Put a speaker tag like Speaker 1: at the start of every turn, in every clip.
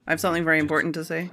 Speaker 1: I have something very important to say.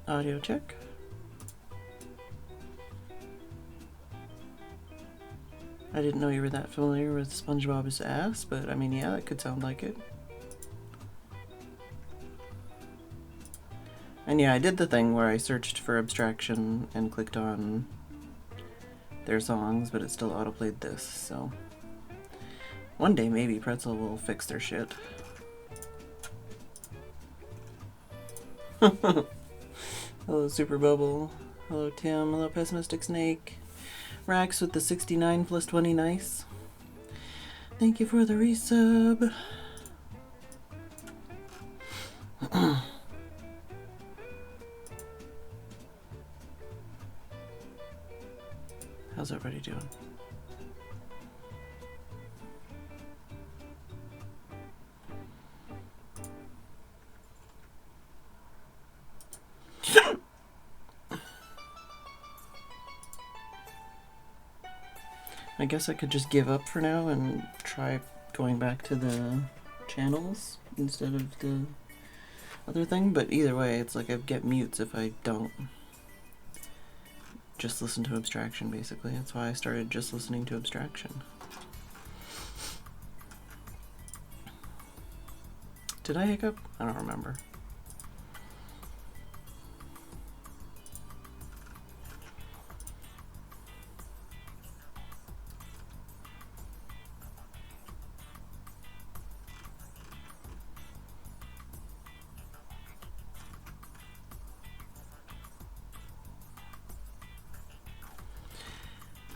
Speaker 1: Audio check. I didn't know you were that familiar with SpongeBob's ass, but I mean, yeah, that could sound like it. And yeah, I did the thing where I searched for abstraction and clicked on their songs, but it still autoplayed this, so one day maybe Pretzel will fix their shit. Hello, Super Bubble. Hello, Tim. Hello, Pessimistic Snake. Rax with the 69 plus 20, nice. Thank you for the resub. How's everybody doing? I guess I could just give up for now and try going back to the channels instead of the other thing, but either way, it's like I get mutes if I don't just listen to abstraction, basically. That's why I started just listening to abstraction. Did I hiccup? I don't remember.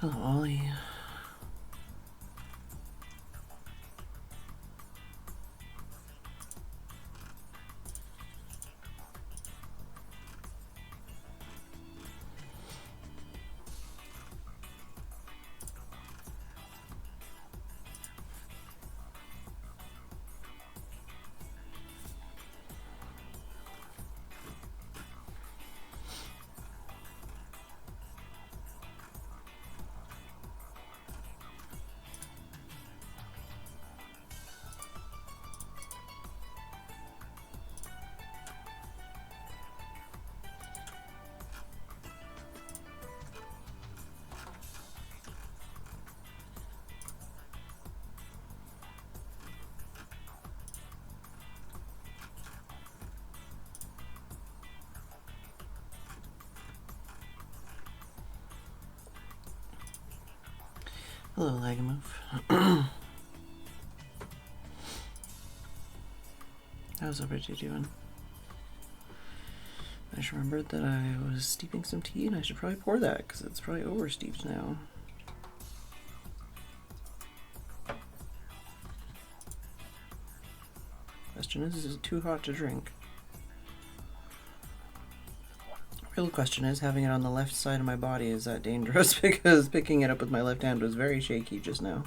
Speaker 1: Hello, Ollie. Hello, Lagamove. How's everybody doing? I just remembered that I was steeping some tea and I should probably pour that because it's probably oversteeped now. Question is it too hot to drink? Real question is, having it on the left side of my body, is that dangerous? Because picking it up with my left hand was very shaky just now.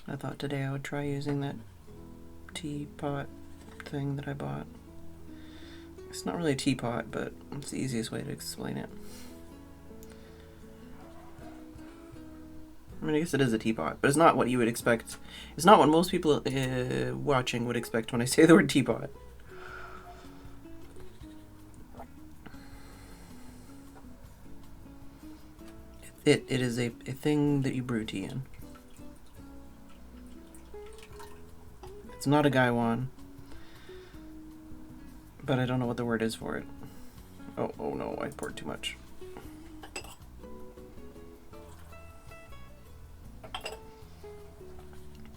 Speaker 1: I thought today I would try using that teapot thing that I bought. It's not really a teapot, but it's the easiest way to explain it. I mean, I guess it is a teapot, but it's not what you would expect. It's not what most people watching would expect when I say the word teapot. It is a thing that you brew tea in. It's not a gaiwan, but I don't know what the word is for it. Oh no, I poured too much.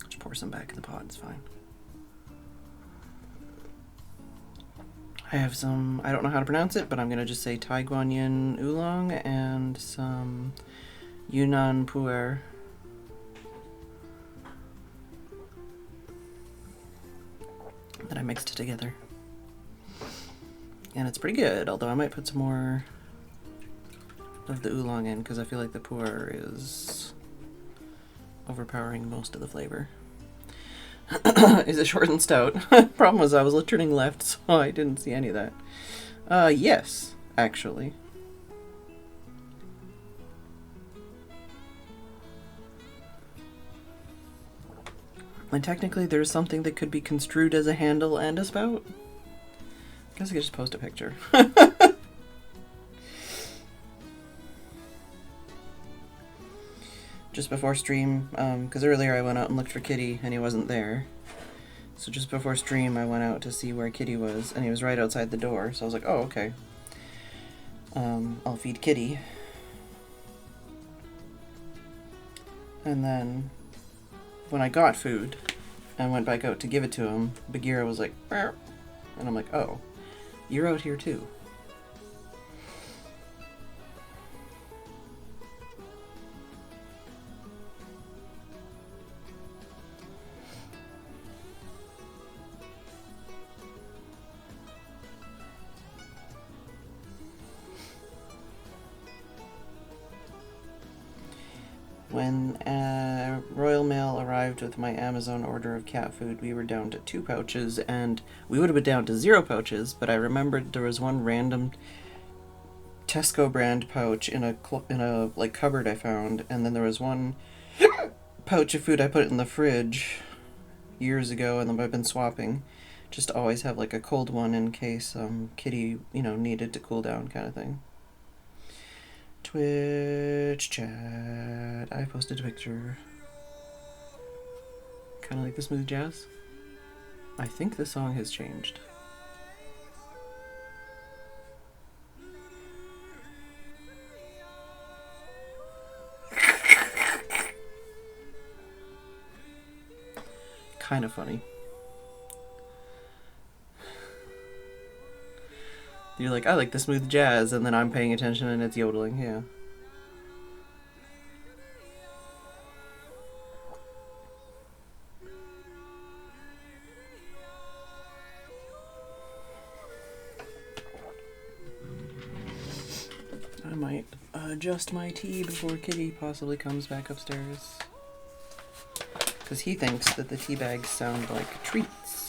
Speaker 1: Just pour some back in the pot, it's fine. I have some, I don't know how to pronounce it, but I'm gonna just say Thai Guanyin Oolong and some Yunnan Pu'er. That I mixed together. And it's pretty good, although I might put some more of the oolong in because I feel like the pu'er is overpowering most of the flavor. Is it short and stout? Problem was I was turning left, so I didn't see any of that. Yes, actually. And technically there's something that could be construed as a handle and a spout. I guess I could just post a picture. Just before stream, because earlier I went out and looked for Kitty and he wasn't there. So just before stream I went out to see where Kitty was and he was right outside the door. So I was like, oh, okay. I'll feed Kitty. And then when I got food and went back out to give it to him, Bagheera was like, "Meow." And I'm like, oh, you're out here too. When Royal Mail arrived with my Amazon order of cat food, we were down to 2 pouches, and we would have been down to 0 pouches, but I remembered there was one random Tesco brand pouch in a like cupboard I found, and then there was one pouch of food I put in the fridge years ago, and then I've been swapping. Just to always have like a cold one in case Kitty, needed to cool down kind of thing. Twitch chat. I posted a picture. Kind of like the smooth jazz. I think the song has changed. Kind of funny. You're like, I like the smooth jazz, and then I'm paying attention and it's yodeling, yeah. I might adjust my tea before Kitty possibly comes back upstairs. Because he thinks that the tea bags sound like treats.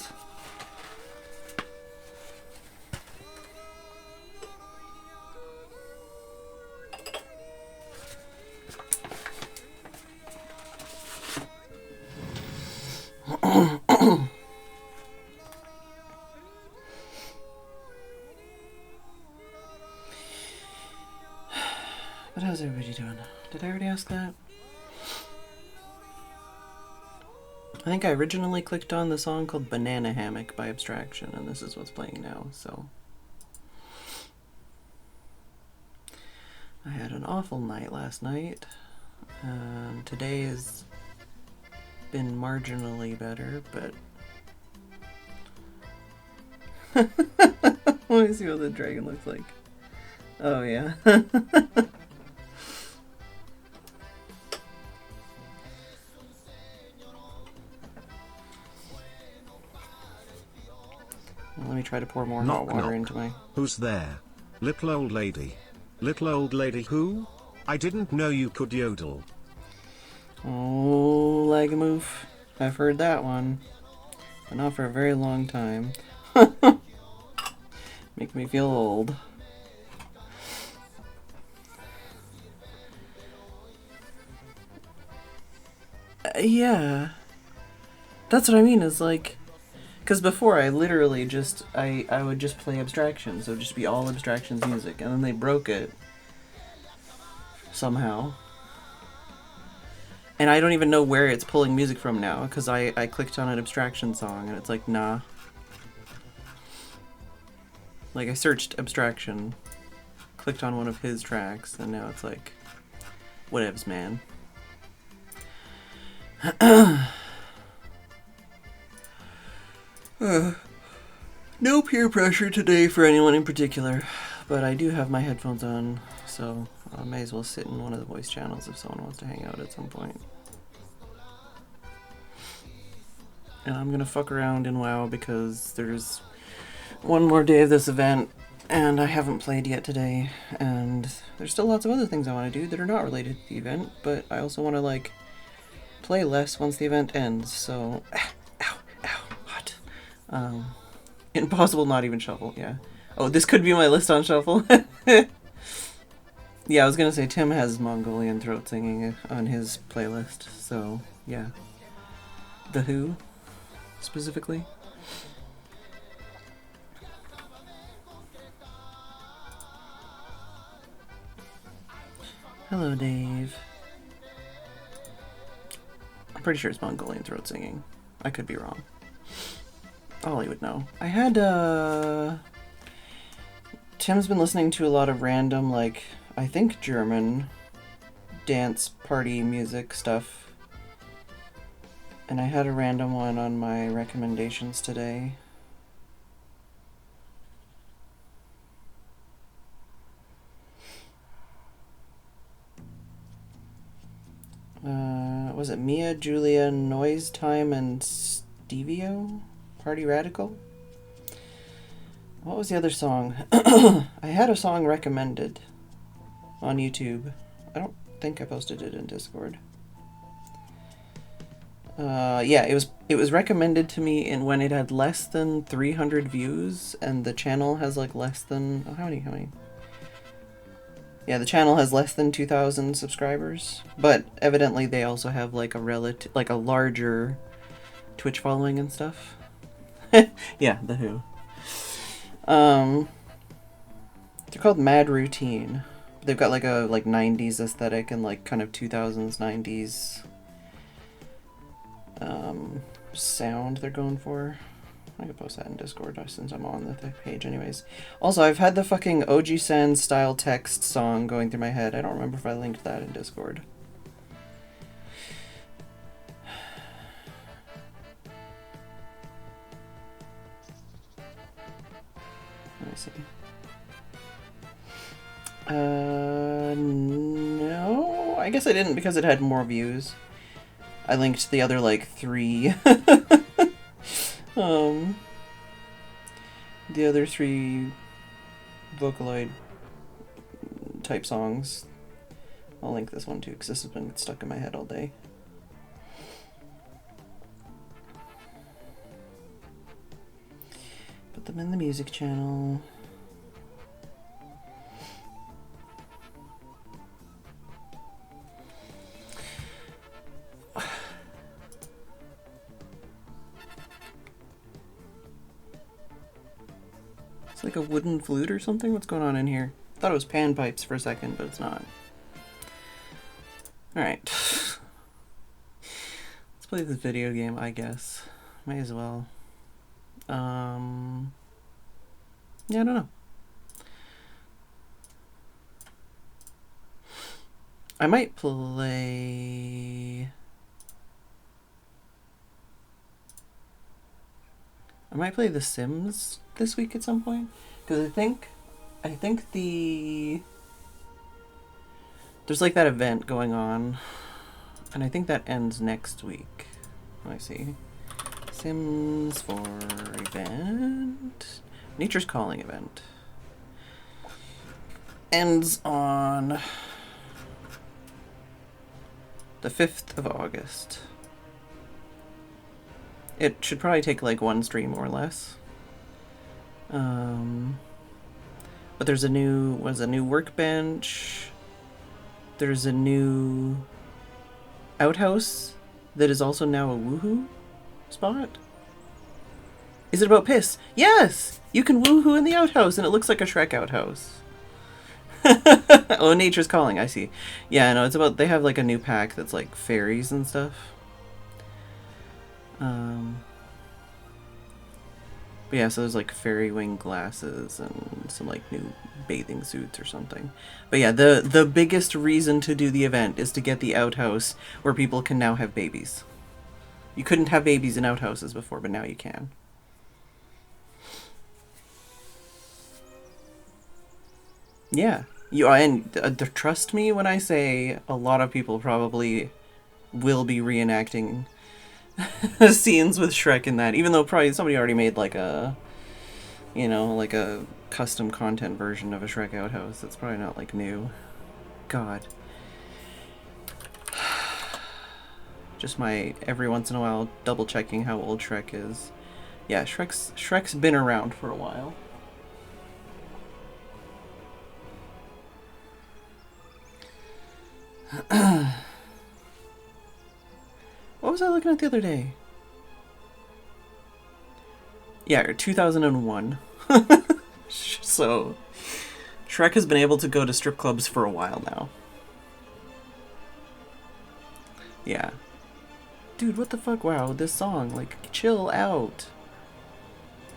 Speaker 1: But how's everybody doing? Did I already ask that? I think I originally clicked on the song called Banana Hammock by Abstraction, and this is what's playing now, so. I had an awful night last night. Today has been marginally better, but... Let me see what the dragon looks like. Oh, yeah. Let me try to pour more hot water into my...
Speaker 2: Who's there? Little old lady. Little old lady who? I didn't know you could yodel.
Speaker 1: Oh, Lagamoof. I've heard that one. But not for a very long time. Make me feel old. Yeah. That's what I mean, is like... Because before I literally just, I would just play Abstractions. It would just be all Abstractions music. And then they broke it. Somehow. And I don't even know where it's pulling music from now. Because I clicked on an Abstraction song and it's like, nah. Like I searched Abstraction. clicked on one of his tracks, and now it's like, whatevs, man. No peer pressure today for anyone in particular, but I do have my headphones on, so I may as well sit in one of the voice channels if someone wants to hang out at some point. And I'm gonna fuck around in WoW because there's one more day of this event, and I haven't played yet today, and there's still lots of other things I want to do that are not related to the event, but I also want to, like, play less once the event ends, so... Ow, hot. Impossible not even shuffle, yeah. Oh, this could be my list on shuffle. Yeah, I was gonna say Tim has Mongolian throat singing on his playlist, so yeah. The Who, specifically. Hello, Dave. I'm pretty sure it's Mongolian throat singing. I could be wrong. Ollie would know. I had, Tim's been listening to a lot of random, like, I think German dance party music stuff. And I had a random one on my recommendations today. Was it Mia, Julia, Noise Time, and Stevio? Party Radical? What was the other song? I had a song recommended on YouTube. I don't think I posted it in Discord. Yeah, it was recommended to me in when it had less than 300 views, and the channel has like less than... Oh, how many? Yeah, the channel has less than 2,000 subscribers, but evidently they also have like a larger Twitch following and stuff. Yeah, The Who. They're called Mad Routine. They've got like a 90s aesthetic and like kind of 2000s, 90s sound they're going for. I could post that in Discord since I'm on the page anyways. Also, I've had the fucking OG Sans style text song going through my head. I don't remember if I linked that in Discord. Let me see. No, I guess I didn't because it had more views. I linked the other like 3. The other 3 Vocaloid type songs. I'll link this one too because this has been stuck in my head all day. Put them in the music channel. It's like a wooden flute or something? What's going on in here? I thought it was panpipes for a second, but it's not. Alright. Let's play this video game, I guess. May as well. Yeah, I don't know. I might play... The Sims this week at some point, because I think there's like that event going on, and I think that ends next week. Let me see. Sims 4 event. Nature's Calling event. Ends on the 5th of August. It should probably take like one stream or less. But there's a new workbench. There's a new outhouse that is also now a woohoo spot. Is it about piss? Yes! You can woohoo in the outhouse and it looks like a Shrek outhouse. Oh, Nature's Calling, I see. Yeah, no, it's about, they have like a new pack that's like fairies and stuff. But yeah, so there's like fairy wing glasses and some like new bathing suits or something. But yeah, the biggest reason to do the event is to get the outhouse where people can now have babies. You couldn't have babies in outhouses before, but now you can. Yeah. Trust me when I say a lot of people probably will be reenacting scenes with Shrek in that, even though probably somebody already made like a, like a custom content version of a Shrek outhouse. It's probably not like new. God. Just my every once in a while double checking how old Shrek is. Yeah, Shrek's been around for a while. What was I looking at the other day? Yeah, 2001. So, Shrek has been able to go to strip clubs for a while now. Yeah. Dude, what the fuck? Wow, this song. Like, chill out.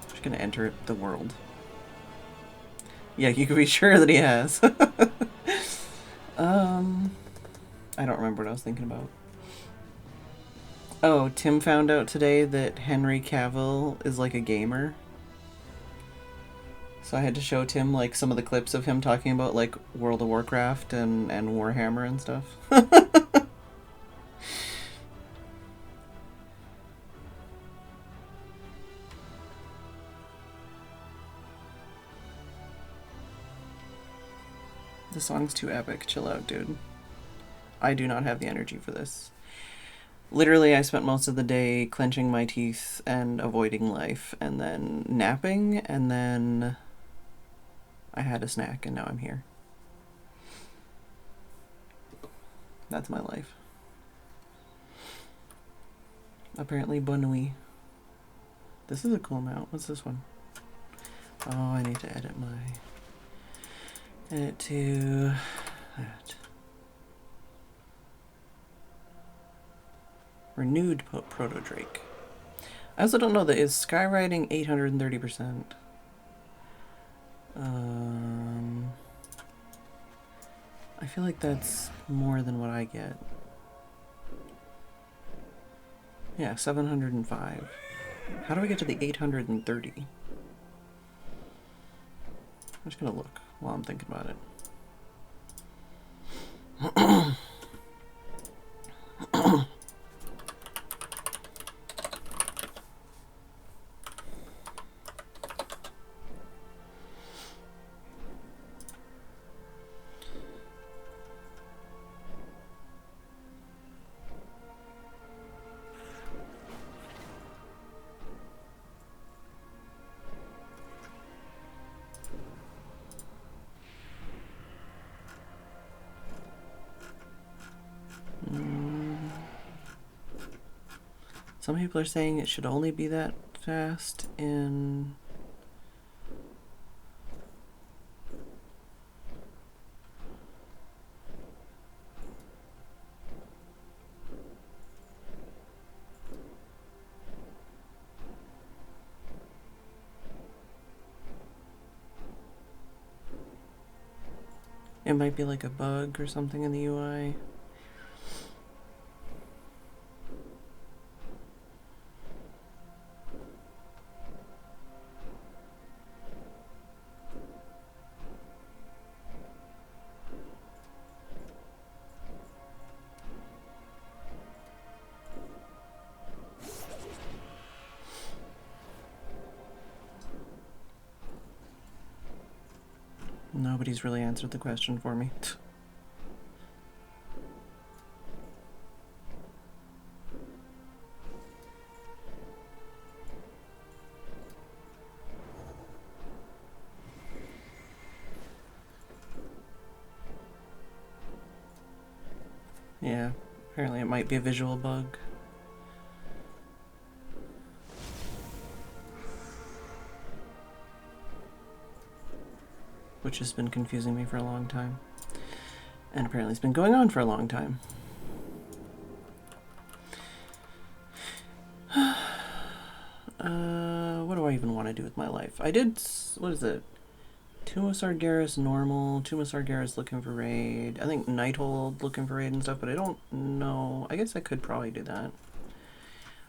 Speaker 1: I'm just gonna enter the world. Yeah, you can be sure that he has. I don't remember what I was thinking about. Oh, Tim found out today that Henry Cavill is like a gamer. So I had to show Tim like some of the clips of him talking about like World of Warcraft and Warhammer and stuff. The song's too epic. Chill out, dude. I do not have the energy for this. Literally, I spent most of the day clenching my teeth and avoiding life, and then napping, and then I had a snack, and now I'm here. That's my life. Apparently, bonne nuit. This is a cool mount. What's this one? Oh, I need to edit to that. Renewed Proto Drake. I also don't know that is skywriting 830%. I feel like that's more than what I get. Yeah, 705. How do I get to the 830? I'm just gonna look while I'm thinking about it. Some people are saying it should only be that fast in... It might be like a bug or something in the UI. Nobody's really answered the question for me. Yeah, apparently it might be a visual bug. Which has been confusing me for a long time. And apparently it's been going on for a long time. What do I even want to do with my life? I did, what is it? Tuma Sargeras normal. Tuma Sargeras looking for raid. I think Nighthold looking for raid and stuff, but I don't know. I guess I could probably do that.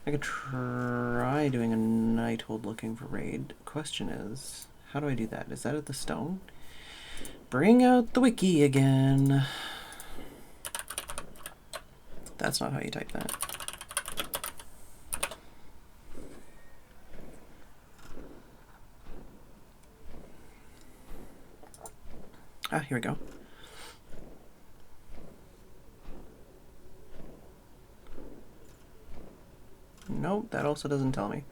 Speaker 1: I could try doing a Nighthold looking for raid. Question is, how do I do that? Is that at the stone? Bring out the wiki again. That's not how you type that. Ah, here we go. Nope, that also doesn't tell me.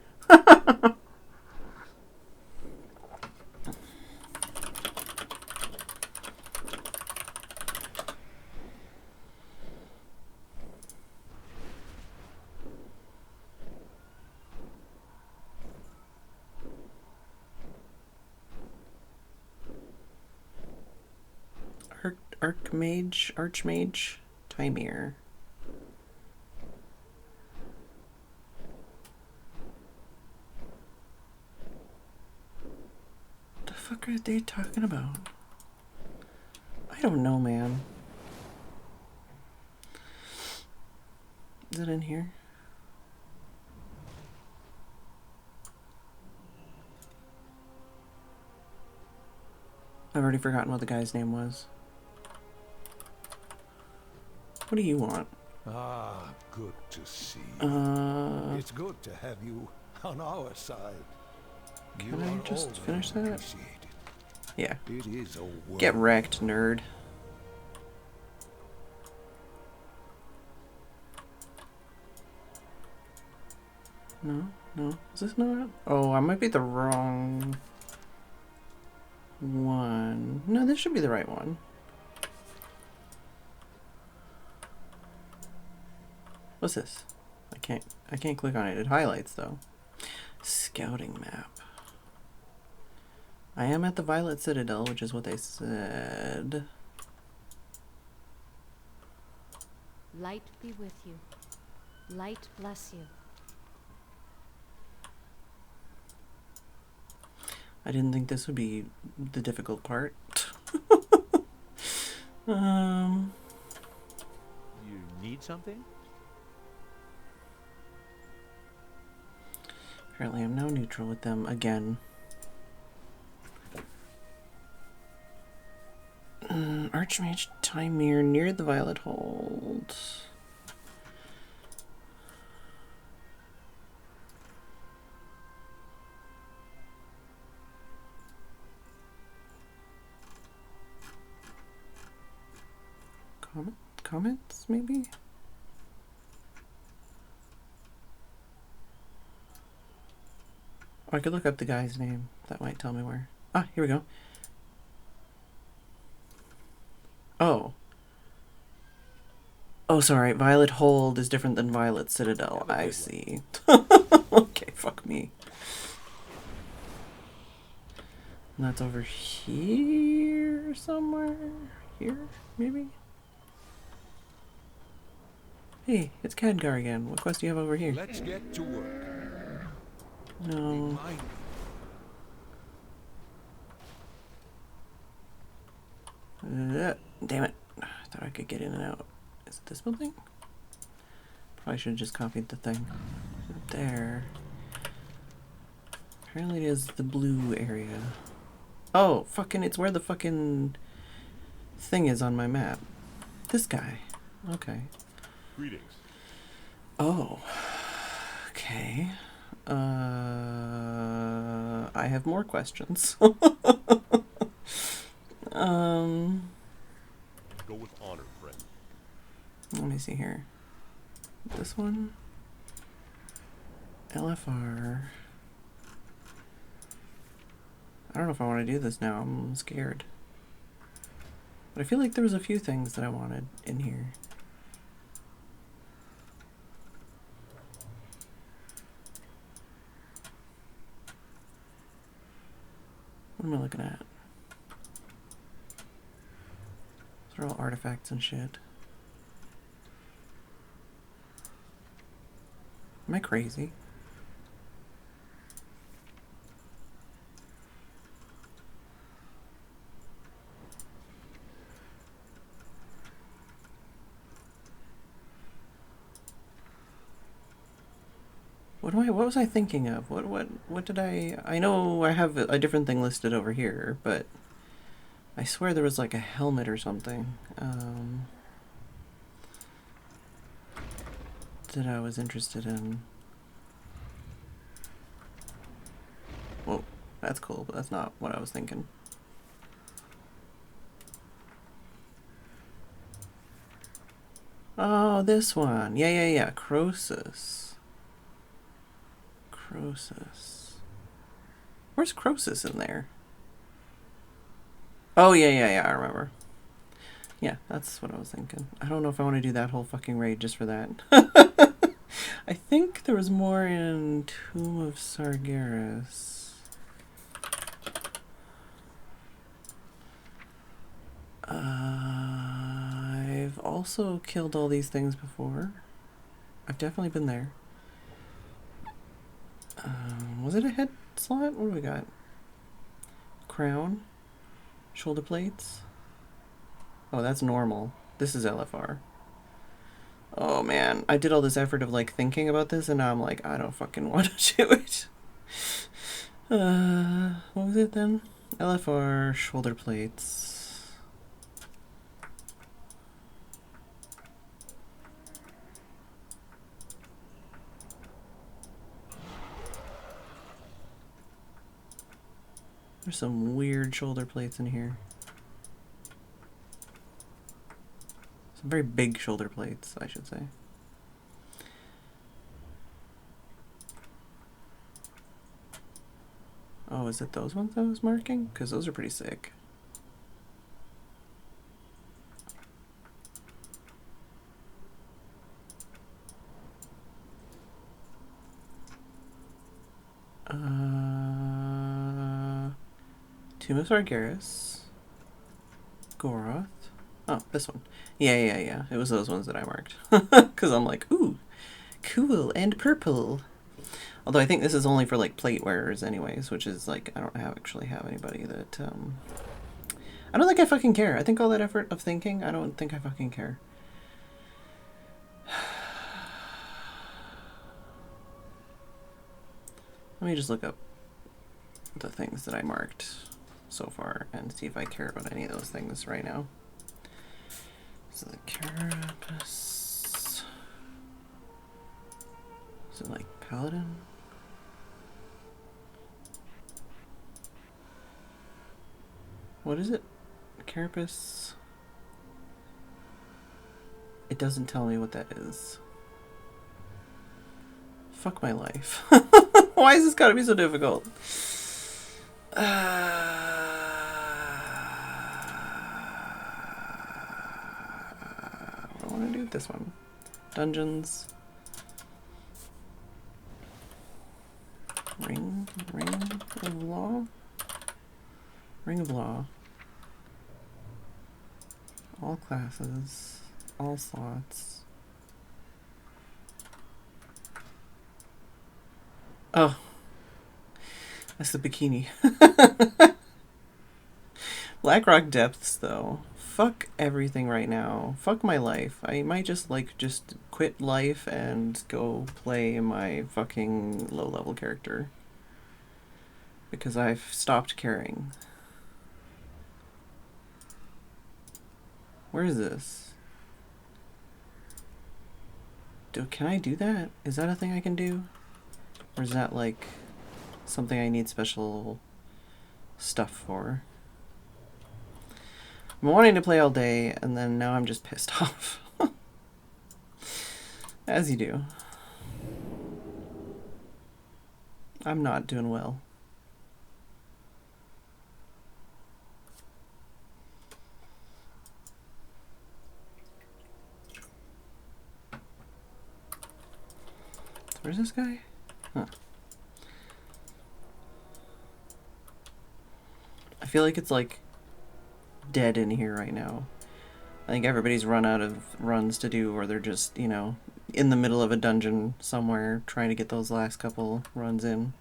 Speaker 1: Archmage, Timir. The fuck are they talking about? I don't know, man. Is it in here? I've already forgotten what the guy's name was. What do you want?
Speaker 3: Ah, good to see. It's good to have you on our side.
Speaker 1: Can I just finish that?
Speaker 3: Appreciated.
Speaker 1: Yeah.
Speaker 3: It is a world.
Speaker 1: Get wrecked, nerd. No, no. Is this not? Oh, I might be the wrong one. No, this should be the right one. What's this? I can't click on it. It highlights though. Scouting map. I am at the Violet Citadel, which is what they said.
Speaker 4: Light be with you. Light bless you.
Speaker 1: I didn't think this would be the difficult part.
Speaker 5: You need something?
Speaker 1: Apparently I'm now neutral with them again. Archmage Timir near the Violet Hold. Comments, maybe? Oh, I could look up the guy's name. That might tell me where. Ah, here we go. Oh. Oh, sorry. Violet Hold is different than Violet Citadel. I see. Okay, fuck me. And that's over here somewhere? Here, maybe? Hey, it's Khadgar again. What quest do you have over here?
Speaker 3: Let's get to work.
Speaker 1: No. Damn it. I thought I could get in and out. Is it this building? Probably should have just copied the thing. Up there. Apparently it is the blue area. Oh, fucking, it's where the fucking thing is on my map. This guy. Okay.
Speaker 6: Greetings.
Speaker 1: Oh. Okay. I have more questions.
Speaker 6: Go with honor, friend.
Speaker 1: Let me see here. This one. LFR. I don't know if I want to do this now. I'm scared. But I feel like there was a few things that I wanted in here. What am I looking at? These are all artifacts and shit. Am I crazy? What was I thinking of? What did I know I have a different thing listed over here, but I swear there was like a helmet or something that I was interested in. Whoa, that's cool, but that's not what I was thinking. Oh, this one. Yeah. Croesus. Where's Croesus in there? Oh, yeah, I remember. Yeah, that's what I was thinking. I don't know if I want to do that whole fucking raid just for that. I think there was more in Tomb of Sargeras. I've also killed all these things before. I've definitely been there. Was it a head slot? What do we got? Crown? Shoulder plates? Oh, that's normal. This is LFR. Oh man, I did all this effort of like thinking about this and now I'm like, I don't fucking want to do it. What was it then? LFR, shoulder plates. There's some weird shoulder plates in here. Some very big shoulder plates, I should say. Oh, is it those ones I was marking? Because those are pretty sick. Tomb of Sargeras. Goroth. Oh, this one. Yeah. It was those ones that I marked. Because I'm like, ooh, cool, and purple. Although I think this is only for, like, plate wearers anyways, which is, like, I don't actually have anybody that, I don't think I fucking care. I think all that effort of thinking, I don't think I fucking care. Let me just look up the things that I marked so far and see if I care about any of those things right now. So the carapace. Is it like paladin? What is it? Carapace. It doesn't tell me what that is. Fuck my life. Why has this gotta be so difficult? What do I want to do with this one? Dungeons. Ring of Law? Ring of Law. All classes. All slots. Oh. That's the bikini. Blackrock Depths, though. Fuck everything right now. Fuck my life. I might just quit life and go play my fucking low-level character. Because I've stopped caring. Where is this? Can I do that? Is that a thing I can do? Or is that like something I need special stuff for? I'm wanting to play all day, and then now I'm just pissed off. As you do. I'm not doing well. Where's this guy? Huh. I feel like it's like dead in here right now. I think everybody's run out of runs to do, or they're just, you know, in the middle of a dungeon somewhere trying to get those last couple runs in.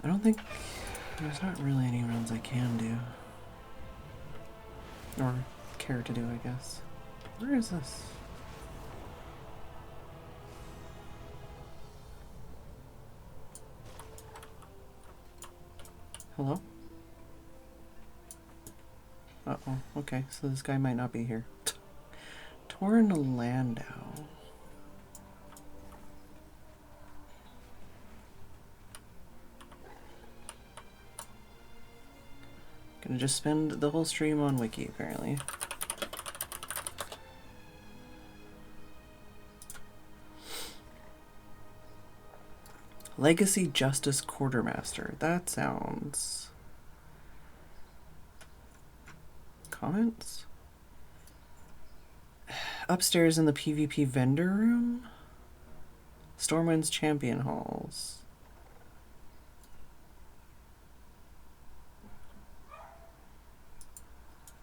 Speaker 1: I don't think there's not really any runs I can do. Or care to do, I guess. Where is this? Hello? Uh-oh. Okay, so this guy might not be here. Torn Landau. Gonna just spend the whole stream on Wiki, apparently. Legacy Justice Quartermaster. That sounds... Comments? Upstairs in the PvP vendor room? Stormwind's Champion Halls.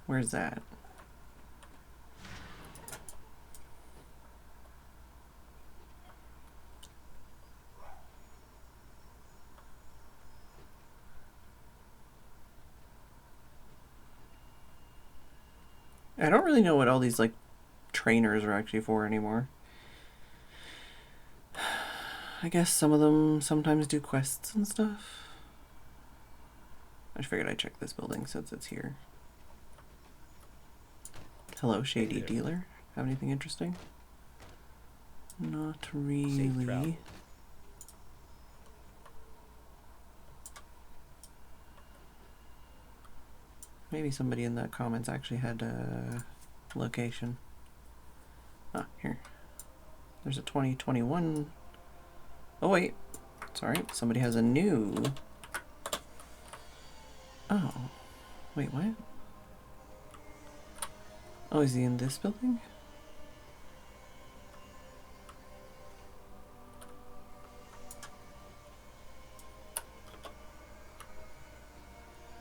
Speaker 1: Where's that? I don't really know what all these, like, trainers are actually for anymore. I guess some of them sometimes do quests and stuff. I just figured I'd check this building since it's here. Hello, Shady Dealer. Have anything interesting? Not really. Maybe somebody in the comments actually had a location. Ah, here. There's a 2021. Oh, wait. Sorry. Somebody has a new. Oh. Wait, what? Oh, is he in this building?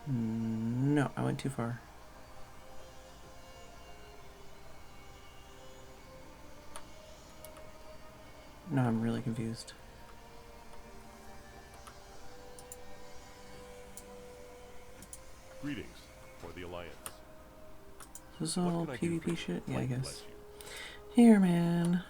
Speaker 1: No, I went too far. No, I'm really confused.
Speaker 6: Greetings for the Alliance.
Speaker 1: This is all PvP shit? Yeah, I guess.
Speaker 6: Bless you.
Speaker 1: Here, man.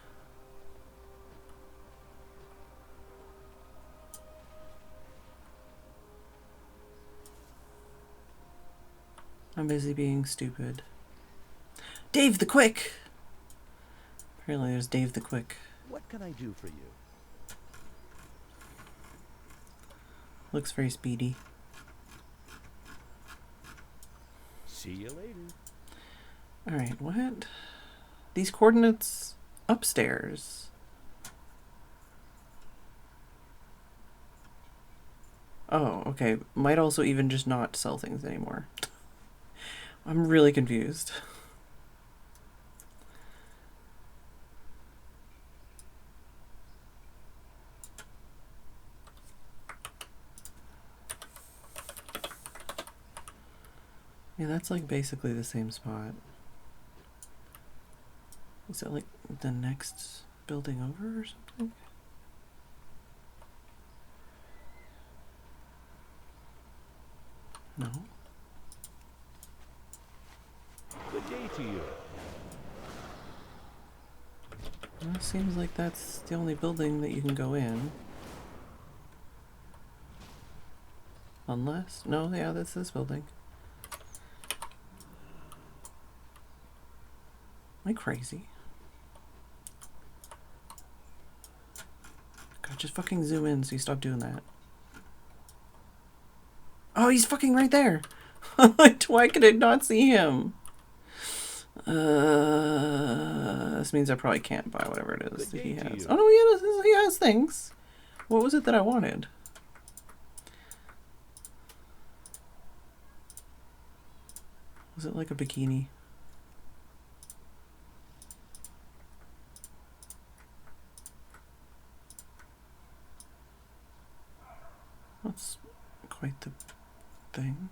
Speaker 1: I'm busy being stupid. Dave the Quick! Apparently there's Dave the Quick.
Speaker 5: What can I do for you?
Speaker 1: Looks very speedy.
Speaker 5: See you later.
Speaker 1: Alright, what? These coordinates upstairs. Oh, okay. Might also even just not sell things anymore. I'm really confused. Yeah, that's like basically the same spot. Is it like the next building over or something? No.
Speaker 5: Good day to you.
Speaker 1: Well, it seems like that's the only building that you can go in. Unless... No, yeah, that's this building. Am I crazy? God, just fucking zoom in so you stop doing that. Oh, he's fucking right there! Why could I not see him? This means I probably can't buy whatever it is that he has. Oh no, he has things. What was it that I wanted? Was it like a bikini? That's quite the thing.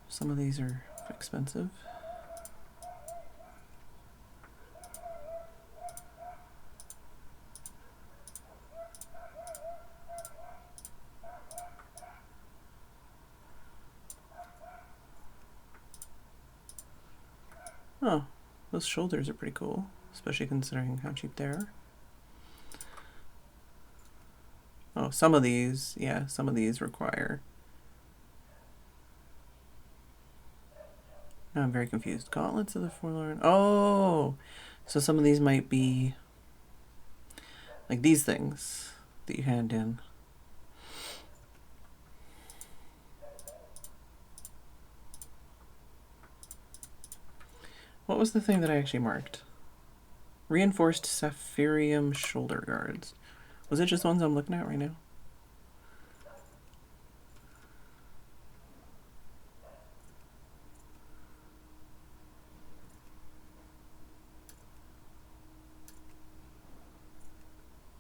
Speaker 1: Some of these are expensive. Oh, those shoulders are pretty cool, especially considering how cheap they are. Oh, some of these, yeah, some of these require Now I'm very confused. Gauntlets of the Forlorn. Oh! So some of these might be like these things that you hand in. What was the thing that I actually marked? Reinforced Saphirium shoulder guards. Was it just the ones I'm looking at right now?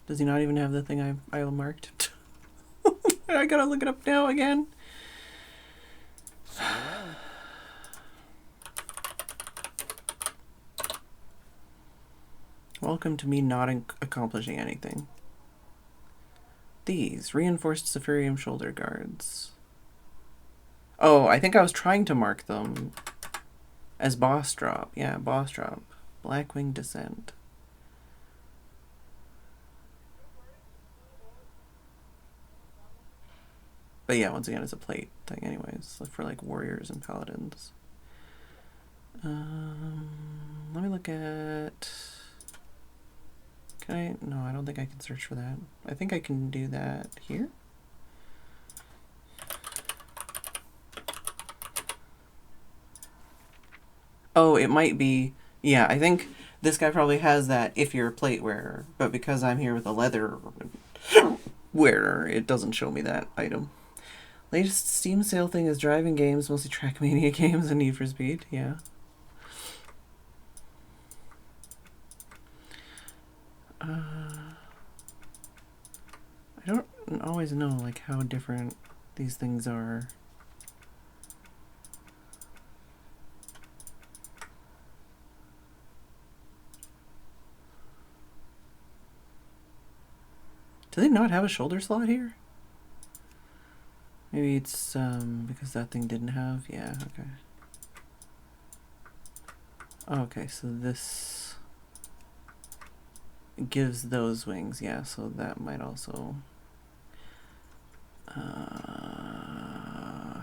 Speaker 1: Does he not even have the thing I marked? I gotta look it up now again. Welcome to me not accomplishing anything. These reinforced Saphirium shoulder guards. Oh, I think I was trying to mark them as boss drop. Yeah, boss drop. Blackwing Descent. But yeah, once again, it's a plate thing anyways, for like warriors and paladins. Let me look at... Can I? No, I don't think I can search for that. I think I can do that here. Oh, it might be... Yeah, I think this guy probably has that if you're a plate wearer, but because I'm here with a leather wearer, it doesn't show me that item. Latest Steam sale thing is driving games, mostly Trackmania games and Need for Speed. Yeah. I don't always know like how different these things are. Do they not have a shoulder slot here? Maybe it's because that thing didn't have. Yeah, okay. Okay, so this gives those wings, yeah, so that might also...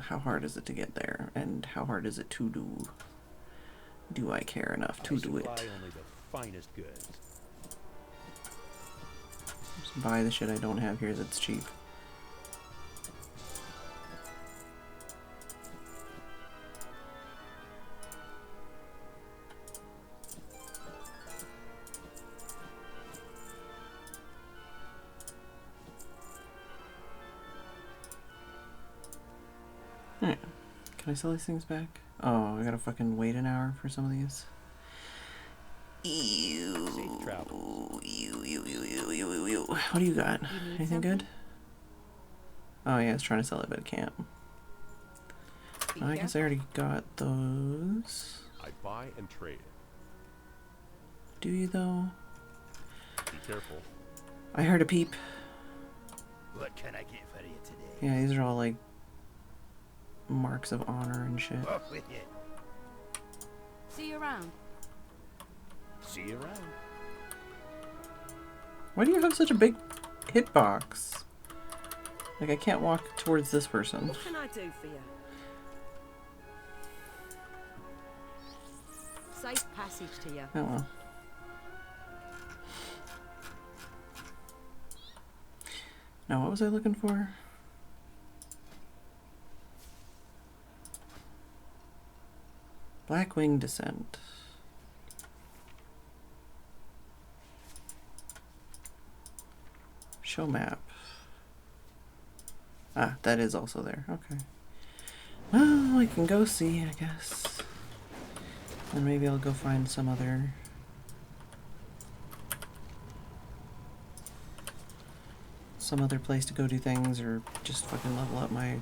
Speaker 1: how hard is it to get there? And how hard is it to do? Do I care enough to do it?
Speaker 5: Only the finest goods.
Speaker 1: Just buy the shit I don't have here that's cheap. Alright. Can I sell these things back? Oh, I gotta fucking wait an hour for some of these. Ew.
Speaker 5: Safe travels.
Speaker 1: Ew. What do you got? Anything good? Oh yeah, I was trying to sell it, but I can't. I guess I already got those.
Speaker 6: I buy and trade.
Speaker 1: Do you though?
Speaker 6: Be careful.
Speaker 1: I heard a peep.
Speaker 3: What can I get for you today?
Speaker 1: Yeah, these are all like marks of honor and shit.
Speaker 3: Off with you.
Speaker 4: See you around.
Speaker 5: See you around.
Speaker 1: Why do you have such a big hitbox? Like I can't walk towards this person.
Speaker 7: What can I do for you? Safe passage to you.
Speaker 1: Oh well. Now what was I looking for? Blackwing Descent. Show map. Ah, that is also there. Okay. Well, I can go see, I guess. And maybe I'll go find some other... place to go do things, or just fucking level up my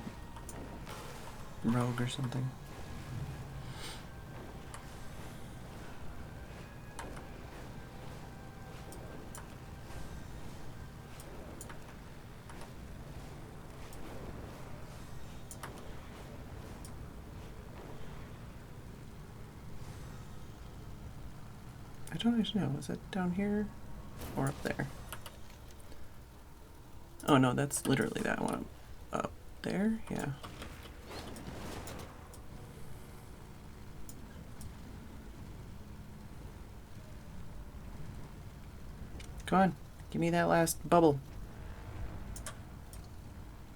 Speaker 1: rogue or something. I don't actually know. Is it down here or up there? Oh no, that's literally that one up there. Yeah. Come on. Give me that last bubble.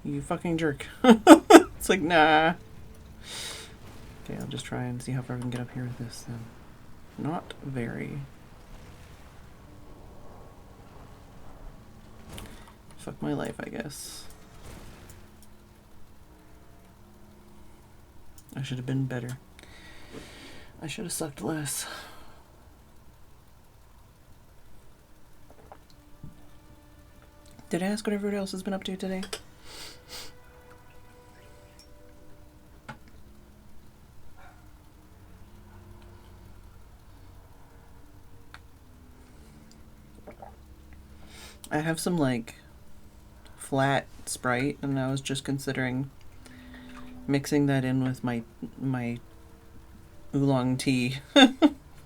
Speaker 1: You fucking jerk. It's like, nah. Okay, I'll just try and see how far we can get up here with this then. Not very. Fuck my life, I guess. I should have been better. I should have sucked less. Did I ask what everybody else has been up to today? I have some like flat Sprite, and I was just considering mixing that in with my oolong tea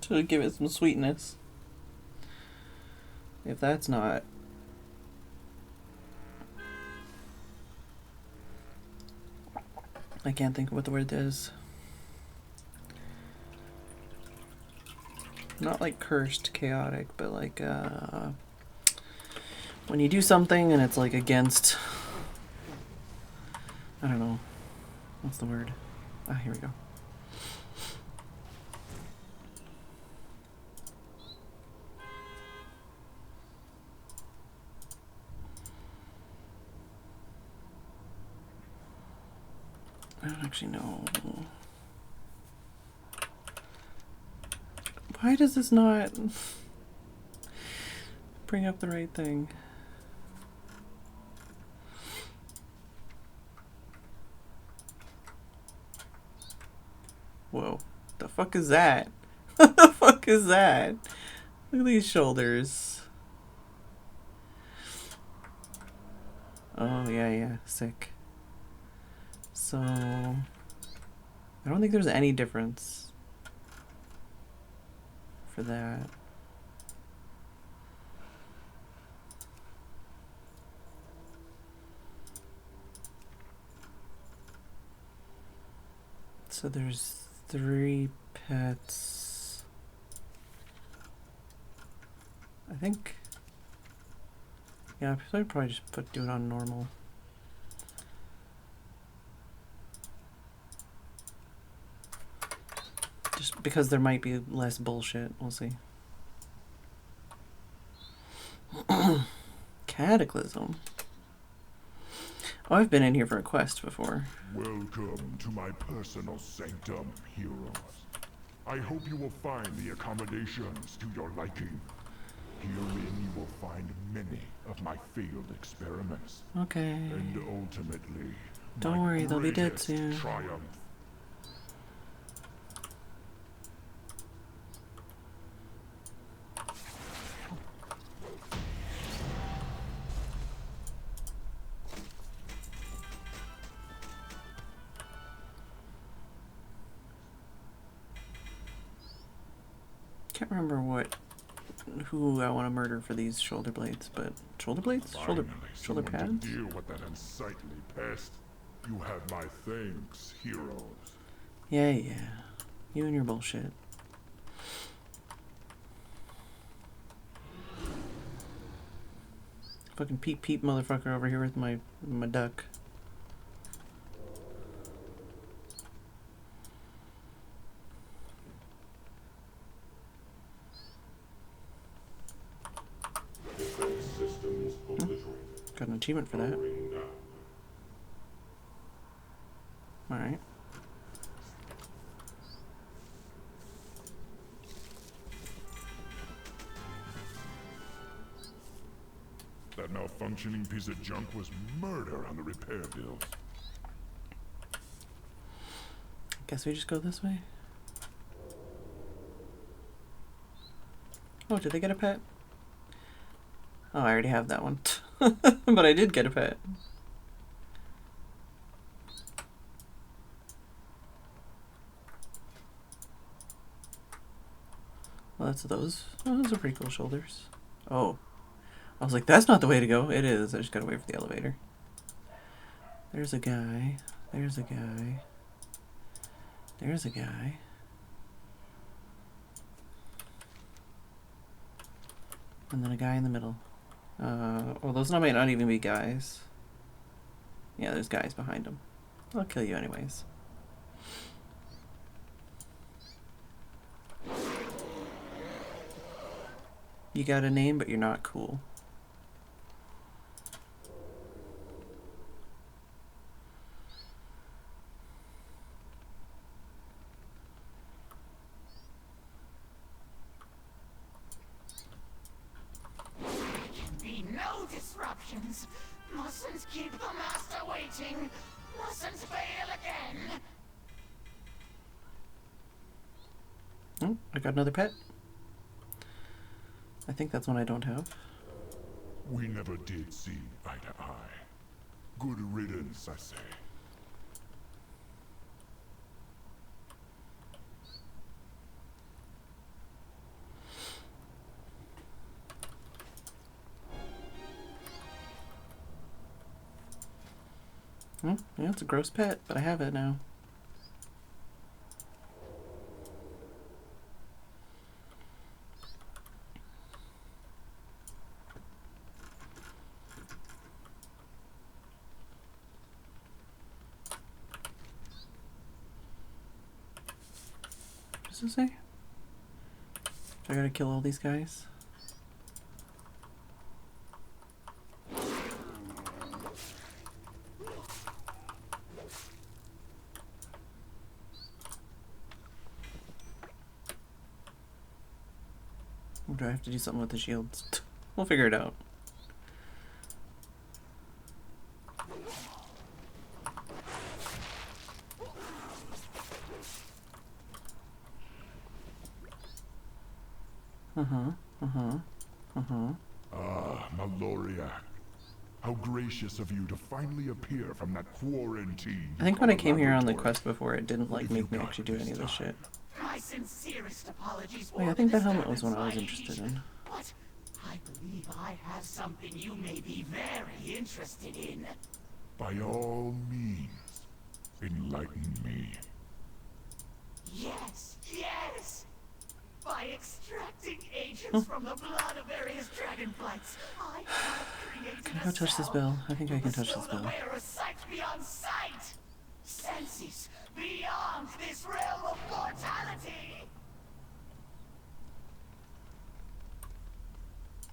Speaker 1: to give it some sweetness. If that's not, I can't think of what the word is. Not like cursed, chaotic, but like when you do something and it's like against, I don't know, what's the word? Ah, here we go. I don't actually know. Why does this not bring up the right thing? Whoa. The fuck is that? What the fuck is that? Look at these shoulders. Oh, yeah, sick. So, I don't think there's any difference for that. So there's 3 pets. I think, yeah, I'd probably just do it on normal. Just because there might be less bullshit. We'll see. Cataclysm. Oh, I've been in here for a quest before.
Speaker 8: Welcome to my personal sanctum, heroes. I hope you will find the accommodations to your liking. Herein you will find many of my failed experiments.
Speaker 1: Okay.
Speaker 8: And ultimately,
Speaker 1: don't worry, they'll be dead soon.
Speaker 8: Triumph.
Speaker 1: Can't remember who I want to murder for these shoulder blades, but shoulder blades? Shoulder pads?
Speaker 8: To deal with that unsightly pest. You have my thanks, heroes.
Speaker 1: Yeah. You and your bullshit. Fucking peep motherfucker over here with my duck. Got an achievement for that. Alright.
Speaker 8: That malfunctioning piece of junk was murder on the repair bills.
Speaker 1: Guess we just go this way. Oh, did I get a pet? Oh, I already have that one. But I did get a pet. Well, that's those. Oh, those are pretty cool shoulders. Oh. I was like, that's not the way to go. It is. I just gotta wait for the elevator. There's a guy. There's a guy. There's a guy. And then a guy in the middle. Well, those might not even be guys. Yeah, there's guys behind them. I'll kill you anyways. You got a name, but you're not cool.
Speaker 9: No disruptions. Mustn't keep the master waiting. Mustn't fail again.
Speaker 1: Oh, I got another pet. I think that's one I don't have.
Speaker 8: We never did see eye to eye. Good riddance, I say.
Speaker 1: Yeah, it's a gross pet, but I have it now. What does it say? I gotta kill all these guys? Or do I have to do something with the shields? We'll figure it out.
Speaker 8: Ah, Maloriak. How gracious of you to finally appear from that quarantine.
Speaker 1: I think when I came here on the quest before, it didn't like make me actually do any of this shit.
Speaker 9: My sincerest apologies for
Speaker 1: Wait, I think that helmet was one I was interested in.
Speaker 9: But I believe I have something you may be very interested in.
Speaker 8: By all means, enlighten me.
Speaker 9: Yes, yes! By extracting agents from the blood of various dragonflights, I have created
Speaker 1: Can I go touch this bell? I think I can touch this bell.
Speaker 9: a sight beyond sight! Senses beyond this realm of mortality!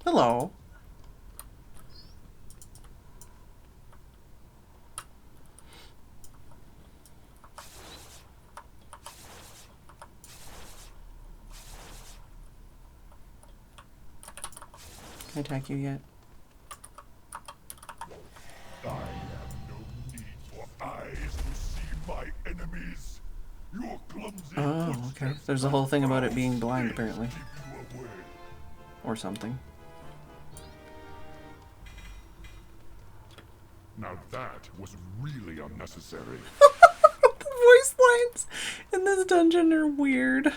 Speaker 1: Hello. Can I attack you yet?
Speaker 8: I have no need for eyes to see my enemies. Your clumsy
Speaker 1: Oh, okay. There's a whole thing about it being blind, apparently.
Speaker 8: keep you away.
Speaker 1: Or something.
Speaker 8: Now that was really unnecessary.
Speaker 1: The voice lines in this dungeon are weird.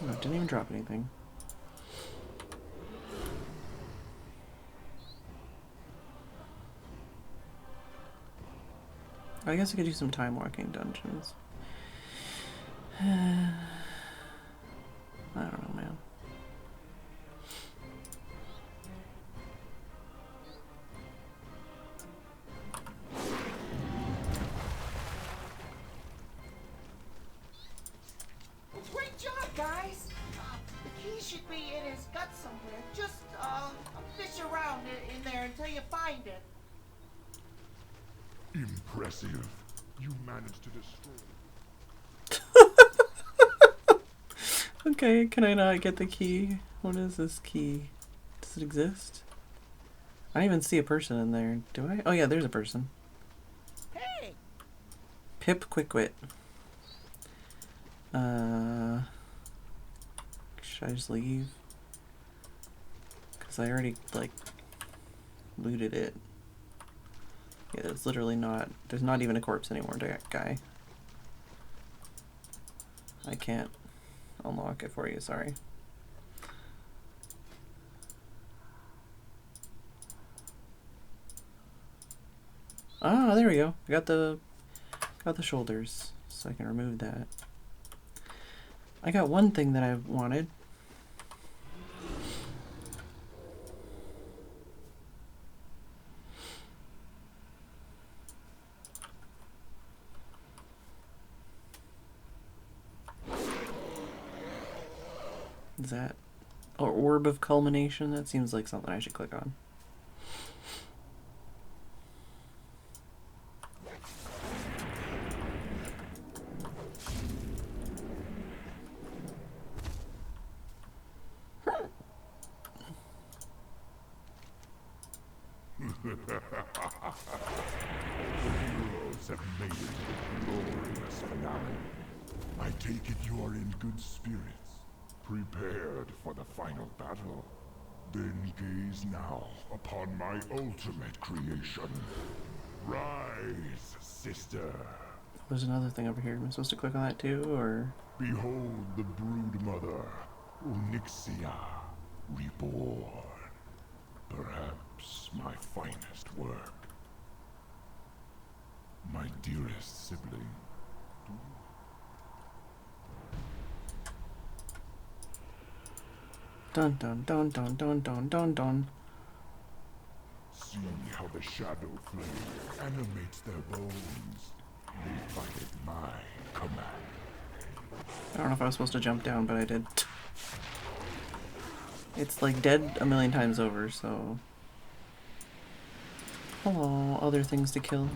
Speaker 1: Oh, it didn't even drop anything. I guess I could do some time walking dungeons. I don't know, man.
Speaker 10: Great job, guys! The key should be in his gut somewhere. Just, fish around in there until you find it.
Speaker 8: Impressive. You managed to destroy.
Speaker 1: Okay, can I not get the key? What is this key? Does it exist? I don't even see a person in there, do I? Oh yeah, there's a person.
Speaker 10: Hey!
Speaker 1: Pip Quickwit. Should I just leave? Because I already, like, looted it. Yeah, it's literally not... There's not even a corpse anymore, guy. I can't unlock it for you, sorry. Ah, there we go. I got the shoulders, so I can remove that. I got one thing that I wanted. Is that or orb of culmination? That seems like something I should click on.
Speaker 8: Have made it to the glorious finale. I take it you are in good spirits, prepared for the final battle. Then gaze now upon my ultimate creation. Rise, sister.
Speaker 1: There's another thing over here. Am I supposed to click on that too, or?
Speaker 8: Behold the brood mother, Onyxia, reborn. Perhaps my finest work. My dearest sibling.
Speaker 1: Dun dun dun dun dun dun dun dun.
Speaker 8: See how the shadow flame animates their bones. They fight at my command.
Speaker 1: I don't know if I was supposed to jump down, but I did. It's like dead a million times over, so... Hello, other things to kill.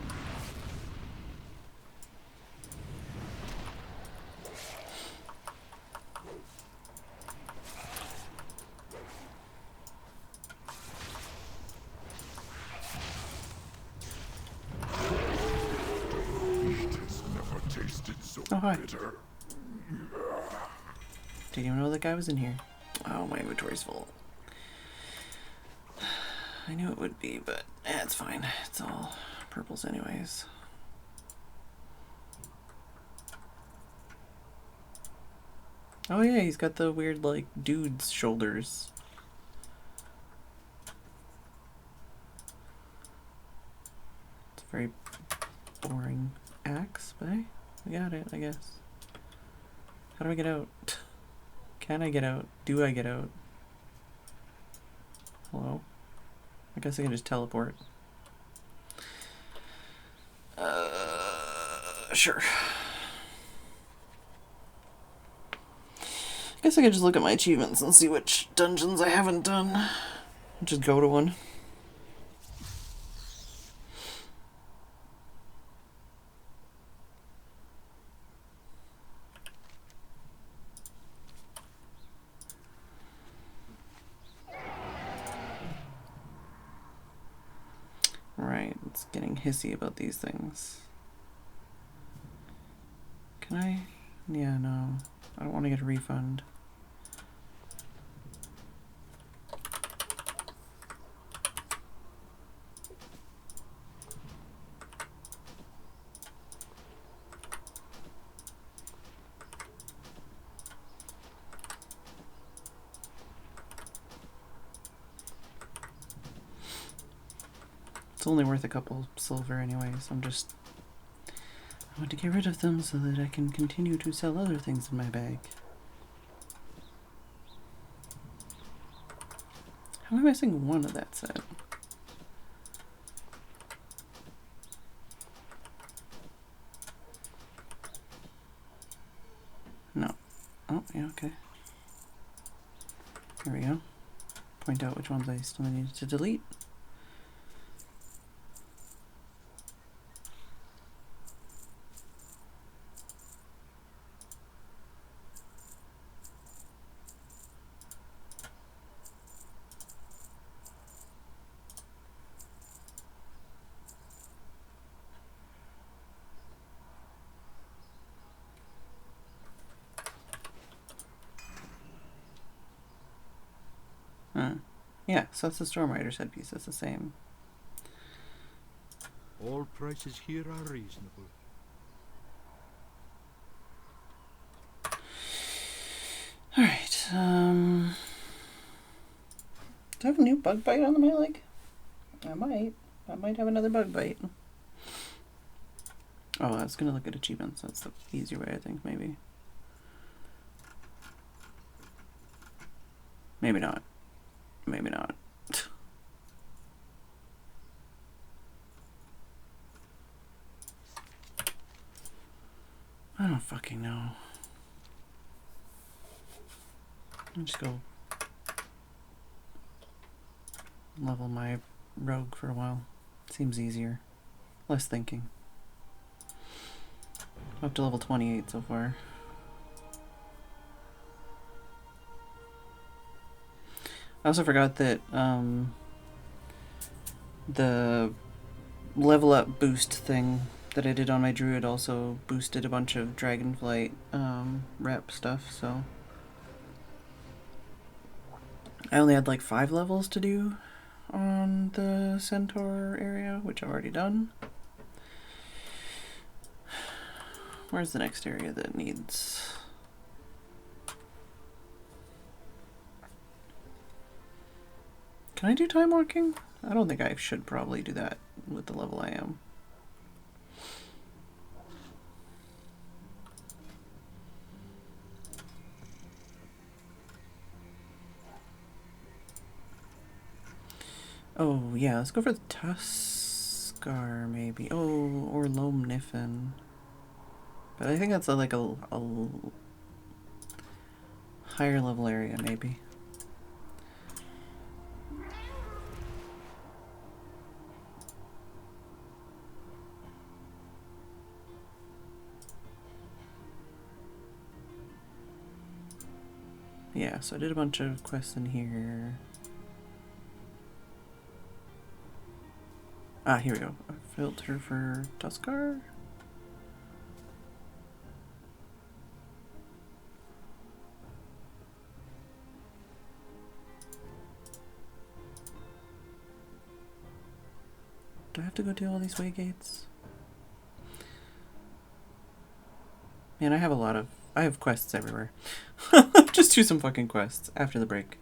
Speaker 1: Oh, hi.
Speaker 8: Bitter.
Speaker 1: Didn't even know that guy was in here. Oh, my inventory's full. I knew it would be, but it's fine. It's all purples anyways. Oh yeah, he's got the weird, like, dude's shoulders. It's a very boring axe, but hey, I got it, I guess. How do I get out? Can I get out? Do I get out? Hello? I guess I can just teleport. Sure. I guess I could just look at my achievements and see which dungeons I haven't done. Just go to one. Right, it's getting hissy about these things. Can I? Yeah, no. I don't want to get a refund. It's only worth a couple silver anyways. I want to get rid of them so that I can continue to sell other things in my bag. How am I missing one of that set? No. Oh, yeah, okay. Here we go. Point out which ones I still need to delete. Yeah, so that's the Stormrider's headpiece. That's the same.
Speaker 5: All prices here are reasonable.
Speaker 1: Alright, do I have a new bug bite on my leg? I might have another bug bite. Oh, I was gonna look at achievements. That's the easier way, I think, maybe. Maybe not. Maybe not. I don't fucking know. I'll just go level my rogue for a while. Seems easier. Less thinking. Up to level 28 so far. I also forgot that the level up boost thing that I did on my druid also boosted a bunch of dragonflight rep stuff, so I only had like 5 levels to do on the centaur area, which I've already done. Where's the next area that needs... Can I do time walking? I don't think I should probably do that with the level I am. Oh, yeah, let's go for the Tuskar, maybe. Oh, or Lomnifen. But I think that's like a higher level area, maybe. Yeah, so I did a bunch of quests in here. Ah, here we go. A filter for Tuskar. Do I have to go do all these waygates? Man, I have quests everywhere. Just do some fucking quests after the break.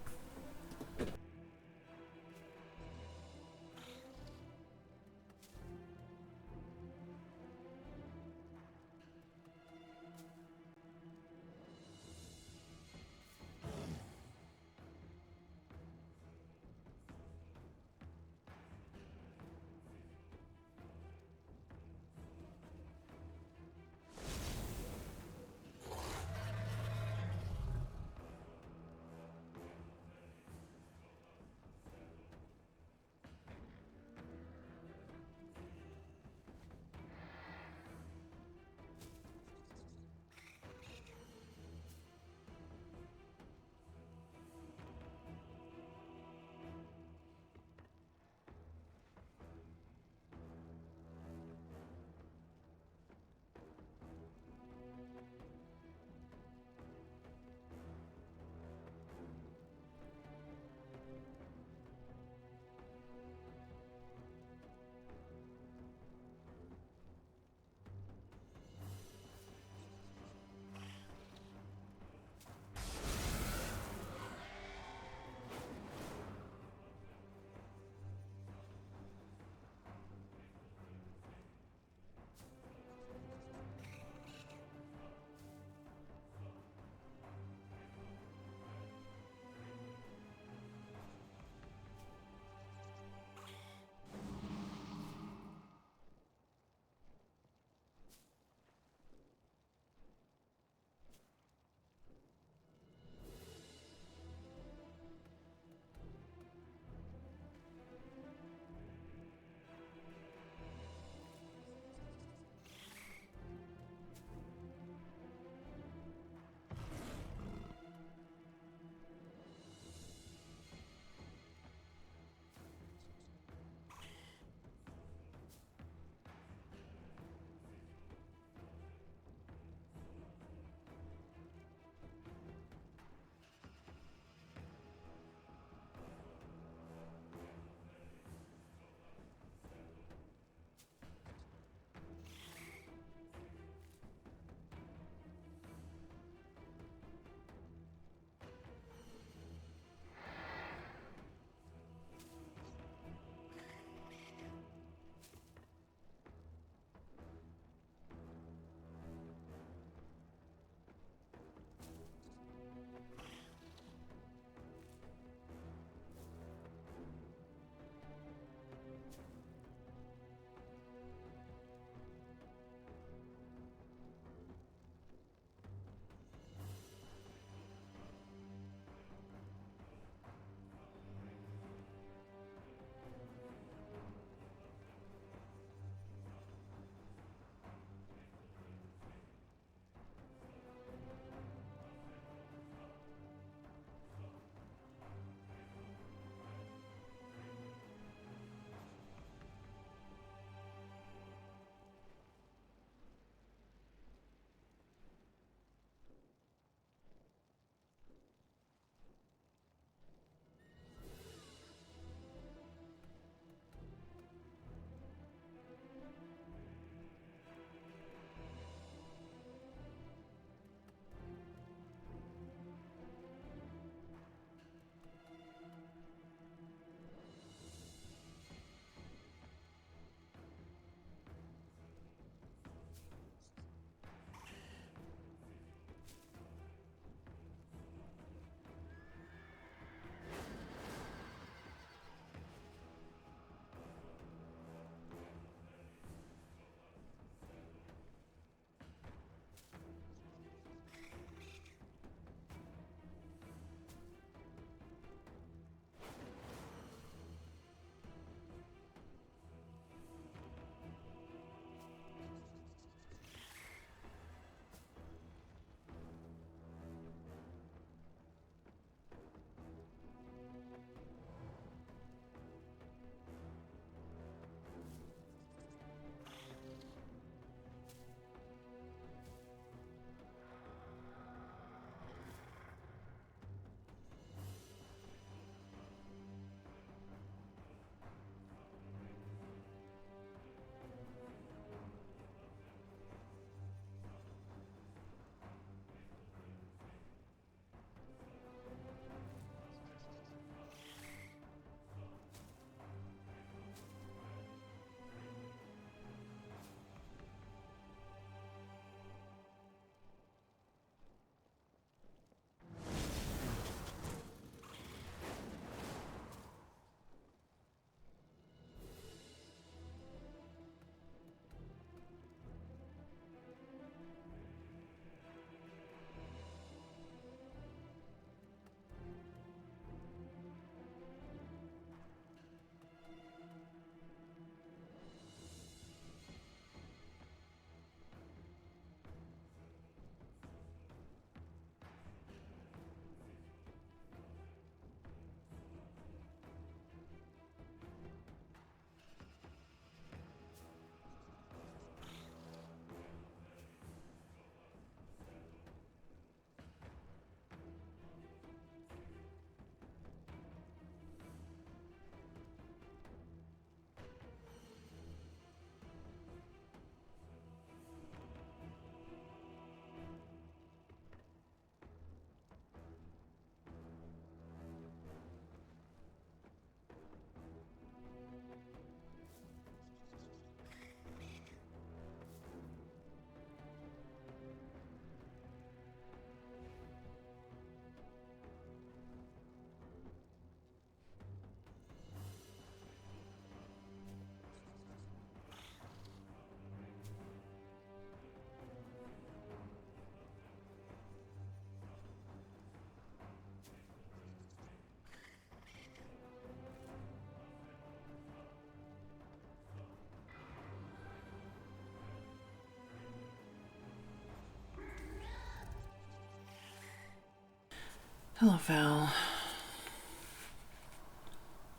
Speaker 1: Hello, Val.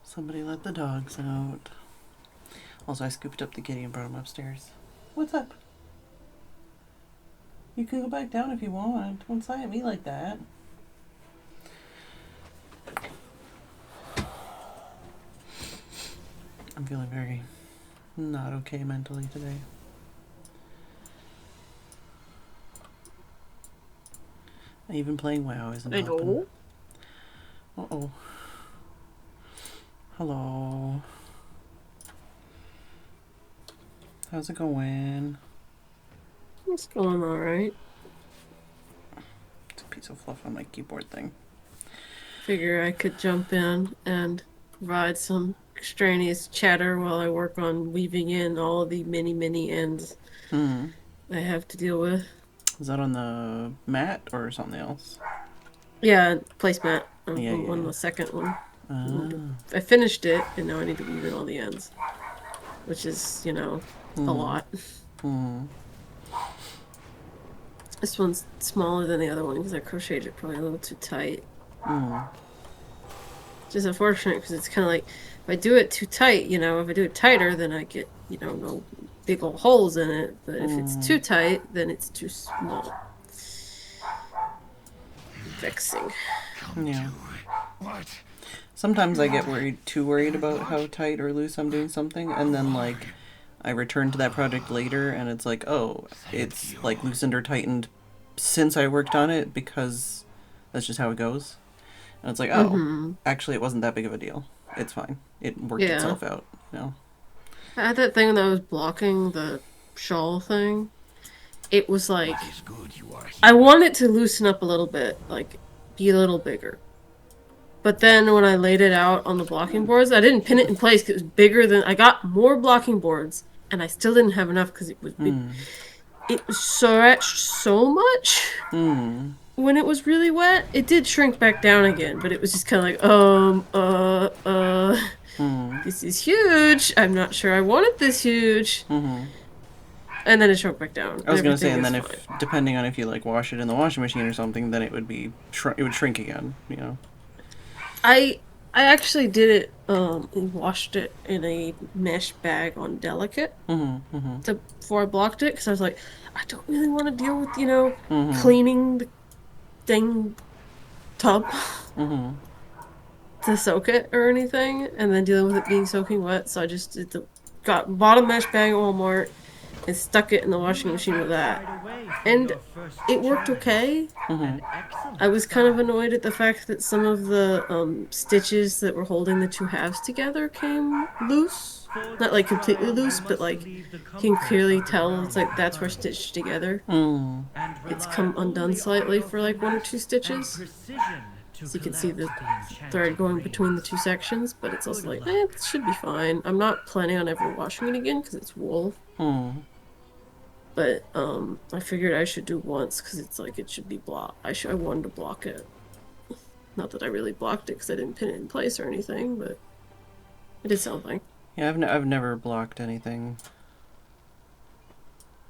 Speaker 1: Somebody let the dogs out. Also, I scooped up the kitty and brought him upstairs. What's up? You can go back down if you want. Don't sigh at me like that. I'm feeling very not okay mentally today. Even playing WoW isn't helping. Uh-oh. Hello. How's it going?
Speaker 11: It's going alright.
Speaker 1: It's a piece of fluff on my keyboard thing.
Speaker 11: Figure I could jump in and provide some extraneous chatter while I work on weaving in all of the many ends I have to deal with.
Speaker 1: Is that on the mat or something else?
Speaker 11: Yeah, placemat
Speaker 1: Yeah.
Speaker 11: on the second one.
Speaker 1: Ah.
Speaker 11: I finished it, and now I need to weave in all the ends. Which is, you know, a lot. This one's smaller than the other one because I crocheted it probably a little too tight. Which is unfortunate because it's kind of like, if I do it too tight, you know, if I do it tighter, then I get, you know, no big old holes in it. But if it's too tight, then it's too small. Vexing.
Speaker 1: Yeah. Sometimes I get too worried about how tight or loose I'm doing something, and then like I return to that project later and it's like, oh, it's like loosened or tightened since I worked on it because that's just how it goes. And it's like, oh, actually it wasn't that big of a deal. It's fine. It worked itself out, you know.
Speaker 11: I had that thing when I was blocking the shawl thing. It was like, I want it to loosen up a little bit, like be a little bigger. But then when I laid it out on the blocking boards, I didn't pin it in place because it was bigger than... I got more blocking boards, and I still didn't have enough because it was big. It was stretched so much when it was really wet. It did shrink back down again, but it was just kind of like, this is huge. I'm not sure I want it this huge. And then it shrunk back down.
Speaker 1: I was going to say, and then if, depending on if you like wash it in the washing machine or something, then it would be, it would shrink again, you know.
Speaker 11: I actually did it, and washed it in a mesh bag on Delicate before I blocked it, because I was like, I don't really want to deal with, you know, cleaning the dang tub to soak it or anything, and then dealing with it being soaking wet, so I just bought a mesh bag at Walmart and stuck it in the washing machine with that. And it worked okay. I was kind of annoyed at the fact that some of the stitches that were holding the two halves together came loose. Not like completely loose, but like you can clearly tell it's like that's where stitched together. It's come undone slightly for like 1 or 2 stitches. So you can see the thread going between the 2 sections, but it's also like, it should be fine. I'm not planning on ever washing it again because it's wool. But I figured I should do once because it's like it should be blocked. I wanted to block it. Not that I really blocked it because I didn't pin it in place or anything, but I did something.
Speaker 1: Yeah, I've never blocked anything.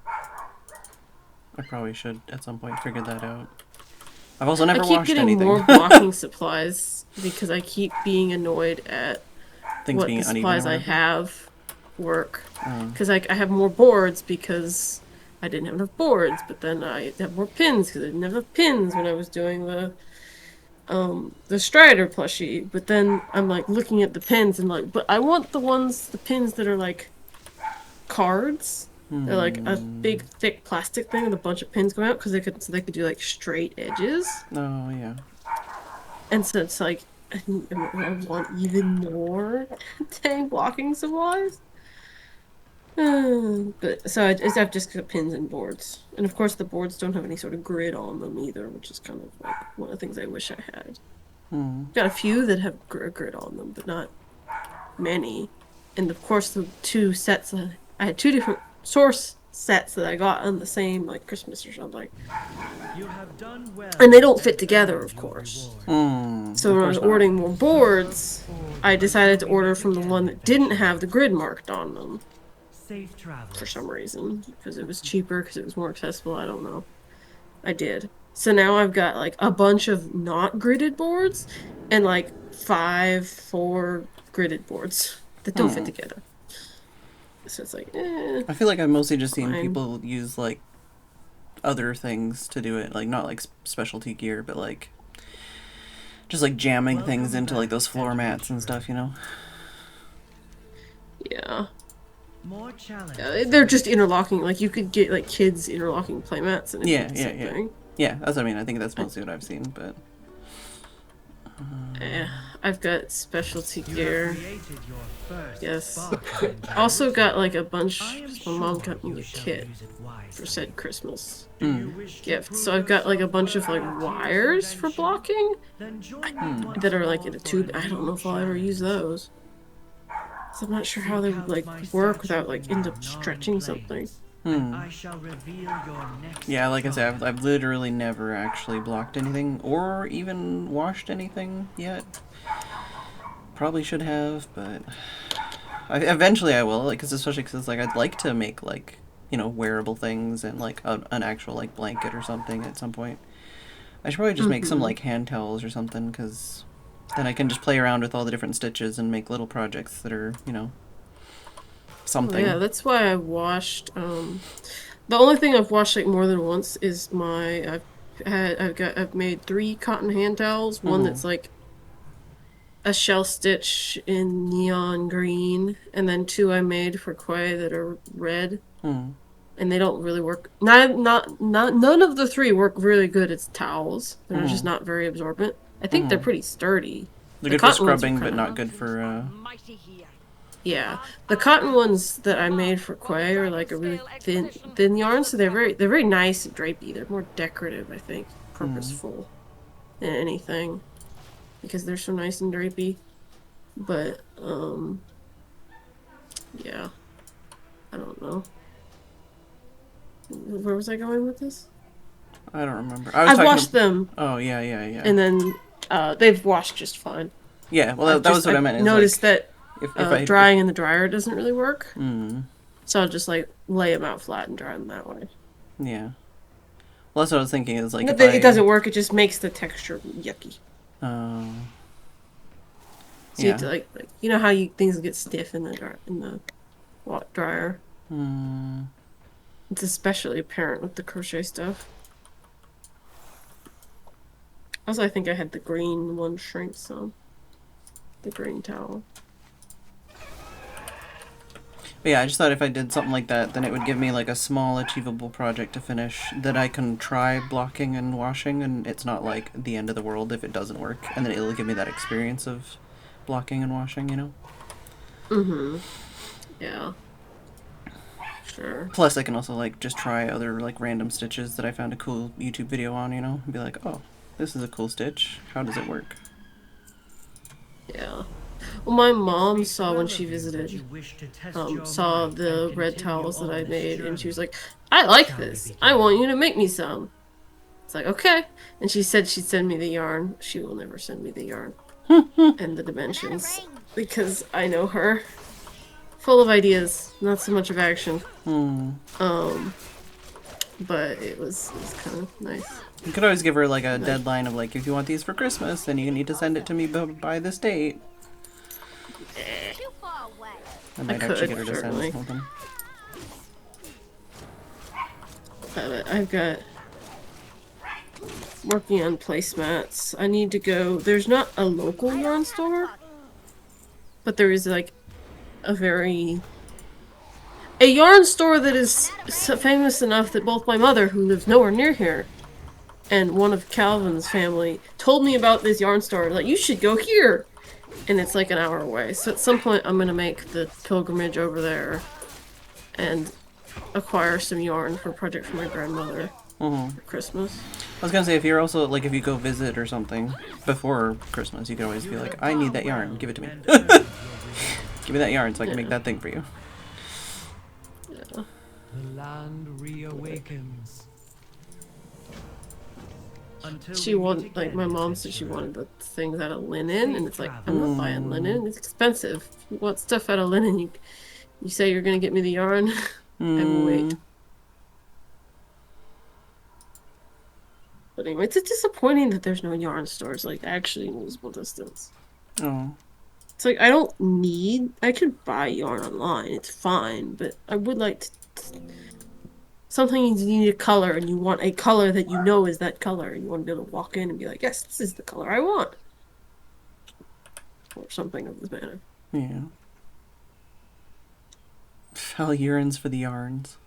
Speaker 1: I probably should at some point figure that out. I've also never washed anything. I keep getting more
Speaker 11: blocking supplies because I keep being annoyed at
Speaker 1: things
Speaker 11: what
Speaker 1: being
Speaker 11: the supplies I
Speaker 1: uneven.
Speaker 11: have work. Because I have more boards because I didn't have enough boards, but then I have more pins because I didn't have enough pins when I was doing the Strider plushie. But then I'm like looking at the pins and like, but I want the pins that are like cards. They're like a big thick plastic thing with a bunch of pins going out because they could do like straight edges.
Speaker 1: Oh yeah.
Speaker 11: And so it's like I want even more dang blocking supplies. But so I've just got pins and boards, and of course the boards don't have any sort of grid on them either, which is kind of like one of the things I wish I had. Got a few that have a grid on them, but not many. And of course the 2 sets I had 2 different source sets that I got on the same like Christmas or something. And they don't fit together, of course. So when I was ordering more boards, I decided to order from the one that didn't have the grid marked on them. For some reason, because it was cheaper, because it was more accessible, I don't know. I did. So now I've got like a bunch of not gridded boards and like 4 gridded boards that don't fit together. So it's like,
Speaker 1: I feel like I've mostly just seen
Speaker 11: fine.
Speaker 1: people use like other things to do it, like not like specialty gear, but like just like jamming things into like those floor mats and stuff, you know?
Speaker 11: Yeah.
Speaker 12: More challenges.
Speaker 11: They're just interlocking. Like you could get like kids interlocking playmats and
Speaker 1: Yeah,
Speaker 11: it's the same thing.
Speaker 1: Yeah, that's what I mean. I think that's mostly what I've seen, but
Speaker 11: I've got specialty
Speaker 12: You
Speaker 11: gear.
Speaker 12: have created your first
Speaker 11: Yes.
Speaker 12: spark of enjoyment.
Speaker 11: Also got like a bunch.
Speaker 12: I am
Speaker 11: My
Speaker 12: sure
Speaker 11: mom got me
Speaker 12: you
Speaker 11: a
Speaker 12: shall
Speaker 11: kit
Speaker 12: use it wisely.
Speaker 11: for said Christmas
Speaker 12: Do you wish to
Speaker 11: gift.
Speaker 12: prove
Speaker 11: So I've got like a
Speaker 12: yourself
Speaker 11: bunch of like
Speaker 12: worthy of
Speaker 11: wires for
Speaker 12: invention?
Speaker 11: blocking
Speaker 12: Then join me once
Speaker 11: that are like in
Speaker 12: more
Speaker 11: a
Speaker 12: for
Speaker 11: tube. I don't know if I'll ever
Speaker 12: challenge.
Speaker 11: use those. So I'm not sure how they would like work without like end up stretching something.
Speaker 12: I shall reveal your next
Speaker 1: yeah, like I said, I've
Speaker 12: triumph.
Speaker 1: literally never actually blocked anything or even washed anything yet. Probably should have, but eventually I will. Like, especially because like I'd like to make like, you know, wearable things and like an actual like blanket or something at some point. I should probably just make some like hand towels or something, because then I can just play around with all the different stitches and make little projects that are, you know, something.
Speaker 11: Yeah, that's why I washed. The only thing I've washed like more than once is I've made 3 cotton hand towels. One that's like a shell stitch in neon green, and then 2 I made for Quay that are red. And they don't really work. None of the 3 work really good as towels. They're just not very absorbent. I think they're pretty sturdy.
Speaker 1: They're
Speaker 11: The
Speaker 1: good for
Speaker 11: cotton ones are
Speaker 1: scrubbing, but
Speaker 11: kinda-
Speaker 1: not good for.
Speaker 7: Mighty here.
Speaker 11: Yeah, the cotton ones that I made for Quay are like a really thin yarn, so they're very nice and drapey. They're more decorative, I think, purposeful than anything, because they're so nice and drapey. But yeah, I don't know. Where was I going with this?
Speaker 1: I don't remember. I was
Speaker 11: I've
Speaker 1: talking
Speaker 11: washed them,
Speaker 1: Oh yeah.
Speaker 11: and then they've washed just fine.
Speaker 1: Yeah, well that was what I meant. Is
Speaker 11: Noticed
Speaker 1: like,
Speaker 11: that
Speaker 1: if I
Speaker 11: drying in the dryer doesn't really work. So I'll just like lay them out flat and dry them that way.
Speaker 1: Yeah. Well, that's what I was thinking. Is like
Speaker 11: Not
Speaker 1: if
Speaker 11: that it doesn't work. It just makes the texture yucky.
Speaker 1: Oh.
Speaker 11: So you have to like you know how things get stiff in the dryer. It's especially apparent with the crochet stuff. Also, I think I had the green one shrink some. The green towel.
Speaker 1: But yeah, I just thought if I did something like that, then it would give me like a small achievable project to finish that I can try blocking and washing, and it's not like the end of the world if it doesn't work, and then it'll give me that experience of blocking and washing, you know?
Speaker 11: Yeah. Sure.
Speaker 1: Plus, I can also like just try other like random stitches that I found a cool YouTube video on, you know, and be like, oh, this is a cool stitch. How does it work?
Speaker 11: Yeah. Well, my mom saw when she visited, saw the red towels that I made, and she was like, I like this. I want you to make me some. It's like, okay. And she said she'd send me the yarn. She will never send me the yarn. And the dimensions. Because I know her. Full of ideas, not so much of action. But it was kind of nice.
Speaker 1: You could always give her like a deadline of like, if you want these for Christmas, then you need to send it to me by this date.
Speaker 7: Too far away.
Speaker 1: I might actually get her to send something.
Speaker 11: I've got working on placemats. I need to go. There's not a local yarn store, but there is like a yarn store that is famous enough that both my mother, who lives nowhere near here, and one of Calvin's family told me about this yarn store. Like, you should go here, and it's like an hour away. So at some point, I'm gonna make the pilgrimage over there and acquire some yarn for a project for my grandmother for Christmas.
Speaker 1: I was gonna say, if you're also like, if you go visit or something before Christmas, you can always be like, I need that yarn, give it to me. Give me that yarn so I can make that thing for you.
Speaker 12: The land reawakens.
Speaker 11: She wanted, like, my mom said she wanted the things out of linen, and it's like, I'm not buying linen, it's expensive. If you want stuff out of linen, you say you're gonna get me the yarn, I will wait. But anyway, it's disappointing that there's no yarn stores, like, actually in usable distance.
Speaker 1: Oh.
Speaker 11: It's like, I don't need... I could buy yarn online, it's fine, but I would like to... Something you need a color, and you want a color that you know is that color, and you want to be able to walk in and be like, yes, this is the color I want. Or something of this manner.
Speaker 1: Yeah. Fell urines for the yarns.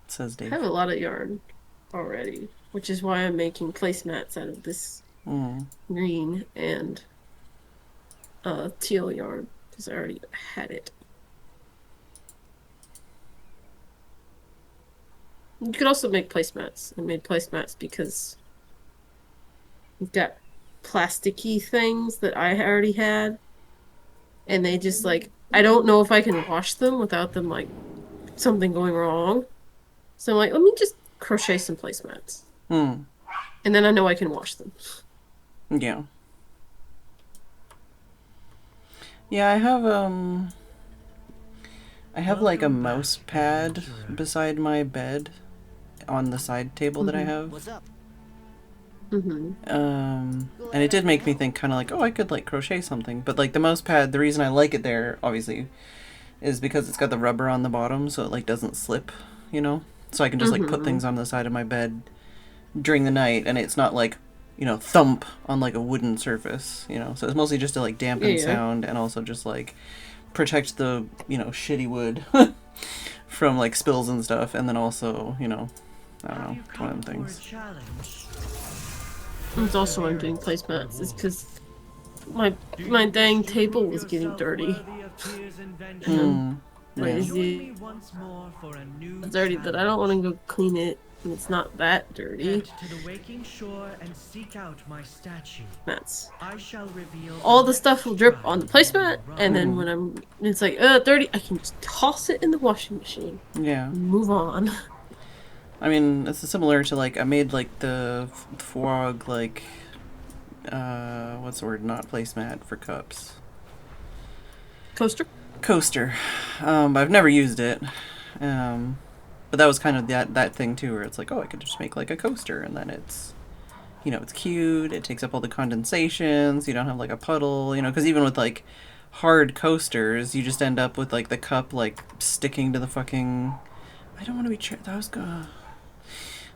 Speaker 1: Says Dave.
Speaker 11: I have a lot of yarn already, which is why I'm making placemats out of this green and teal yarn, because I already had it. You could also make placemats. I made placemats because you've got plasticky things that I already had, and they just, like, I don't know if I can wash them without them, like, something going wrong. So I'm like, let me just crochet some placemats. And then I know I can wash them.
Speaker 1: Yeah. Yeah, I have like a mouse pad beside my bed on the side table that I have.
Speaker 12: What's up?
Speaker 1: And it did make me think kind of like, oh, I could like crochet something. But like the mouse pad, the reason I like it there, obviously, is because it's got the rubber on the bottom, so it like doesn't slip, you know? So I can just like put things on the side of my bed during the night, and it's not like, you know, thump on like a wooden surface, you know? So it's mostly just to like dampen sound and also just like protect the, you know, shitty wood from like spills and stuff, and then also, you know, I don't know, one of them things.
Speaker 11: It's also why I'm doing placemats, is because my dang table was getting dirty. Crazy. It's dirty, but I don't want to go clean it, and it's not that dirty. That's all the stuff will drip on the placemat, and then when it's like dirty, I can just toss it in the washing machine.
Speaker 1: Yeah.
Speaker 11: Move on.
Speaker 1: I mean, it's similar to like I made like the frog like what's the word? Not placemat for cups.
Speaker 11: Coaster.
Speaker 1: I've never used it. But that was kind of that thing too, where it's like, oh, I could just make like a coaster, and then it's, you know, it's cute. It takes up all the condensations. You don't have like a puddle, you know, because even with like hard coasters, you just end up with like the cup like sticking to the fucking. I don't want to be. That was gonna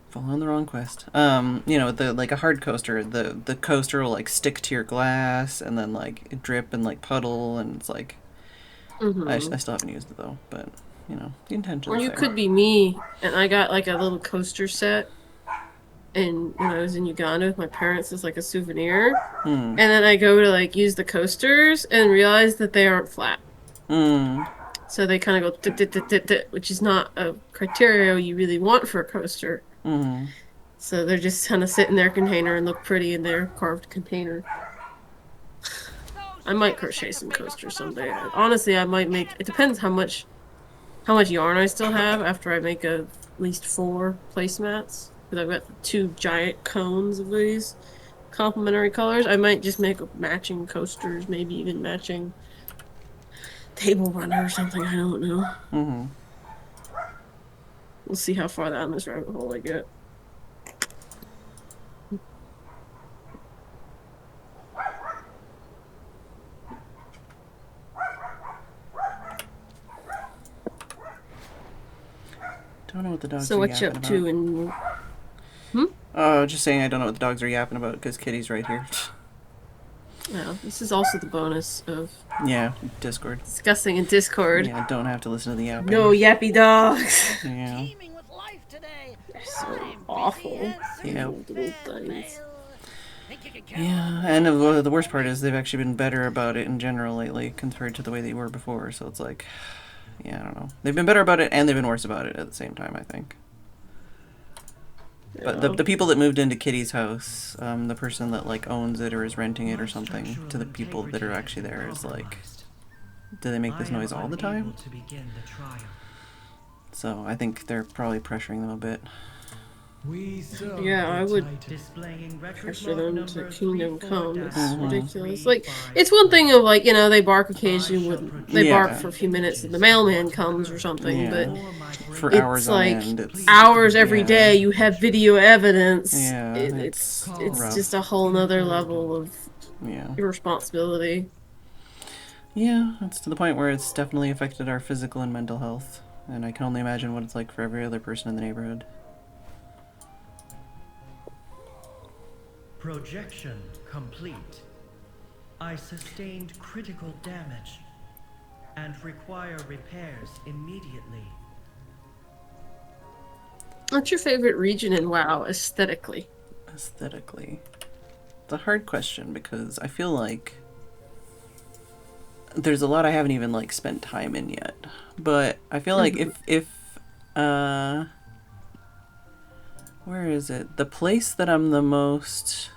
Speaker 1: fall on the wrong quest. You know, with the like a hard coaster, the coaster will like stick to your glass, and then like drip and like puddle, and it's like. I still haven't used it though, but you know, the intention.
Speaker 11: Or you could be me, and I got like a little coaster set, and when I was in Uganda with my parents as like a souvenir, and then I go to like use the coasters and realize that they aren't flat. So they kind of go which is not a criteria you really want for a coaster. So they're just kind of sit in their container and look pretty in their carved container. I might crochet some coasters someday. Honestly, I might make. It depends how much yarn I still have after I make at least 4 placemats. Because I've got 2 giant cones of these complementary colors. I might just make matching coasters, maybe even matching table runner or something. I don't know. We'll see how far down this rabbit hole I get.
Speaker 1: Don't know what the dogs
Speaker 11: so
Speaker 1: are
Speaker 11: what you up to in...
Speaker 1: Just saying I don't know what the dogs are yapping about because Kitty's right here.
Speaker 11: Yeah, this is also the bonus of...
Speaker 1: Yeah, Discord.
Speaker 11: Discussing in Discord.
Speaker 1: Yeah, don't have to listen to the yapping.
Speaker 11: No yappy dogs!
Speaker 1: Yeah.
Speaker 11: They're so awful.
Speaker 1: Yeah.
Speaker 11: Little things.
Speaker 1: Yeah, and the worst part is they've actually been better about it in general lately compared to the way they were before, so it's like... Yeah, I don't know. They've been better about it, and they've been worse about it at the same time, I think. Yeah. But the people that moved into Kitty's house, the person that, like, owns it or is renting it or something, to the people that are actually there is like, do they make this noise all the time? So I think they're probably pressuring them a bit.
Speaker 11: Yeah, I would pressure them to Kingdom Come. It's ridiculous. Like, it's one thing of, like, you know, they bark occasionally when they bark for a few minutes and the mailman comes or something, but
Speaker 1: for
Speaker 11: it's
Speaker 1: hours on
Speaker 11: like
Speaker 1: end, it's
Speaker 11: hours every day. You have video evidence.
Speaker 1: Yeah,
Speaker 11: It's
Speaker 1: rough.
Speaker 11: just a whole nother level of irresponsibility.
Speaker 1: Yeah, it's to the point where it's definitely affected our physical and mental health, and I can only imagine what it's like for every other person in the neighborhood.
Speaker 12: Projection complete. I sustained critical damage and require repairs immediately.
Speaker 11: What's your favorite region in WoW aesthetically?
Speaker 1: Aesthetically? It's a hard question because I feel like there's a lot I haven't even like spent time in yet. But I feel like if where is it? The place that I'm the most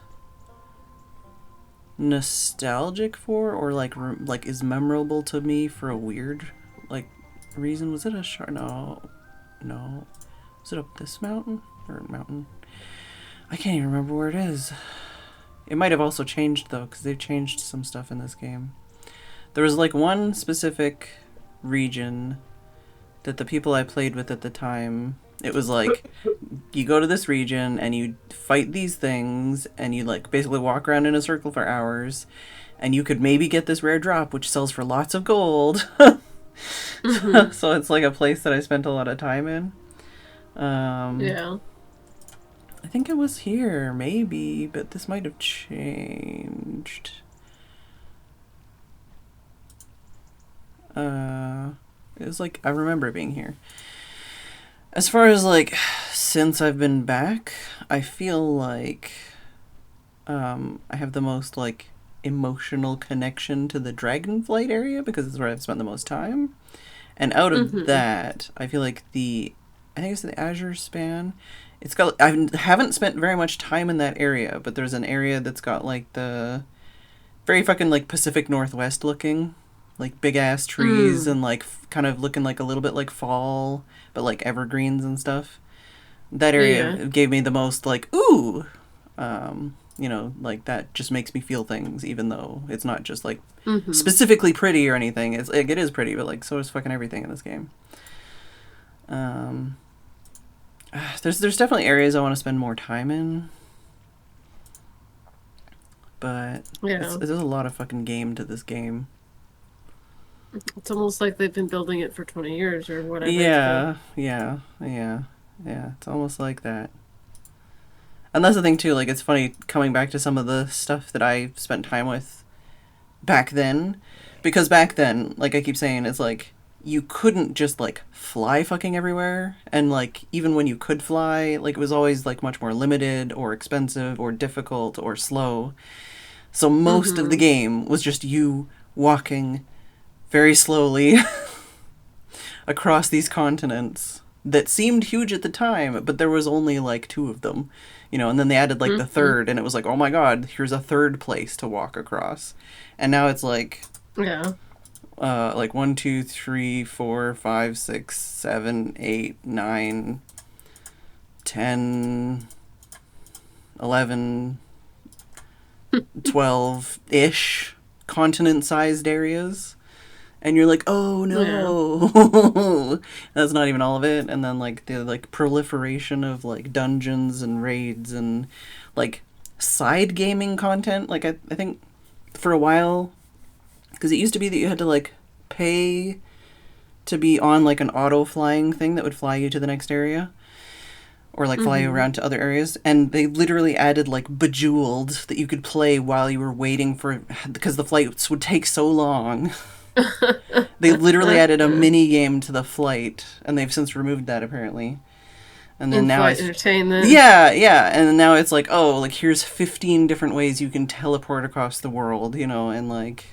Speaker 1: nostalgic for, or like is memorable to me for a weird like reason, was it a no, was it up this mountain or mountain? I can't even remember where it is. It might have also changed though, because they've changed some stuff in this game. There was like one specific region that the people I played with at the time, it was like, you go to this region and you fight these things and you like basically walk around in a circle for hours and you could maybe get this rare drop which sells for lots of gold. So it's like a place that I spent a lot of time in.
Speaker 11: Yeah.
Speaker 1: I think it was here, maybe, but this might have changed. It was like, I remember it being here. As far as like, since I've been back, I feel like I have the most like emotional connection to the Dragonflight area because it's where I've spent the most time. And out of that, I feel like I think it's the Azure Span. It's got, I haven't spent very much time in that area, but there's an area that's got like the very fucking like Pacific Northwest looking, like big ass trees and like kind of looking like a little bit like fall, but like evergreens and stuff. That area gave me the most like, ooh, you know, like that just makes me feel things, even though it's not just like specifically pretty or anything. It's like, it is pretty, but like so is fucking everything in this game. There's definitely areas I want to spend more time in, but there's a lot of fucking game to this game.
Speaker 11: It's almost like they've been building it for 20 years or whatever.
Speaker 1: Yeah. It's almost like that. And that's the thing too, like it's funny coming back to some of the stuff that I spent time with back then, because back then, like I keep saying, it's like you couldn't just like fly fucking everywhere, and like even when you could fly, like it was always like much more limited or expensive or difficult or slow. So most of the game was just you walking very slowly across these continents that seemed huge at the time, but there was only like 2 of them, you know, and then they added like the third, and it was like, oh my god, here's a third place to walk across. And now it's like like 1, 2, 3, 4, 5, 6, 7, 8, 9, 10, 11, 12-ish continent-sized areas. And you're like, oh no, that's not even all of it. And then like the like proliferation of like dungeons and raids and like side gaming content. Like I think for a while, because it used to be that you had to like pay to be on like an auto flying thing that would fly you to the next area, or like fly you around to other areas. And they literally added like Bejeweled that you could play while you were waiting for, because the flights would take so long. They literally added a mini game to the flight, and they've since removed that apparently. And then now it's
Speaker 11: entertainment.
Speaker 1: Yeah, and now it's like, oh, like here's 15 different ways you can teleport across the world, you know, and like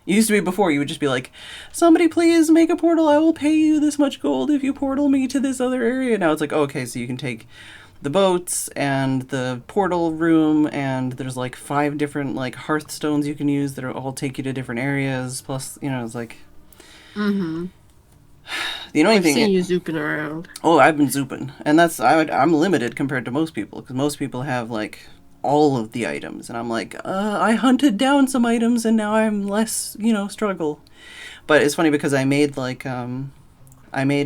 Speaker 1: it used to be before you would just be like, somebody please make a portal, I will pay you this much gold if you portal me to this other area. Now it's like, okay, so you can take the boats and the portal room, and there's like 5 different like hearthstones you can use that all take you to different areas, plus, you know, it's like The annoying
Speaker 11: I've
Speaker 1: thing
Speaker 11: seen you zooping around.
Speaker 1: Oh, I've been zooping, and I'm limited compared to most people because most people have like all of the items, and I'm like, I hunted down some items, and now I'm less, struggle. But it's funny because I made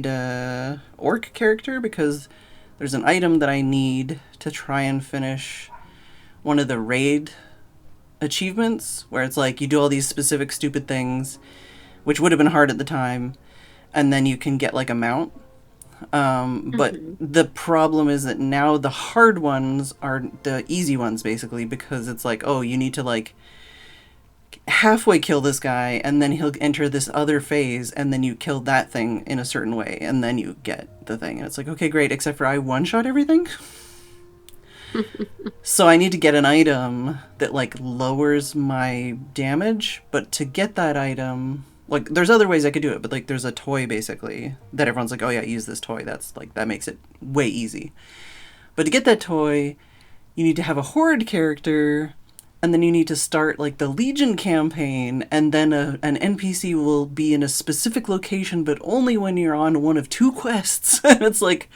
Speaker 1: a orc character because there's an item that I need to try and finish one of the raid achievements where it's like you do all these specific stupid things, which would have been hard at the time, and then you can get like a mount. But the problem is that now the hard ones are the easy ones basically, because it's like, oh, you need to like halfway kill this guy and then he'll enter this other phase and then you kill that thing in a certain way and then you get the thing. And it's like, okay, great, except for I one-shot everything. So I need to get an item that like lowers my damage, but to get that item, like there's other ways I could do it, but like there's a toy basically that everyone's like, oh yeah, use this toy. That's like, that makes it way easy. But to get that toy, you need to have a horde character, and then you need to start like the Legion campaign, and then an NPC will be in a specific location, but only when you're on one of 2 quests. And it's like,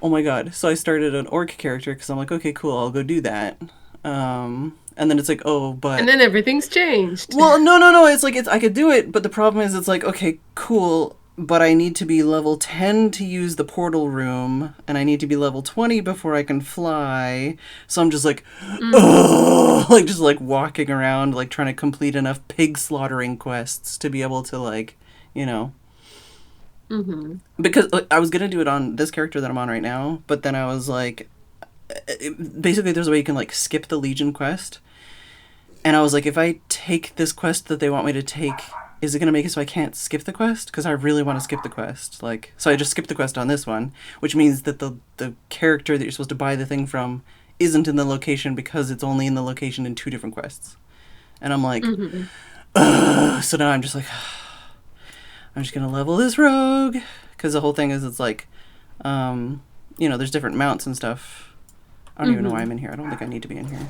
Speaker 1: oh my god. So I started an orc character because I'm like, okay, cool, I'll go do that. And then it's like, oh, but...
Speaker 11: And then everything's changed.
Speaker 1: Well, no. It's like, I could do it, but the problem is it's like, okay, cool, but I need to be level 10 to use the portal room, and I need to be level 20 before I can fly. So I'm just like, like just like walking around, like trying to complete enough pig slaughtering quests to be able to like, Because like, I was going to do it on this character that I'm on right now, but then I was like, basically there's a way you can like skip the Legion quest. And I was like, if I take this quest that they want me to take, is it going to make it so I can't skip the quest? Because I really want to skip the quest. Like, so I just skipped the quest on this one, which means that the character that you're supposed to buy the thing from isn't in the location because it's only in the location in 2 different quests. And I'm like, so now I'm just like, I'm just going to level this rogue. Because the whole thing is, it's like, there's different mounts and stuff. I don't even know why I'm in here. I don't think I need to be in here.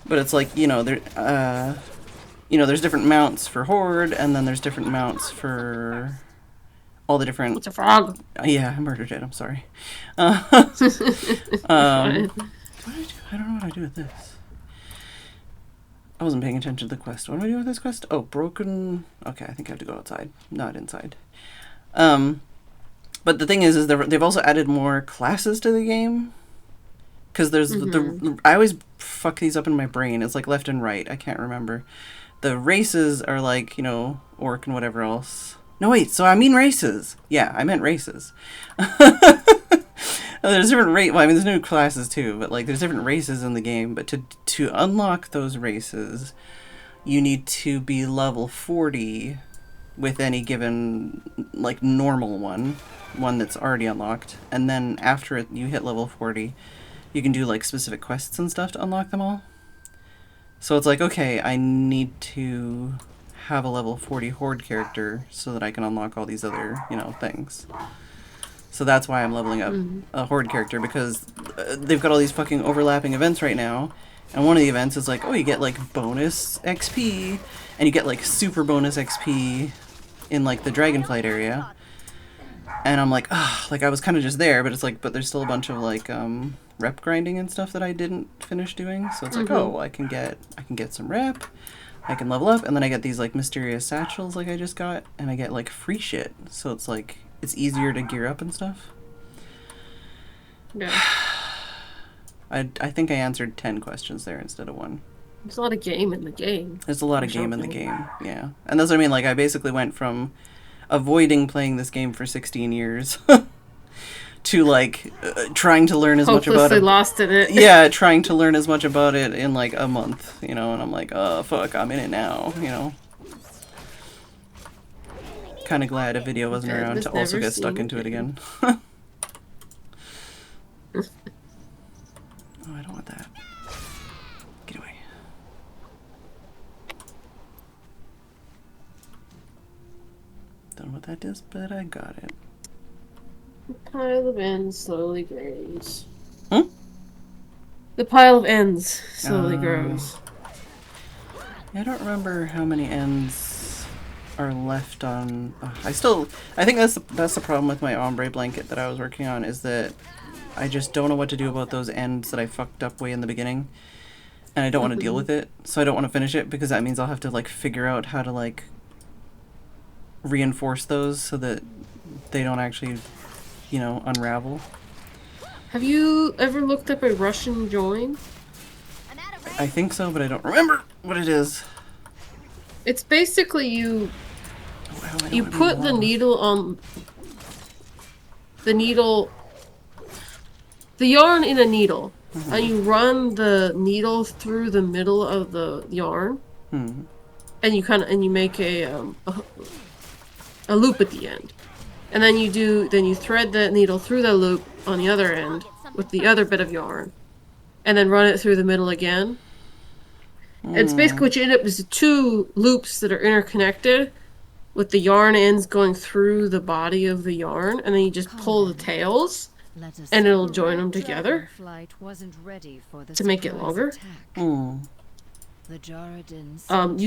Speaker 1: But it's like, there's different mounts for Horde, and then there's different mounts for all the different...
Speaker 11: It's a frog.
Speaker 1: Yeah, I murdered it. I'm sorry. What do I do? I don't know what I do with this. I wasn't paying attention to the quest. What do I do with this quest? Oh, broken... Okay, I think I have to go outside, not inside. But the thing is they've also added more classes to the game. Because there's I always fuck these up in my brain. It's like left and right. I can't remember. The races are like, orc and whatever else. No, wait. So I mean races. Yeah, I meant races. There's different there's new classes too, but like there's different races in the game. But to unlock those races, you need to be level 40 with any given like normal one that's already unlocked. And then after you hit level 40, you can do like specific quests and stuff to unlock them all. So it's like, okay, I need to have a level 40 Horde character so that I can unlock all these other, things. So that's why I'm leveling up a Horde character, because they've got all these fucking overlapping events right now. And one of the events is like, oh, you get like bonus XP, and you get like super bonus XP in like the Dragonflight area. And I'm like, I was kind of just there, but it's like, but there's still a bunch of like rep grinding and stuff that I didn't finish doing. So it's like, oh, well, I can get some rep, I can level up, and then I get these like mysterious satchels like I just got, and I get like free shit. So it's like, it's easier to gear up and stuff.
Speaker 11: Yeah.
Speaker 1: I think I answered 10 questions there instead of 1.
Speaker 11: There's a lot of game in the game.
Speaker 1: There's a lot of game in the game, yeah. And that's what I mean, like I basically went from avoiding playing this game for 16 years to like trying to learn as much about it.
Speaker 11: Lost in it.
Speaker 1: Yeah, trying to learn as much about it in like a month, and I'm like, oh fuck, I'm in it now, Kind of glad a video wasn't around to also get stuck into it again. Oh, I don't want that. Get away. Don't know what that is, but I got it.
Speaker 11: The pile of ends slowly grows.
Speaker 1: Hmm?
Speaker 11: The pile of ends slowly grows.
Speaker 1: Yeah, I don't remember how many ends are left on. I think that's the problem with my ombre blanket that I was working on, is that I just don't know what to do about those ends that I fucked up way in the beginning, and I don't want to deal with it, so I don't want to finish it, because that means I'll have to like figure out how to like reinforce those so that they don't actually, you know, unravel.
Speaker 11: Have you ever looked up a Russian join?
Speaker 1: I think so, but I don't remember what it is.
Speaker 11: It's basically you put the needle on the yarn in a needle, and you run the needle through the middle of the yarn, and you make a loop at the end, and then you thread the needle through the loop on the other end with the other bit of yarn, and then run it through the middle again. And it's basically what you end up is 2 loops that are interconnected, with the yarn ends going through the body of the yarn, and then you just pull the tails, and it'll join them together to make it longer. You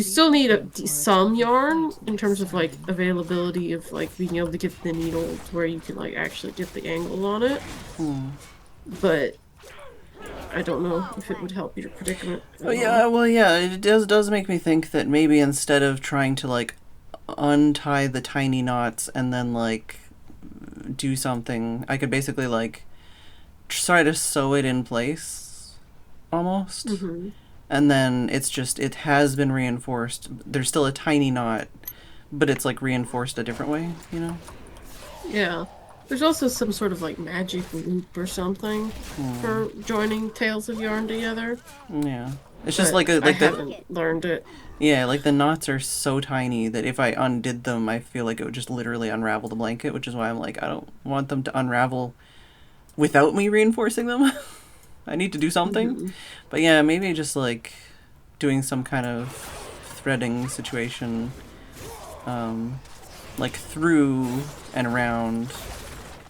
Speaker 11: still need some yarn in terms of like availability of like being able to get the needle to where you can like actually get the angle on it. But I don't know if it would help your predicament.
Speaker 1: It does make me think that maybe instead of trying to like untie the tiny knots and then like do something, I could basically like try to sew it in place almost. And then it has been reinforced. There's still a tiny knot, but it's like reinforced a different way, you know?
Speaker 11: Yeah. There's also some sort of like magic loop or something for joining tails of yarn together.
Speaker 1: Yeah. It's just I
Speaker 11: haven't learned it.
Speaker 1: Yeah, like the knots are so tiny that if I undid them, I feel like it would just literally unravel the blanket, which is why I'm like, I don't want them to unravel without me reinforcing them. I need to do something. But yeah, maybe just like doing some kind of threading situation, like through and around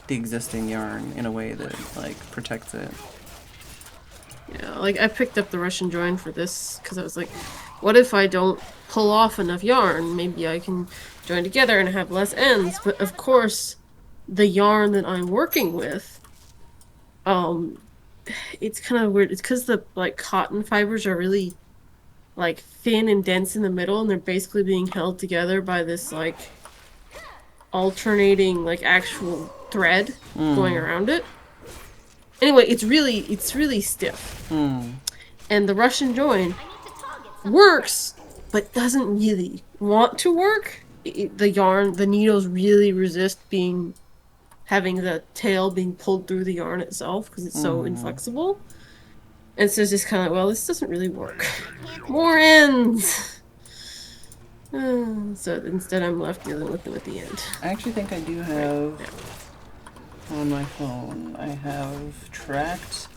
Speaker 1: the existing yarn in a way that like protects it.
Speaker 11: Yeah, like I picked up the Russian join for this because I was like, what if I don't pull off enough yarn? Maybe I can join together and have less ends. But of course, the yarn that I'm working with, it's kind of weird. It's because the like cotton fibers are really like thin and dense in the middle, and they're basically being held together by this like alternating like actual thread going around it. Anyway, it's really stiff. And the Russian join works, but doesn't really want to work. The needles really resist having the tail being pulled through the yarn itself because it's so inflexible. And so it's just kind of like, well, this doesn't really work. More ends! So instead I'm left dealing with them at the end.
Speaker 1: I actually think I do have on my phone. I have tracked,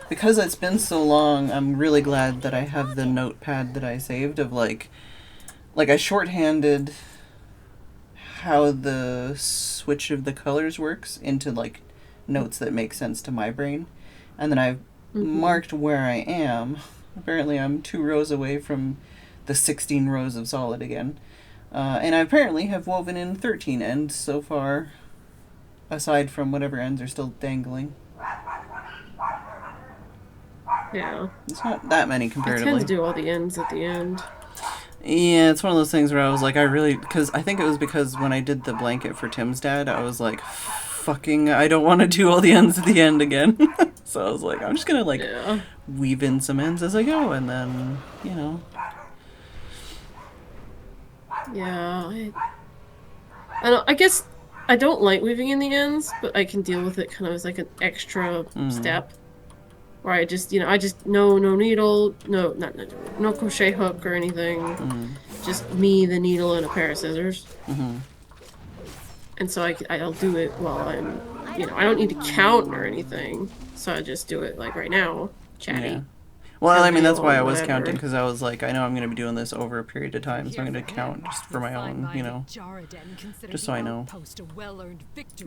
Speaker 1: because it's been so long, I'm really glad that I have the notepad that I saved of like I shorthanded how the switch of the colors works into like notes that make sense to my brain, and then I've marked where I am. Apparently I'm 2 rows away from the 16 rows of solid again, and I apparently have woven in 13 ends so far, aside from whatever ends are still dangling.
Speaker 11: Yeah,
Speaker 1: it's not that many comparatively.
Speaker 11: I tend to do all the ends at the end.
Speaker 1: Yeah, it's one of those things where I was like, because I think it was because when I did the blanket for Tim's dad, I was like, fucking, I don't want to do all the ends at the end again. So I was like, I'm just gonna like weave in some ends as I go, and then, you know.
Speaker 11: Yeah, I guess I don't like weaving in the ends, but I can deal with it kind of as like an extra step. Where I just no needle, no crochet hook or anything. Just me, the needle, and a pair of scissors. And so I'll do it while I'm, I don't need to count or anything. So I just do it like right now, chatty.
Speaker 1: Yeah. Well, I mean, that's
Speaker 11: or
Speaker 1: why I was
Speaker 11: whatever.
Speaker 1: counting, because I was like, I know I'm going to be doing this over a period of time, so I'm going to count just for my own, you know, just so I know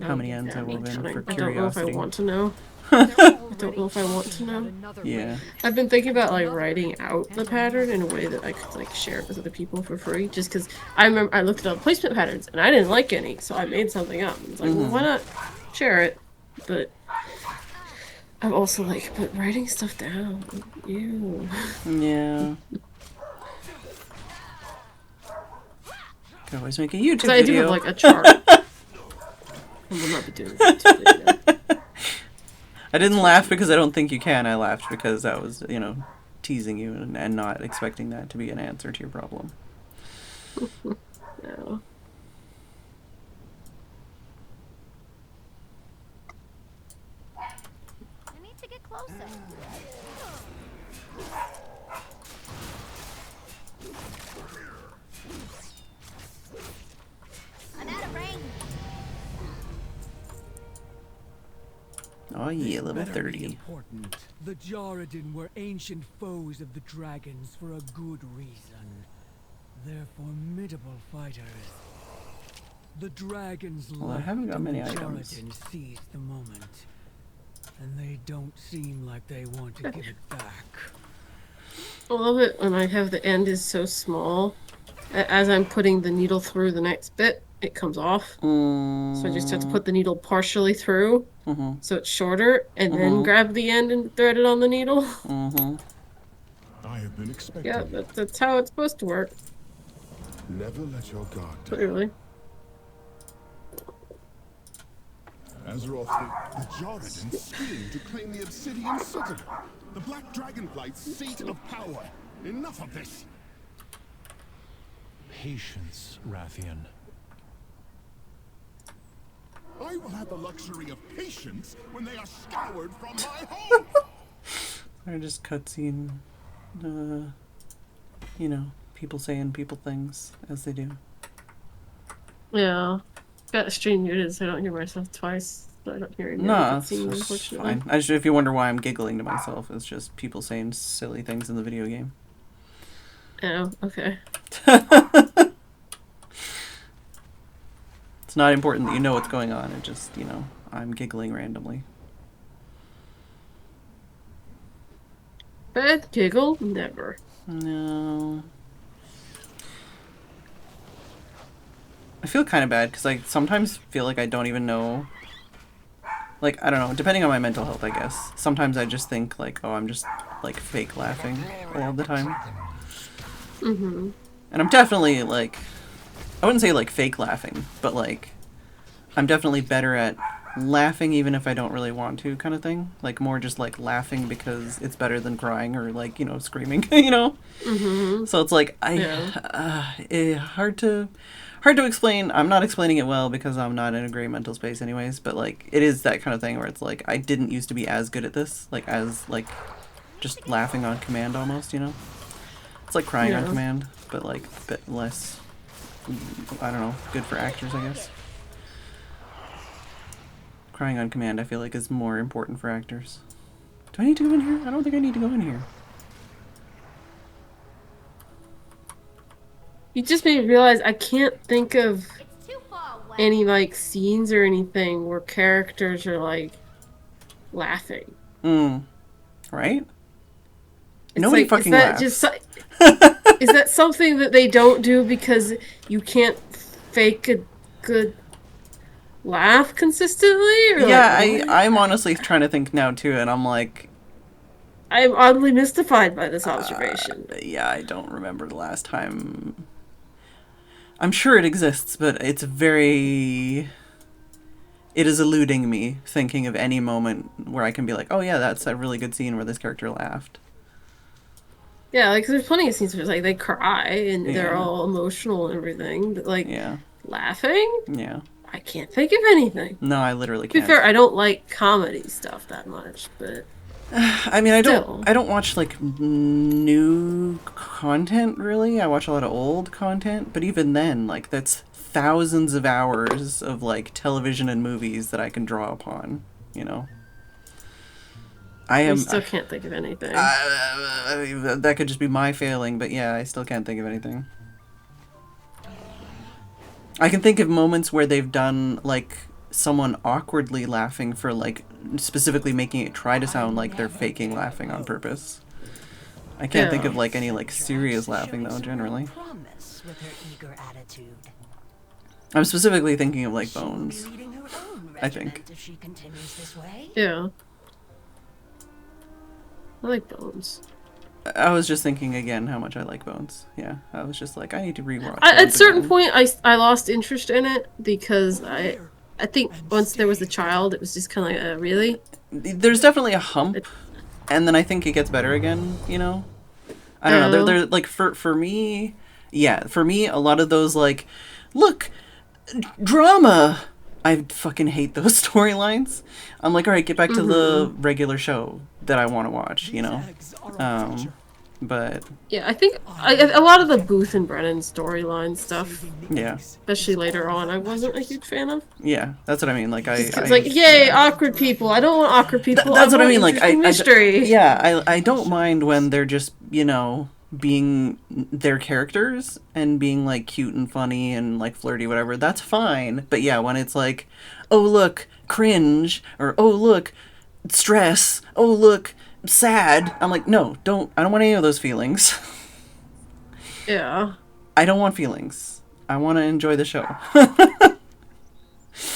Speaker 1: how many ends I wove in for
Speaker 11: I don't know if I
Speaker 1: curiosity.
Speaker 11: want to know. I don't know if I want to know.
Speaker 1: Yeah.
Speaker 11: I've been thinking about like writing out the pattern in a way that I could like share it with other people for free. Just because I remember I looked up placement patterns and I didn't like any, so I made something up. It's like, well, why not share it? But I'm also like, but writing stuff down, ew.
Speaker 1: Yeah. Could always make a YouTube
Speaker 11: So I do
Speaker 1: video.
Speaker 11: have like a chart. I will not be doing a YouTube video.
Speaker 1: I didn't laugh because I don't think you can. I laughed because I was, you know, teasing you and not expecting that to be an answer to your problem.
Speaker 11: No.
Speaker 7: I need to get closer. I'm out of range.
Speaker 1: Oh yeah, level
Speaker 13: Better be
Speaker 1: 30.
Speaker 13: important. The Jarradin were ancient foes of the dragons for a good reason. They're formidable fighters. The dragons
Speaker 1: Well, I haven't got
Speaker 13: left
Speaker 1: many
Speaker 13: and the
Speaker 1: items.
Speaker 13: Jarradin seized the moment. And they don't seem like they want to give it back.
Speaker 11: I love it when I have the end is so small. As I'm putting the needle through the next bit, it comes off. So I just have to put the needle partially through, so it's shorter, and then grab the end and thread it on the needle.
Speaker 8: I have been expecting.
Speaker 11: Yeah, that's how it's supposed to work.
Speaker 8: Never let your guard down.
Speaker 11: Clearly.
Speaker 8: Azeroth, the Jarradin scheme to claim the Obsidian Citadel, the Black Dragonflight's seat of power. Enough of this.
Speaker 14: Patience, Rathian.
Speaker 8: I will have the luxury of patience when they are scoured from my home.
Speaker 1: Or just cutscene, you know, people saying people things as they do.
Speaker 11: Yeah. Got the stream muted so I don't hear myself twice. So I don't hear any
Speaker 1: No,
Speaker 11: cutscene,
Speaker 1: it's
Speaker 11: unfortunately.
Speaker 1: fine. I just, if you wonder why I'm giggling to myself, it's just people saying silly things in the video game.
Speaker 11: Oh, okay.
Speaker 1: It's not important that you know what's going on. It just, you know, I'm giggling randomly.
Speaker 11: Bad giggle? Never.
Speaker 1: No. I feel kind of bad because I sometimes feel like I don't even know. Like, I don't know, depending on my mental health, I guess. Sometimes I just think, like, oh, I'm just, like, fake laughing all the time. And I'm definitely, like, I wouldn't say, like, fake laughing, but, like, I'm definitely better at laughing even if I don't really want to, kind of thing. Like, more just, like, laughing because it's better than crying or, like, you know, screaming, you know? So it's like, hard to explain. I'm not explaining it well because I'm not in a great mental space anyways, but, like, it is that kind of thing where it's like, I didn't used to be as good at this, like, as, like, just laughing on command almost, you know? It's like crying on command, but, like, a bit less, I don't know, good for actors, I guess. Crying on command, I feel like, is more important for actors. Do I need to go in here? I don't think I need to go in here.
Speaker 11: You just made me realize I can't think of any, like, scenes or anything where characters are, like, laughing.
Speaker 1: Right?
Speaker 11: It's
Speaker 1: Nobody
Speaker 11: like,
Speaker 1: fucking
Speaker 11: is that
Speaker 1: laughs.
Speaker 11: just is that something that they don't do because you can't fake a good laugh consistently? Or
Speaker 1: Yeah,
Speaker 11: like,
Speaker 1: I'm honestly trying to think now too, and I'm like,
Speaker 11: I'm oddly mystified by this observation.
Speaker 1: Yeah, I don't remember the last time. I'm sure it exists, but it is eluding me thinking of any moment where I can be like, oh yeah, that's a really good scene where this character laughed.
Speaker 11: Yeah, like, there's plenty of scenes where, like, they cry and they're all emotional and everything, but, like, laughing?
Speaker 1: Yeah.
Speaker 11: I can't think of anything.
Speaker 1: No, I literally
Speaker 11: To be
Speaker 1: can't.
Speaker 11: fair, I don't like comedy stuff that much, but...
Speaker 1: I mean, I don't watch, like, new content, really. I watch a lot of old content, but even then, like, that's thousands of hours of, like, television and movies that I can draw upon, you know?
Speaker 11: I still can't think of anything.
Speaker 1: That could just be my failing, but yeah, I still can't think of anything. I can think of moments where they've done, like, someone awkwardly laughing for, like, specifically making it try to sound like they're faking laughing on purpose. I can't think of, like, any, like, serious laughing, though, generally. I'm specifically thinking of, like, Bones. I think.
Speaker 11: Yeah. I like Bones.
Speaker 1: I was just thinking again how much I like Bones. Yeah, I was just like, I need to rewatch.
Speaker 11: At a certain point, I lost interest in it because I think once there was a child, it was just kind of like, really?
Speaker 1: There's definitely a hump, and then I think it gets better again, you know? I don't know. They're like, for me, yeah, for me, a lot of those, like, look, drama. I fucking hate those storylines. I'm like, all right, get back to the regular show that I want to watch, you know? But
Speaker 11: yeah, I think a lot of the Booth and Brennan storyline stuff,
Speaker 1: yeah,
Speaker 11: especially later on, I wasn't a huge fan of.
Speaker 1: Yeah, that's what I mean. Like,
Speaker 11: it's like, yay, awkward people. I don't want awkward people.
Speaker 1: That's what I mean. Like,
Speaker 11: mystery.
Speaker 1: I don't mind when they're just, you know, being their characters and being like cute and funny and like flirty, whatever. That's fine. But yeah, when it's like, oh look, cringe, or oh look, stress, oh look, sad, I'm like, no, I don't want any of those feelings.
Speaker 11: Yeah.
Speaker 1: I don't want feelings. I want to enjoy the show.
Speaker 11: Well,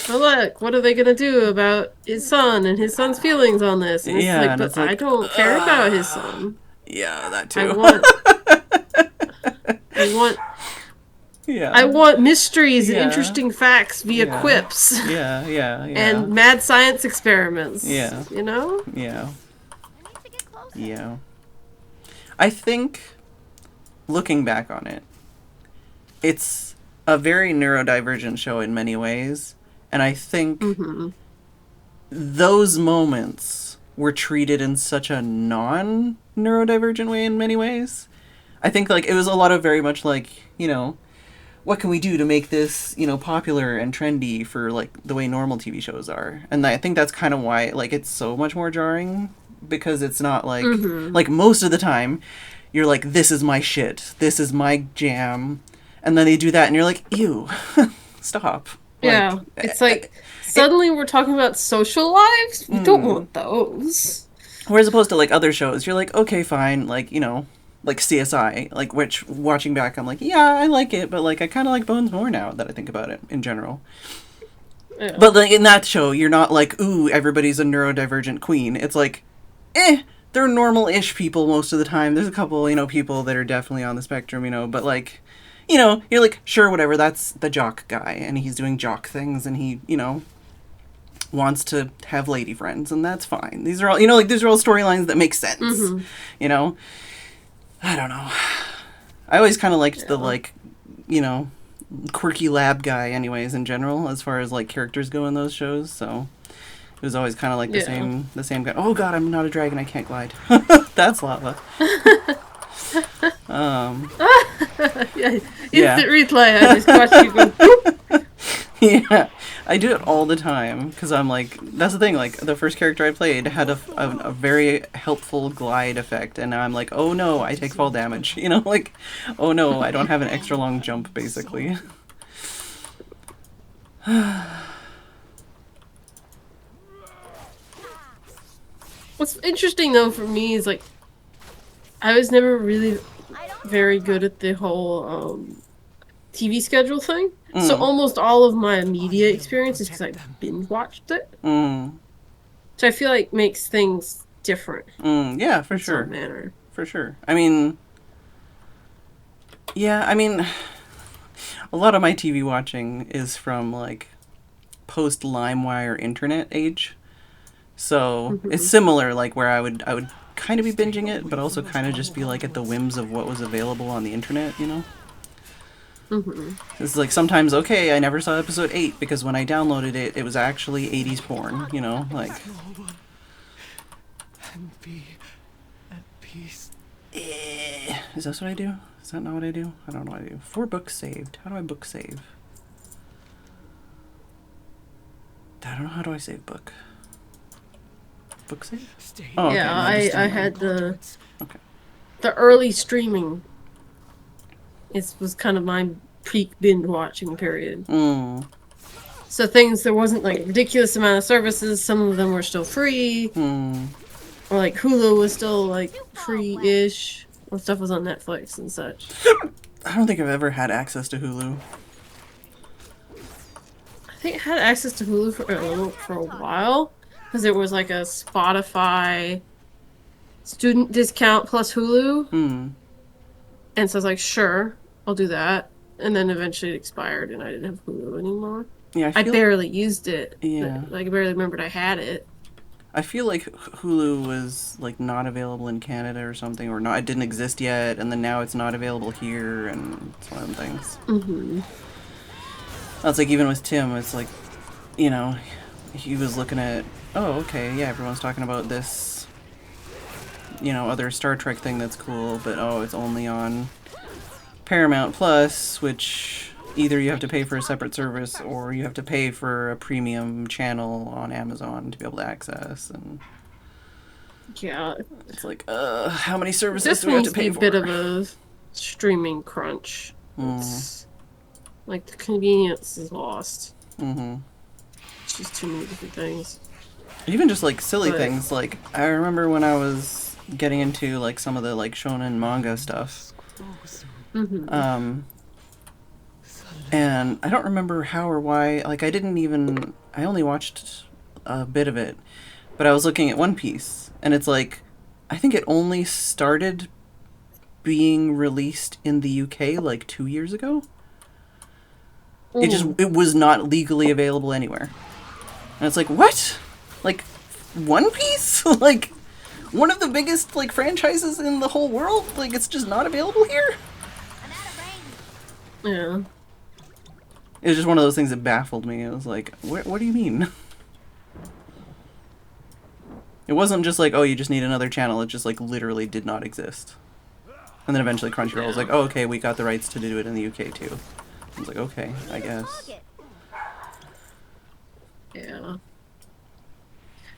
Speaker 11: look, what are they gonna do about his son and his son's feelings on this? And
Speaker 1: yeah,
Speaker 11: it's like,
Speaker 1: and
Speaker 11: but
Speaker 1: it's like,
Speaker 11: I don't care about his son.
Speaker 1: Yeah, that too.
Speaker 11: I want mysteries and interesting facts via quips.
Speaker 1: Yeah.
Speaker 11: And mad science experiments.
Speaker 1: Yeah.
Speaker 11: You know?
Speaker 1: Yeah. Yeah. I think, looking back on it, it's a very neurodivergent show in many ways. And I think those moments were treated in such a non-neurodivergent way in many ways. I think, like, it was a lot of very much like, you know, what can we do to make this, you know, popular and trendy for, like, the way normal TV shows are. And I think that's kind of why, like, it's so much more jarring. Because it's not like, like most of the time, you're like, this is my shit. This is my jam. And then they do that and you're like, ew, stop.
Speaker 11: Yeah, like, it's like, suddenly we're talking about social lives? We don't want those.
Speaker 1: Whereas opposed to, like, other shows, you're like, okay, fine, like, you know, like CSI, like, which, watching back, I'm like, yeah, I like it, but, like, I kind of like Bones more now that I think about it, in general. Yeah. But, like, in that show, you're not like, ooh, everybody's a neurodivergent queen. It's like, they're normal-ish people most of the time. There's a couple, you know, people that are definitely on the spectrum, you know, but, like, you know, you're like, sure, whatever, that's the jock guy, and he's doing jock things, and he, you know, wants to have lady friends, and that's fine. These are all, you know, like, these are all storylines that make sense, you know? I don't know. I always kind of liked the, like, you know, quirky lab guy anyways, in general, as far as, like, characters go in those shows, so... It was always kind of like the same guy. Oh god, I'm not a dragon, I can't glide. That's lava.
Speaker 11: Instant replay, I just watched you go
Speaker 1: Yeah, I do it all the time, because I'm like, that's the thing, like, the first character I played had a very helpful glide effect, and now I'm like, oh no, I take fall damage, you know, like, oh no, I don't have an extra long jump, basically.
Speaker 11: What's interesting, though, for me is, like, I was never really very good at the whole TV schedule thing. So almost all of my media experience is because I binge-watched it. Which I feel like makes things different.
Speaker 1: Yeah, for sure.
Speaker 11: In some manner.
Speaker 1: For sure. I mean... Yeah, I mean... A lot of my TV watching is from, like, post-LimeWire internet age. So it's similar, like, where I would kind of be binging it, but also kind of just be, like, at the whims of what was available on the internet, you know? It's like sometimes, okay, I never saw episode 8 because when I downloaded it, it was actually 80s porn, you know? Like...
Speaker 13: And be at peace.
Speaker 1: Is that what I do? Is that not what I do? I don't know what I do. 4 books saved. How do I book save? I don't know. How do I save book? Book save?
Speaker 13: Oh,
Speaker 1: okay.
Speaker 11: Yeah,
Speaker 1: No,
Speaker 11: I
Speaker 1: just didn't
Speaker 11: had
Speaker 1: know.
Speaker 11: the early streaming. It was kind of my peak binge watching period. So there wasn't like ridiculous amount of services. Some of them were still free. Or like Hulu was still like free-ish. When stuff was on Netflix and such.
Speaker 1: I don't think I've ever had access to Hulu.
Speaker 11: I think I had access to Hulu for a while. Because it was like a Spotify student discount plus Hulu. And so I was like, sure, I'll do that. And then eventually it expired and I didn't have Hulu anymore.
Speaker 1: Yeah,
Speaker 11: I barely used it.
Speaker 1: Yeah.
Speaker 11: Like, I barely remembered I had it.
Speaker 1: I feel like Hulu was like not available in Canada or something, or not. It didn't exist yet, and then now it's not available here, and it's one of them things. That's like even with Tim, it's like, you know, he was looking at, oh, okay, yeah, everyone's talking about this, you know, other Star Trek thing that's cool, but oh, it's only on Paramount Plus, which either you have to pay for a separate service or you have to pay for a premium channel on Amazon to be able to access. And
Speaker 11: yeah,
Speaker 1: it's like, how many services do we have to pay for?
Speaker 11: This a bit of a streaming crunch. It's like the convenience is lost. It's just too many different things.
Speaker 1: Even just like silly things. Like I remember when I was getting into like some of the like shonen manga stuff. And I don't remember how or why, like I only watched a bit of it, but I was looking at One Piece, and it's like, I think it only started being released in the UK like 2 years ago. It was not legally available anywhere. And it's like, what? Like, One Piece? Like, one of the biggest like franchises in the whole world? Like, it's just not available here?
Speaker 11: Yeah.
Speaker 1: It was just one of those things that baffled me. It was like, what do you mean? It wasn't just like, oh, you just need another channel. It just like literally did not exist. And then eventually Crunchyroll was like, oh, okay, we got the rights to do it in the UK too. I was like, okay, I guess.
Speaker 11: Yeah.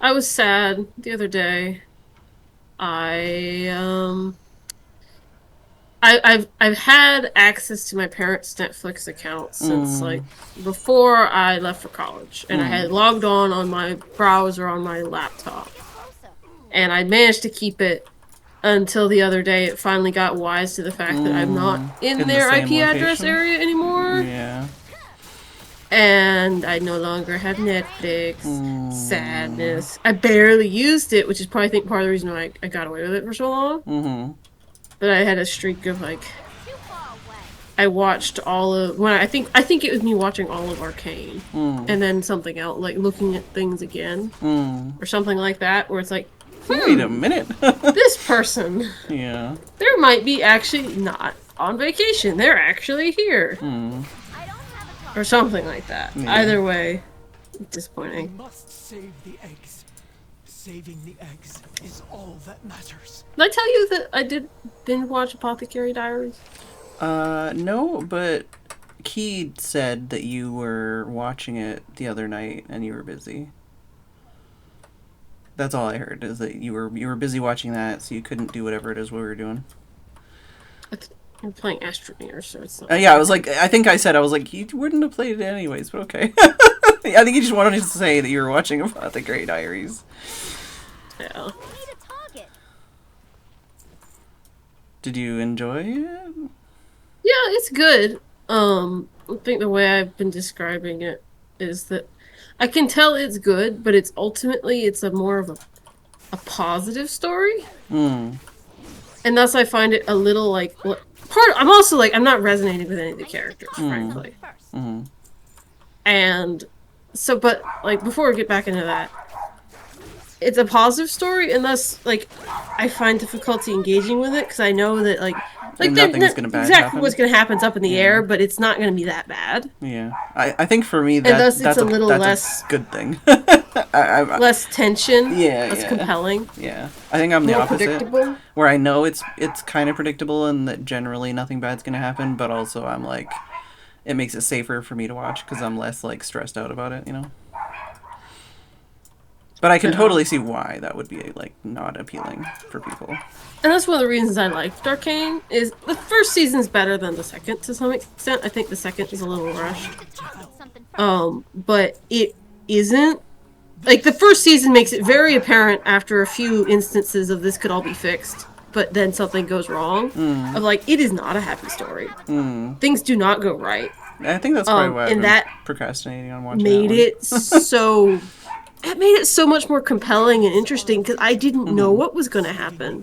Speaker 11: I was sad the other day. I've had access to my parents' Netflix account since like before I left for college, and I had logged on my browser on my laptop, and I managed to keep it until the other day. It finally got wise to the fact that I'm not in their IP address area anymore.
Speaker 1: Yeah.
Speaker 11: And I no longer have Netflix. Sadness. I barely used it, which is probably, I think, part of the reason why I got away with it for so long. But I had a streak of like, I watched all of I think it was me watching all of Arcane, and then something else, like looking at things again, or something like that, where it's like,
Speaker 1: wait a minute,
Speaker 11: this person,
Speaker 1: yeah,
Speaker 11: there might be actually not on vacation, they're actually here, or something like that.
Speaker 1: Yeah.
Speaker 11: Either way, disappointing.
Speaker 13: We must save the eggs. Saving the eggs is all that matters.
Speaker 11: Did I tell you that I did binge watch Apothecary Diaries?
Speaker 1: No, but Key said that you were watching it the other night and you were busy. That's all I heard, is that you were busy watching that, so you couldn't do whatever it is we were doing.
Speaker 11: I'm playing Astroneer, so it's not...
Speaker 1: Yeah, I was like, I think I said, I was like, you wouldn't have played it anyways, but okay. I think you just wanted to say that you were watching Apothecary Diaries.
Speaker 11: Yeah.
Speaker 1: Did you enjoy it?
Speaker 11: Yeah, it's good. I think the way I've been describing it is that I can tell it's good, but it's a more of a positive story. And thus I find it a little like I'm also like, I'm not resonating with any of the characters, frankly. And so, but like, before we get back into that, it's a positive story, and thus, like, I find difficulty engaging with it because I know that, like
Speaker 1: nothing's gonna bad
Speaker 11: exactly
Speaker 1: happen.
Speaker 11: what's gonna happen is up in the air, but it's not gonna be that bad.
Speaker 1: Yeah, I think for me
Speaker 11: thus
Speaker 1: that's
Speaker 11: a little less
Speaker 1: a good thing.
Speaker 11: Less tension.
Speaker 1: Yeah,
Speaker 11: less compelling.
Speaker 1: Yeah, I think I'm the
Speaker 11: More
Speaker 1: opposite.
Speaker 11: predictable.
Speaker 1: Where I know it's kind of predictable and that generally nothing bad's gonna happen, but also I'm like, it makes it safer for me to watch because I'm less like stressed out about it, you know. But I can totally see why that would be like not appealing for people.
Speaker 11: And that's one of the reasons I liked Arcane, is the first season's better than the second to some extent. I think the second is a little rushed. But it isn't. Like, the first season makes it very apparent after a few instances of this could all be fixed, but then something goes wrong. Of like, it is not a happy story. Things do not go right.
Speaker 1: I think that's probably why I've been procrastinating on watching it so...
Speaker 11: It made it so much more compelling and interesting because I didn't know what was going to happen.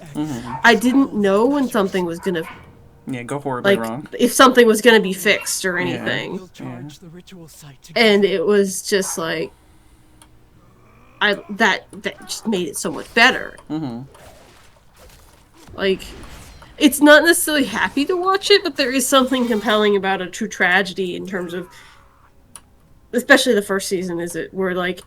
Speaker 11: I didn't know when something was going to...
Speaker 1: go horribly wrong.
Speaker 11: If something was going to be fixed or anything. And it was just like... That just made it so much better. Like... It's not necessarily happy to watch it, but there is something compelling about a true tragedy in terms of... Especially the first season, where like...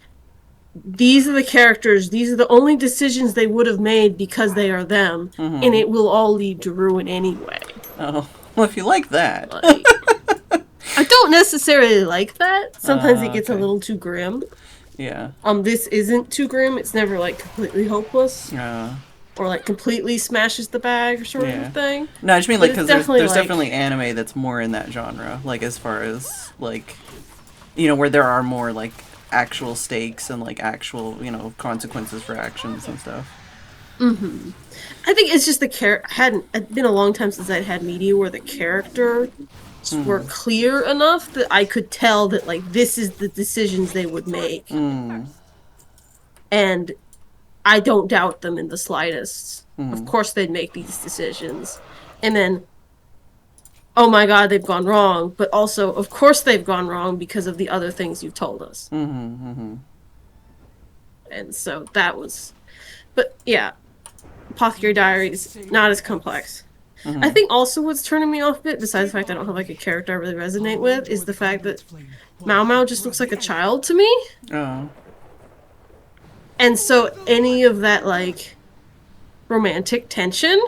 Speaker 11: These are the characters, these are the only decisions they would have made because they are them, and it will all lead to ruin anyway.
Speaker 1: Oh, well, if you like that.
Speaker 11: Like, I don't necessarily like that. Sometimes it gets a little too grim.
Speaker 1: Yeah.
Speaker 11: This isn't too grim. It's never, like, completely hopeless. Or, like, completely smashes the bag or sort of thing.
Speaker 1: No, I just mean, like, because there's definitely anime that's more in that genre. Like, as far as, like, you know, where there are more, like, actual stakes and like actual, you know, consequences for actions and stuff.
Speaker 11: I think it's just it'd been a long time since I'd had media where the characters were clear enough that I could tell that like this is the decisions they would make. And I don't doubt them in the slightest. Of course they'd make these decisions. And then oh my god, they've gone wrong, but also, of course they've gone wrong because of the other things you've told us. And so that was... But, yeah. Apothecary Diaries, not as complex. I think also what's turning me off a bit, besides the fact I don't have, like, a character I really resonate with, is the fact that Mao Mao just looks like a child to me. And so any of that, like, romantic tension...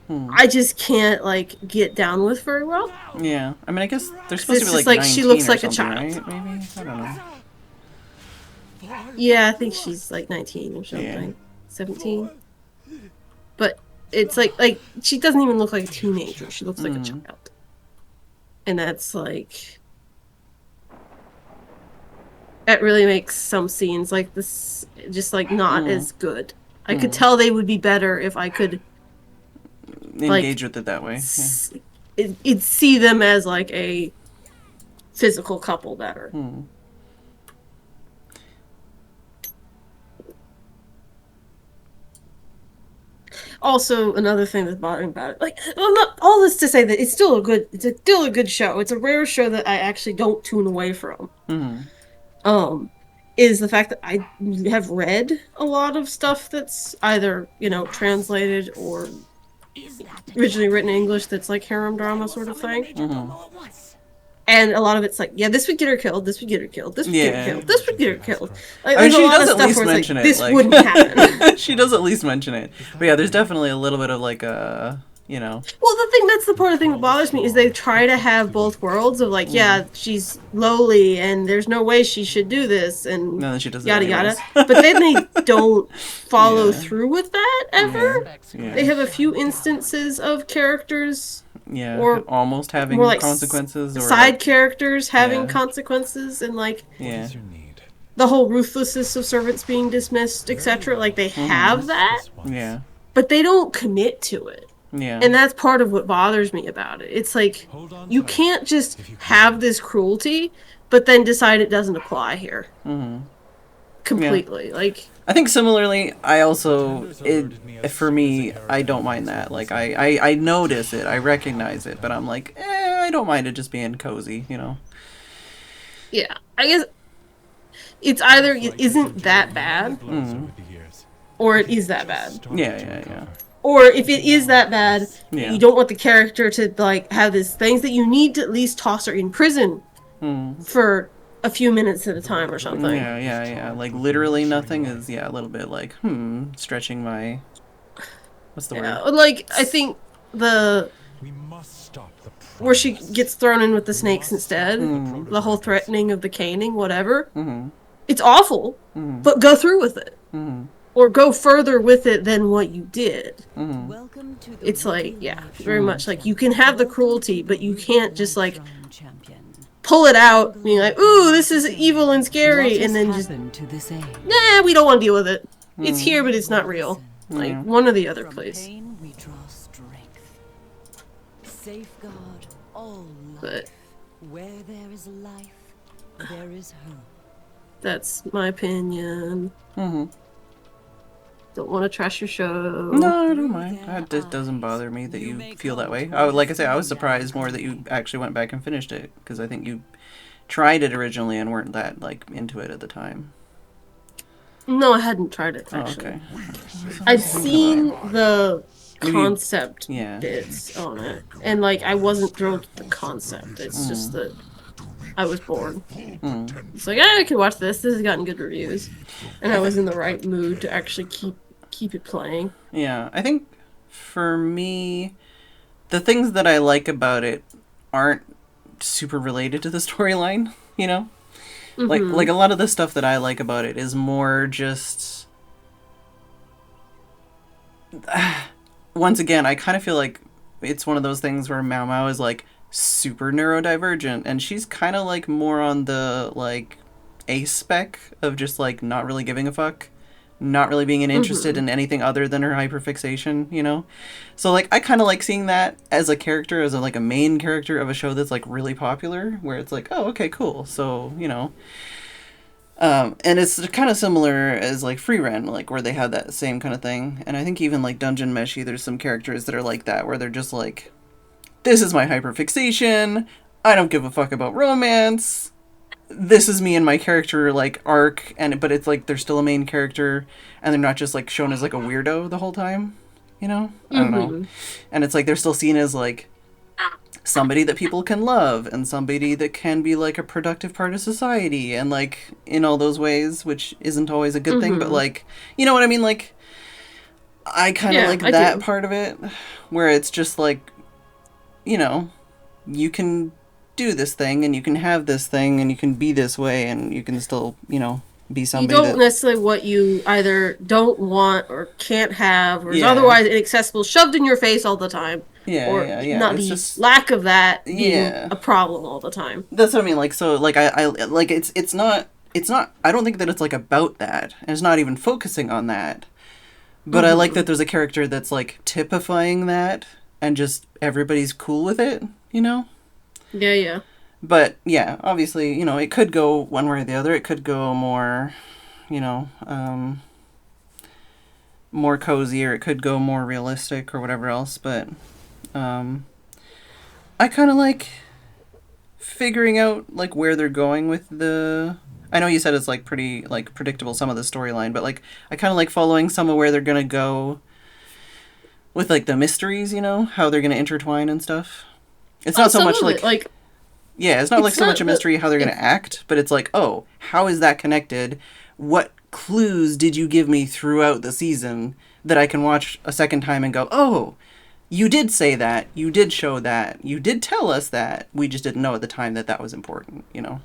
Speaker 11: I just can't, like, get down with very well.
Speaker 1: Yeah. I mean, I guess they're supposed to be, like, 19
Speaker 11: she looks like
Speaker 1: a
Speaker 11: child.
Speaker 1: Right? Maybe? I don't know.
Speaker 11: Yeah, I think she's, like, 19 or something. 17. But it's, like, she doesn't even look like a teenager. She looks like a child. And that's, like... That really makes some scenes like this just, like, not as good. I could tell they would be better if I could...
Speaker 1: engage with it that way.
Speaker 11: It'd see them as like a physical couple better. Also, another thing that's bothering about it, like, well, not all this to say that it's still a good show. It's a rare show that I actually don't tune away from. Is the fact that I have read a lot of stuff that's either, you know, translated or originally written in English that's like harem drama sort of thing. And a lot of it's like, yeah, this would get her killed, this would get her killed, this would get her killed, this would get her killed. Like,
Speaker 1: I mean, she does at least mention it.
Speaker 11: This wouldn't happen.
Speaker 1: She does at least mention it. But yeah, there's definitely a little bit of like a, you know.
Speaker 11: Well, that's the part of the thing that bothers me is they try to have both worlds of like, yeah, she's lowly and there's no way she should do this and
Speaker 1: no, she does
Speaker 11: yada yada. But then they don't follow through with that ever. They have a few instances of characters.
Speaker 1: Or almost having
Speaker 11: more like
Speaker 1: consequences, or
Speaker 11: side
Speaker 1: like,
Speaker 11: characters having consequences, and like the whole ruthlessness of servants being dismissed, etc. Like they have that, but they don't commit to it. And that's part of what bothers me about it. It's like you can't just have this cruelty, but then decide it doesn't apply here completely. Like.
Speaker 1: I think similarly, I also, for me, I don't mind that. Like, I notice it, I recognize it, but I'm like, I don't mind it just being cozy, you know?
Speaker 11: Yeah, I guess it's either it isn't that bad, or it is that bad.
Speaker 1: Yeah.
Speaker 11: Or if it is that bad, you don't want the character to, like, have these things that you need to at least toss her in prison for a few minutes at a time or something.
Speaker 1: Yeah. Like, literally nothing is, a little bit like, stretching my... What's the word?
Speaker 11: Like, I think where she gets thrown in with the snakes instead, the whole threatening of the caning, whatever, it's awful, but go through with it. or go further with it than what you did.
Speaker 15: Welcome to the
Speaker 11: It's like, yeah, very much like you can have the cruelty, but you can't just like
Speaker 15: champion.
Speaker 11: pull it out, being like, ooh, this is evil and scary, and then just,
Speaker 15: To this age.
Speaker 11: nah, we don't want to deal with it. It's here, but it's not real. Like, one or the other, please.
Speaker 15: Pain we draw strength. Safeguard all life.
Speaker 11: But
Speaker 15: where there is life, there is hope.
Speaker 11: that's my opinion. Don't want to trash your show.
Speaker 1: No, I don't mind. It doesn't bother me that you feel that way. Like I say, I was surprised more that you actually went back and finished it, because I think you tried it originally and weren't that like into it at the time.
Speaker 11: No, I hadn't tried it, actually.
Speaker 1: Okay.
Speaker 11: I'd seen the concept bits on it, and like I wasn't thrilled with the concept. It's just that I was bored. It's like, I could watch this. This has gotten good reviews, and I was in the right mood to actually keep it playing.
Speaker 1: Yeah, I think for me, the things that I like about it aren't super related to the storyline, you know? Like a lot of the stuff that I like about it is more just... Once again, I kind of feel like it's one of those things where Mao Mao is like super neurodivergent, and she's kind of like more on the like A spec of just like not really giving a fuck, not really being interested in anything other than her hyperfixation, you know? So like I kind of like seeing that as a character, as like a main character of a show that's like really popular, where it's like, oh, okay, cool. So, you know, and it's kind of similar as like Phedran, like where they have that same kind of thing. And I think even like Dungeon Meshi, there's some characters that are like that, where they're just like, this is my hyperfixation, I don't give a fuck about romance, this is me and my character like arc, but it's like they're still a main character, and they're not just like shown as like a weirdo the whole time, you know? I don't know. And it's like they're still seen as like somebody that people can love, and somebody that can be like a productive part of society, and like in all those ways, which isn't always a good thing, but like, you know what I mean? Like, I kind of like that part of it, where it's just like, you know, you can do this thing, and you can have this thing, and you can be this way, and you can still, you know, be somebody.
Speaker 11: You don't necessarily what you either don't want or can't have, or is otherwise inaccessible, shoved in your face all the time. Or not
Speaker 1: it's
Speaker 11: the
Speaker 1: just,
Speaker 11: lack of that being a problem all the time.
Speaker 1: That's what I mean. Like, so, like, I like it's not. I don't think that it's like about that, and it's not even focusing on that. But I like that there's a character that's like typifying that, and just everybody's cool with it, you know?
Speaker 11: Yeah.
Speaker 1: But, yeah, obviously, you know, it could go one way or the other. It could go more, you know, more cozy, or it could go more realistic or whatever else. But I kind of like figuring out, like, where they're going with the... I know you said it's, like, pretty, like, predictable, some of the storyline, but, like, I kind of like following some of where they're going to go with, like, the mysteries, you know? How they're going to intertwine and stuff. It's not so much like... Yeah, it's not like so much a mystery how they're going to act, but it's like, oh, how is that connected? What clues did you give me throughout the season that I can watch a second time and go, oh, you did say that, you did show that, you did tell us that, we just didn't know at the time that that was important, you know?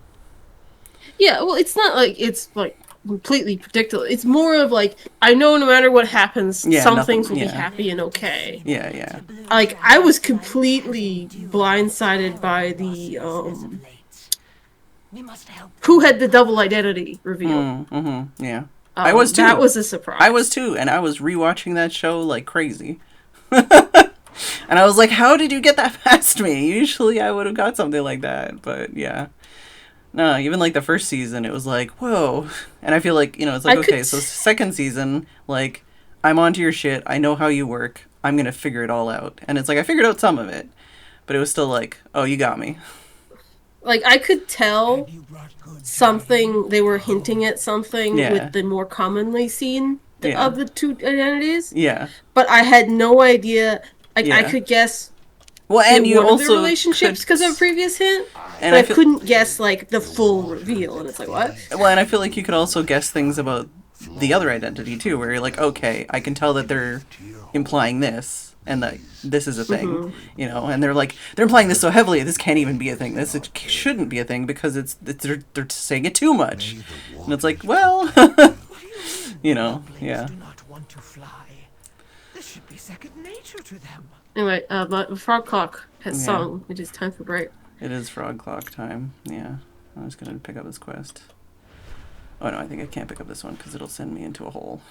Speaker 11: Yeah, well, it's not like it's like completely predictable. It's more of like, I know no matter what happens, some things will be happy and okay.
Speaker 1: Yeah.
Speaker 11: Like, I was completely blindsided by the who had the double identity reveal.
Speaker 1: Yeah. I was too.
Speaker 11: That was a surprise.
Speaker 1: I was too, and I was rewatching that show like crazy. And I was like, how did you get that past me? Usually I would have got something like that, but yeah. No, even like the first season, it was like, whoa. And I feel like, you know, it's like, okay, so second season, like, I'm onto your shit. I know how you work. I'm going to figure it all out. And it's like, I figured out some of it, but it was still like, oh, you got me.
Speaker 11: Like, I could tell something, they were hinting at something with the more commonly seen of the two identities.
Speaker 1: Yeah.
Speaker 11: But I had no idea. Like, I could guess...
Speaker 1: Well, and you also
Speaker 11: their relationships because of a previous hint, and I couldn't guess like the full reveal, and it's like, what?
Speaker 1: Well, and I feel like you could also guess things about the other identity too, where you're like, okay, I can tell that they're implying this, and that this is a thing, you know, and they're implying this so heavily, this can't even be a thing. This shouldn't be a thing because they're saying it too much, and it's like, well, You know,
Speaker 9: Goblins
Speaker 1: yeah.
Speaker 9: do not want to fly. This should be second nature to them.
Speaker 11: Anyway, my frog clock has
Speaker 1: Yeah.
Speaker 11: sung. It is time for break.
Speaker 1: It is frog clock time. Yeah. I'm just gonna pick up this quest. Oh no, I think I can't pick up this one because it'll send me into a hole.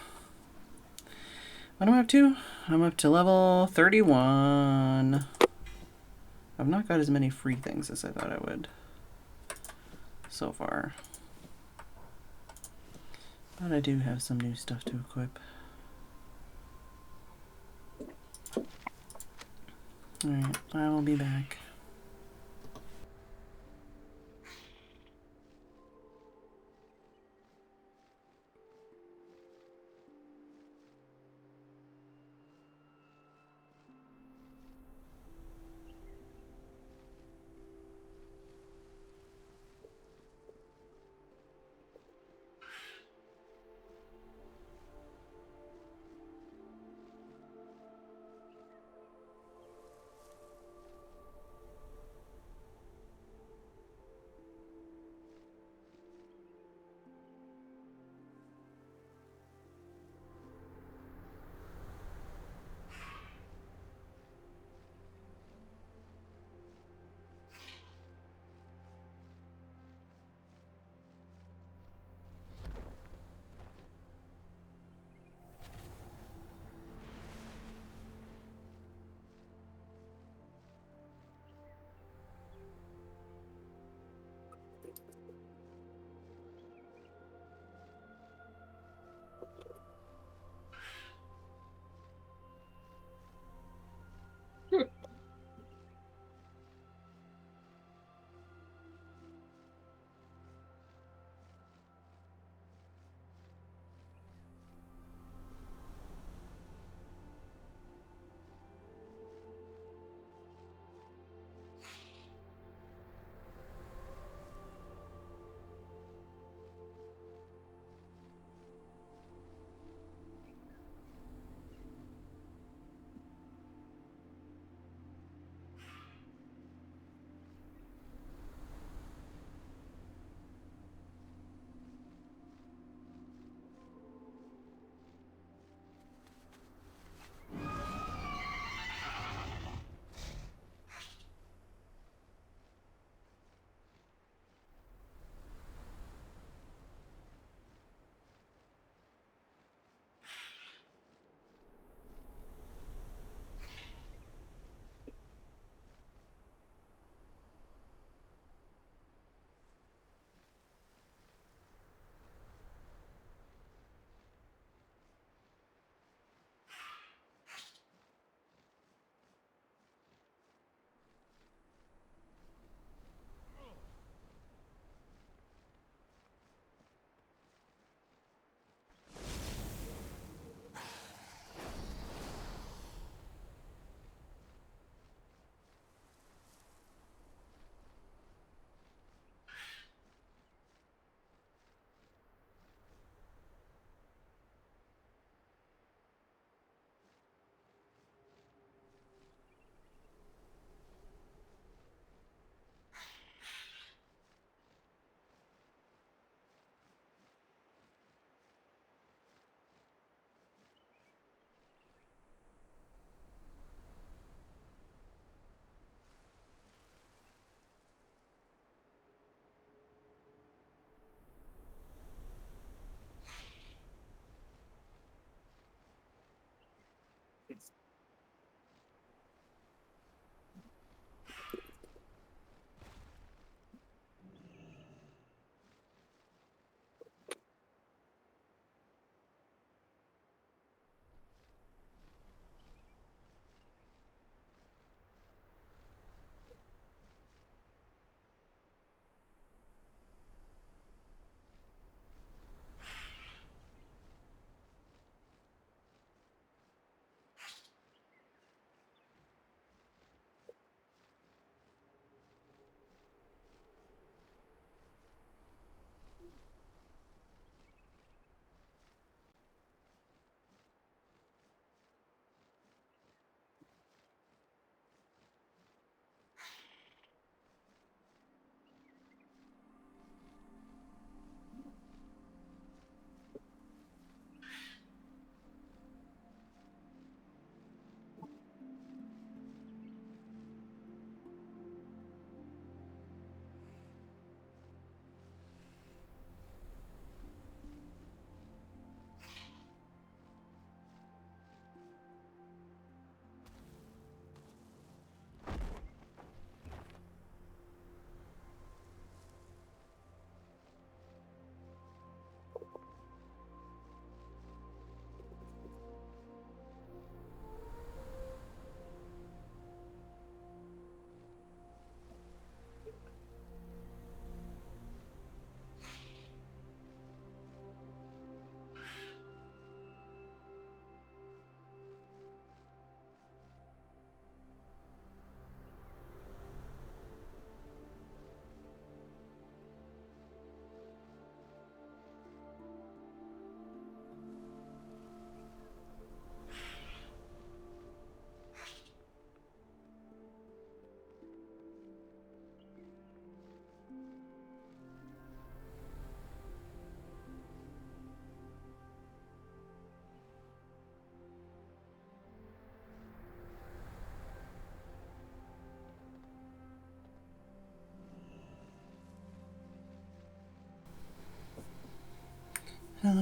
Speaker 1: What am I up to? I'm up to level 31. I've not got as many free things as I thought I would so far. But I do have some new stuff to equip. Alright, I will be back.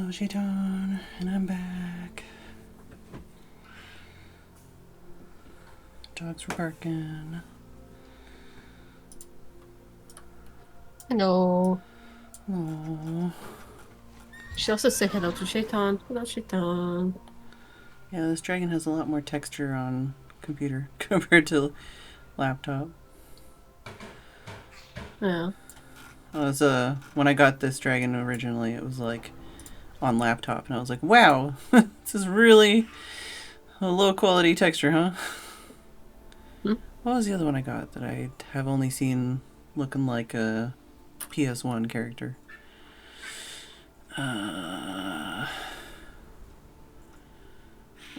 Speaker 1: Hello, Shaitan, and I'm back. Dogs were barking.
Speaker 11: Hello.
Speaker 1: Aww.
Speaker 11: She also said hello to Shaitan. Hello, Shaitan.
Speaker 1: Yeah, this dragon has a lot more texture on computer compared to laptop.
Speaker 11: Yeah.
Speaker 1: I was, when I got this dragon originally, it was like on laptop, and I was like, wow, this is really a low quality texture, huh? What was the other one I got that I have only seen looking like a PS1 character?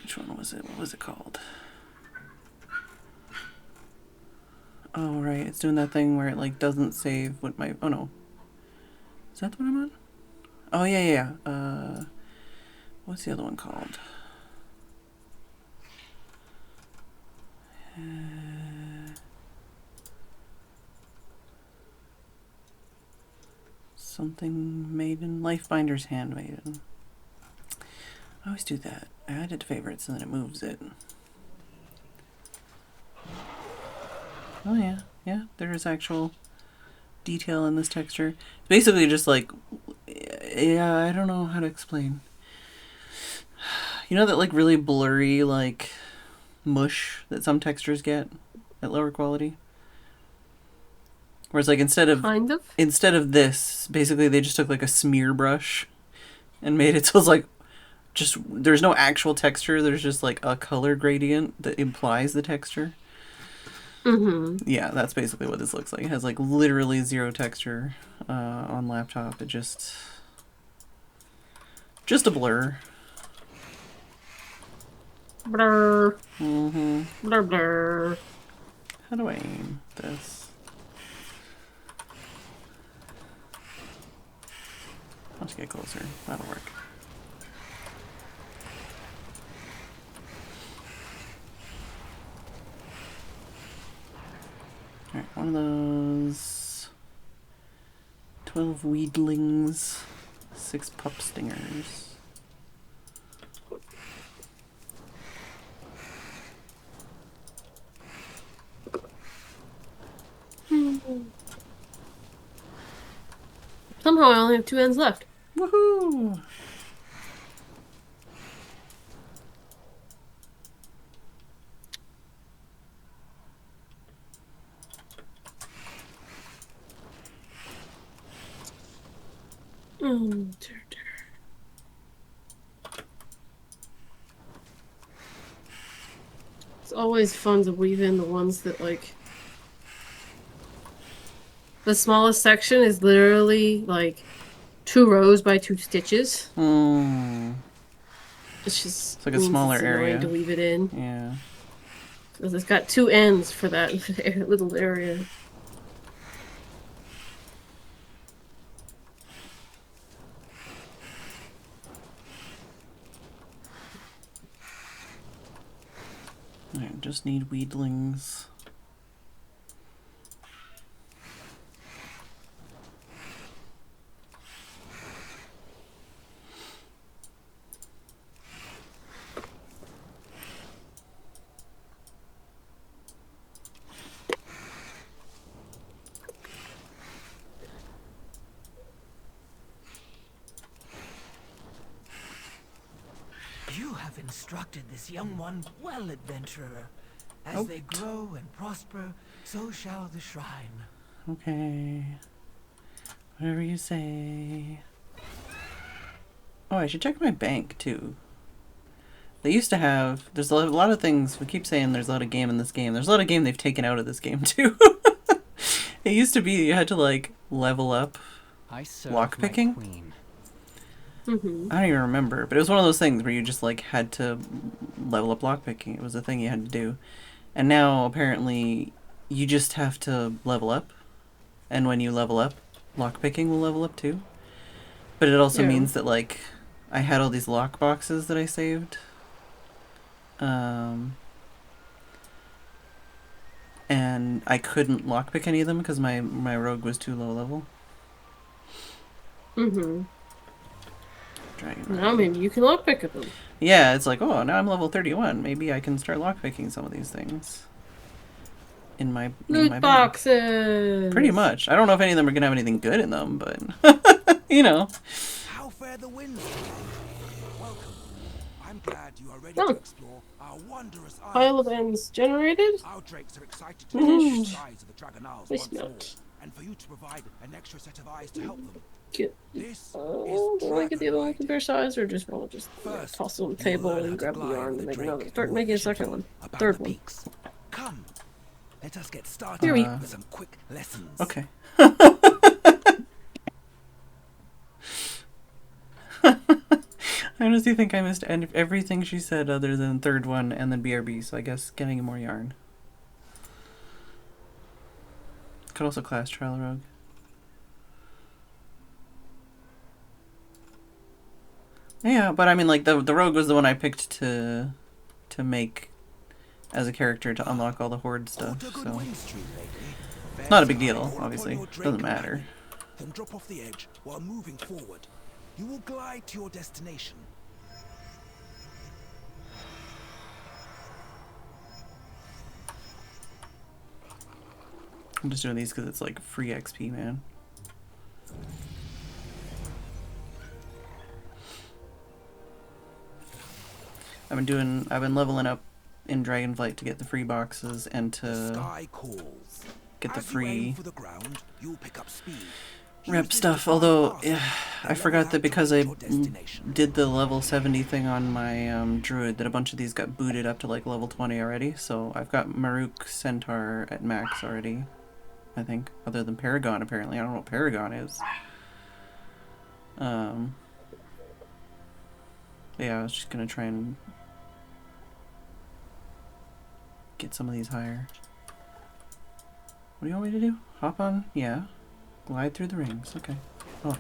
Speaker 1: Which one was it? What was it called? Oh, right. It's doing that thing where it, like, doesn't save what my... Oh, no. Is that the one I'm on? Oh, yeah. What's the other one called? Something Maiden. Lifebinder's Handmaiden. I always do that. I add it to favorites and then it moves it. Oh yeah, yeah, there is actual detail in this texture. It's basically just like, yeah, I don't know how to explain. You know that like really blurry like mush that some textures get at lower quality? Whereas like instead of this, basically they just took like a smear brush and made it so it's like just there's no actual texture, there's just like a color gradient that implies the texture. Yeah, that's basically what this looks like. It has like literally zero texture on laptop. It just a blur.
Speaker 11: Blur.
Speaker 1: Blur blur. How do I aim this? I'll just get closer. That'll work. Alright, one of those 12 weedlings, 6 pup stingers.
Speaker 11: Somehow I only have 2 ends left.
Speaker 1: Woohoo!
Speaker 11: It's always fun to weave in the ones that like the smallest section is literally like 2 rows by 2 stitches. It's just
Speaker 1: it's like a smaller area
Speaker 11: to weave it in.
Speaker 1: Yeah.
Speaker 11: Because it's got 2 ends for that little area.
Speaker 1: I just need weedlings.
Speaker 9: You have instructed this young one well, adventurer. As they grow and prosper, so shall the shrine.
Speaker 1: Okay. Whatever you say. Oh, I should check my bank, too. They used to have... There's a lot of things... We keep saying there's a lot of game in this game. There's a lot of game they've taken out of this game, too. It used to be you had to, like, level up lockpicking. I don't even remember, but it was one of those things where you just like had to level up lockpicking. It was a thing you had to do. And now apparently you just have to level up. And when you level up, lockpicking will level up too. But it also means that like I had all these lock boxes that I saved. And I couldn't lockpick any of them because my rogue was too low level. Dragon.
Speaker 11: Now maybe you can lockpick them.
Speaker 1: Yeah, it's like, oh, now I'm level 31. Maybe I can start lockpicking some of these things. In my
Speaker 11: loot boxes.
Speaker 1: Pretty much. I don't know if any of them are gonna have anything good in them, but you know.
Speaker 16: How fare the winds? Welcome. I'm glad you are ready to explore our wondrous island.
Speaker 11: Pile of ends generated.
Speaker 16: Our drakes are excited to see the size of the Dragon Isles once more, and for you to provide an extra set of eyes to help them.
Speaker 11: Do I want to get the other one compare size, or just want to just toss it on the table and grab the yarn and make another? Start making a second one. Third one.
Speaker 16: Come, let us get started with some quick lessons.
Speaker 1: Okay. I honestly think I missed everything she said other than third one and then BRB, so I guess getting more yarn. Could also class trial rogue. Yeah, but I mean, like, the rogue was the one I picked to make as a character to unlock all the horde stuff, so it's not a big deal, obviously. Doesn't matter.
Speaker 16: Then drop off the edge while moving forward. You will glide to your destination.
Speaker 1: I'm just doing these because it's like free XP, man. I've been leveling up in Dragonflight to get the free boxes and to get the free rep stuff, although I forgot that because I did the level 70 thing on my druid that a bunch of these got booted up to like level 20 already, so I've got Maruk Centaur at max already, I think, other than Paragon apparently. I don't know what Paragon is. Yeah, I was just gonna try and get some of these higher. What do you want me to do? Hop on? Yeah. Glide through the rings. Okay. Oh.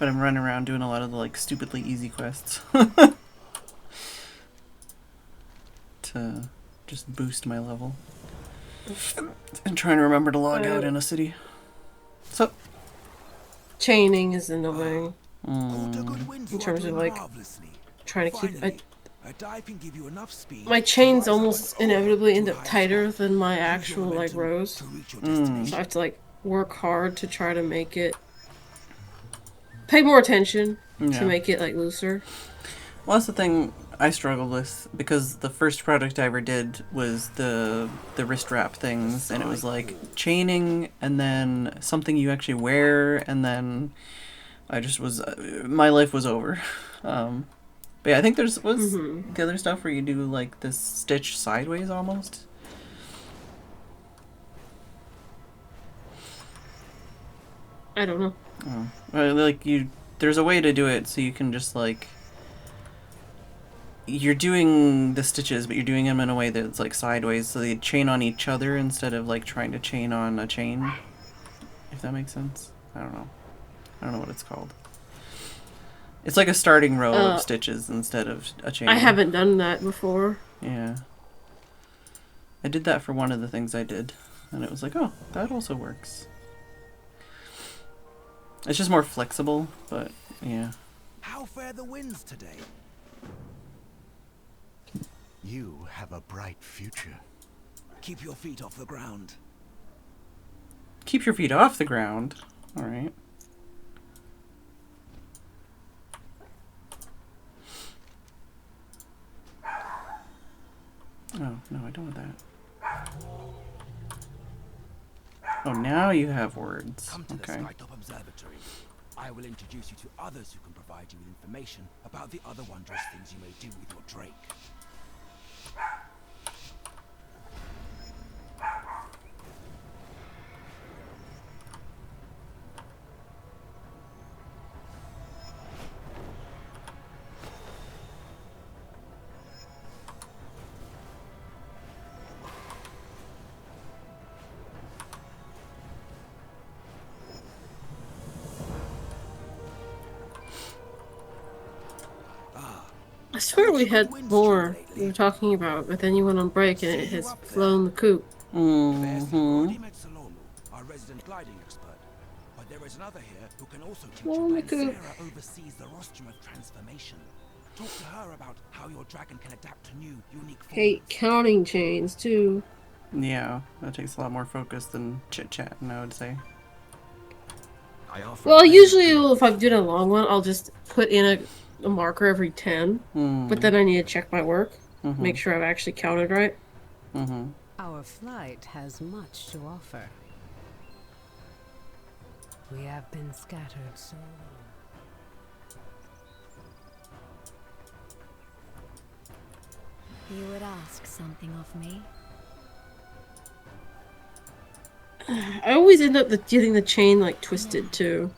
Speaker 1: But I'm running around doing a lot of the, like, stupidly easy quests. To just boost my level. And trying to remember to log out in a city. So.
Speaker 11: Chaining is annoying. In terms of, like, trying to keep... my chains almost inevitably end up tighter than my actual, like, rows. So I have to, like, work hard to try to make it... pay more attention to make it, like, looser.
Speaker 1: Well, that's the thing I struggled with, because the first project I ever did was the wrist wrap things, and it was, like, chaining, and then something you actually wear, and then I just was... my life was over. But yeah, I think was the other stuff where you do like this stitch sideways almost.
Speaker 11: I don't know.
Speaker 1: Oh. Like there's a way to do it so you can just like, you're doing the stitches, but you're doing them in a way that's like sideways, so they chain on each other instead of like trying to chain on a chain. If that makes sense. I don't know. I don't know what it's called. It's like a starting row of stitches instead of a chain.
Speaker 11: I haven't done that before.
Speaker 1: Yeah. I did that for one of the things I did, and it was like, oh, that also works. It's just more flexible, but yeah.
Speaker 16: How fare the winds today?
Speaker 3: You have a bright future.
Speaker 16: Keep your feet off the ground.
Speaker 1: Keep your feet off the ground? Alright. Oh, no, I don't want that. Oh, now you have words.
Speaker 16: Come to
Speaker 1: okay.
Speaker 16: the Skytop Observatory. I will introduce you to others who can provide you with information about the other wondrous things you may do with your drake.
Speaker 11: I swear we had more we were talking about, but then you went on break and it has flown the coop.
Speaker 16: Our resident gliding expert. There is another here who can also teach
Speaker 11: Oh,
Speaker 16: you,
Speaker 11: my
Speaker 16: and
Speaker 11: God.
Speaker 16: Sarah oversees the rostrum of transformation. Talk to her about how your dragon can adapt to new, unique forms.
Speaker 11: Hate counting chains too.
Speaker 1: Yeah, that takes a lot more focus than chit-chatting, I would say.
Speaker 11: Well, usually if I'm doing a long one, I'll just put in a marker every 10. But then I need to check my work. Make sure I've actually counted right.
Speaker 17: Our flight has much to offer. We have been scattered so long.
Speaker 4: You would ask something of me?
Speaker 11: I always end up getting the chain like twisted too.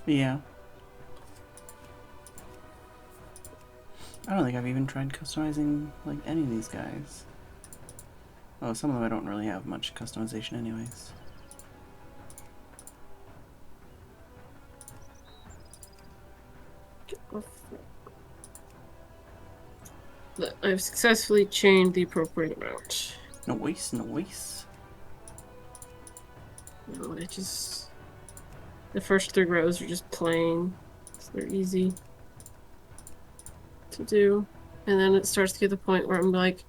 Speaker 1: Yeah. I don't think I've even tried customizing like any of these guys. Oh, some of them I don't really have much customization anyways.
Speaker 11: But I've successfully chained the appropriate amount.
Speaker 1: Nice, nice.
Speaker 11: No, it just... The first 3 rows are just plain, so they're easy to do. And then it starts to get to the point where I'm like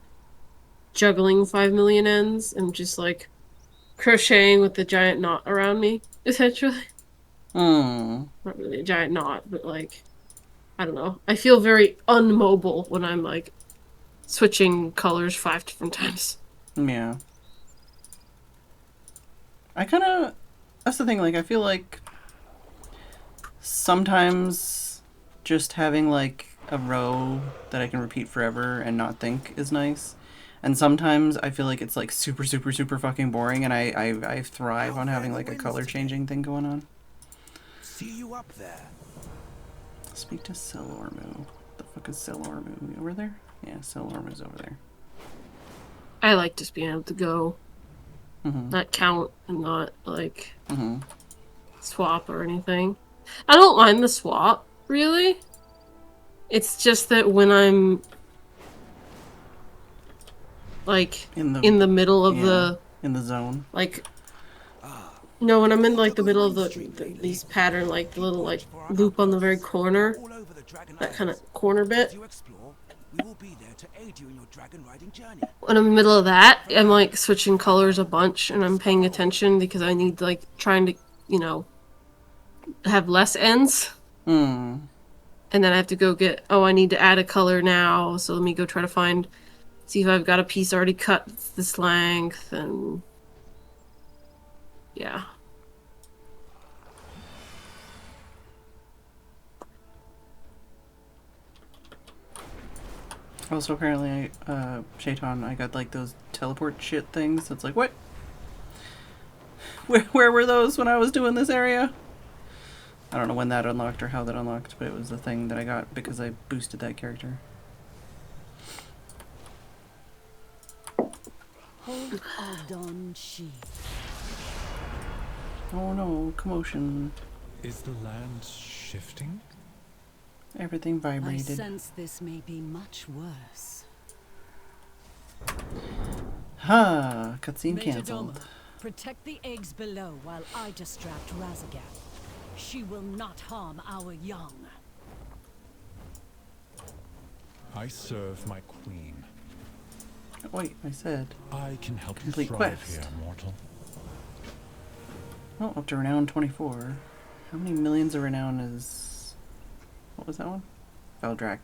Speaker 11: juggling 5 million ends and just like crocheting with the giant knot around me, essentially. Not really a giant knot, but like, I don't know. I feel very unmobile when I'm like switching colors 5 different times.
Speaker 1: Yeah. I kind of... That's the thing, like, I feel like sometimes just having like a row that I can repeat forever and not think is nice. And sometimes I feel like it's like super fucking boring, and I thrive on having like a color changing thing going on.
Speaker 16: See you up there.
Speaker 1: Speak to Selormu. The fuck is Selormu? Over there? Yeah, Selormu's over there.
Speaker 11: I like just being able to go, not count and not like swap or anything. I don't mind the swap, really. It's just that when I'm like in the middle of
Speaker 1: in the zone,
Speaker 11: like no, when I'm in like the middle of these pattern, like the little like loop on the very corner, that kind of corner bit. When I'm in the middle of that, I'm like switching colors a bunch, and I'm paying attention because I need like trying to, you know, have less ends. And then I have to go get, I need to add a color now, so let me go try to see if I've got a piece already cut this length, and yeah.
Speaker 1: Also, apparently, Shaitan, I got like those teleport shit things. It's like, what? Where were those when I was doing this area? I don't know when that unlocked or how that unlocked, but it was the thing that I got because I boosted that character.
Speaker 15: Hold Aldon She.
Speaker 1: Oh no, commotion.
Speaker 14: Is the land shifting?
Speaker 1: Everything vibrated.
Speaker 15: I sense this may be much worse.
Speaker 1: Ha! Cutscene
Speaker 15: Major
Speaker 1: cancelled.
Speaker 15: Domo, protect the eggs below while I distract Razagab. She will not harm our young.
Speaker 14: I serve my queen.
Speaker 1: Wait, I said.
Speaker 14: I can help
Speaker 1: complete
Speaker 14: you thrive
Speaker 1: quest.
Speaker 14: here, mortal.
Speaker 1: Oh, up to renown 24. How many millions of renown is... What was that one? Phedran.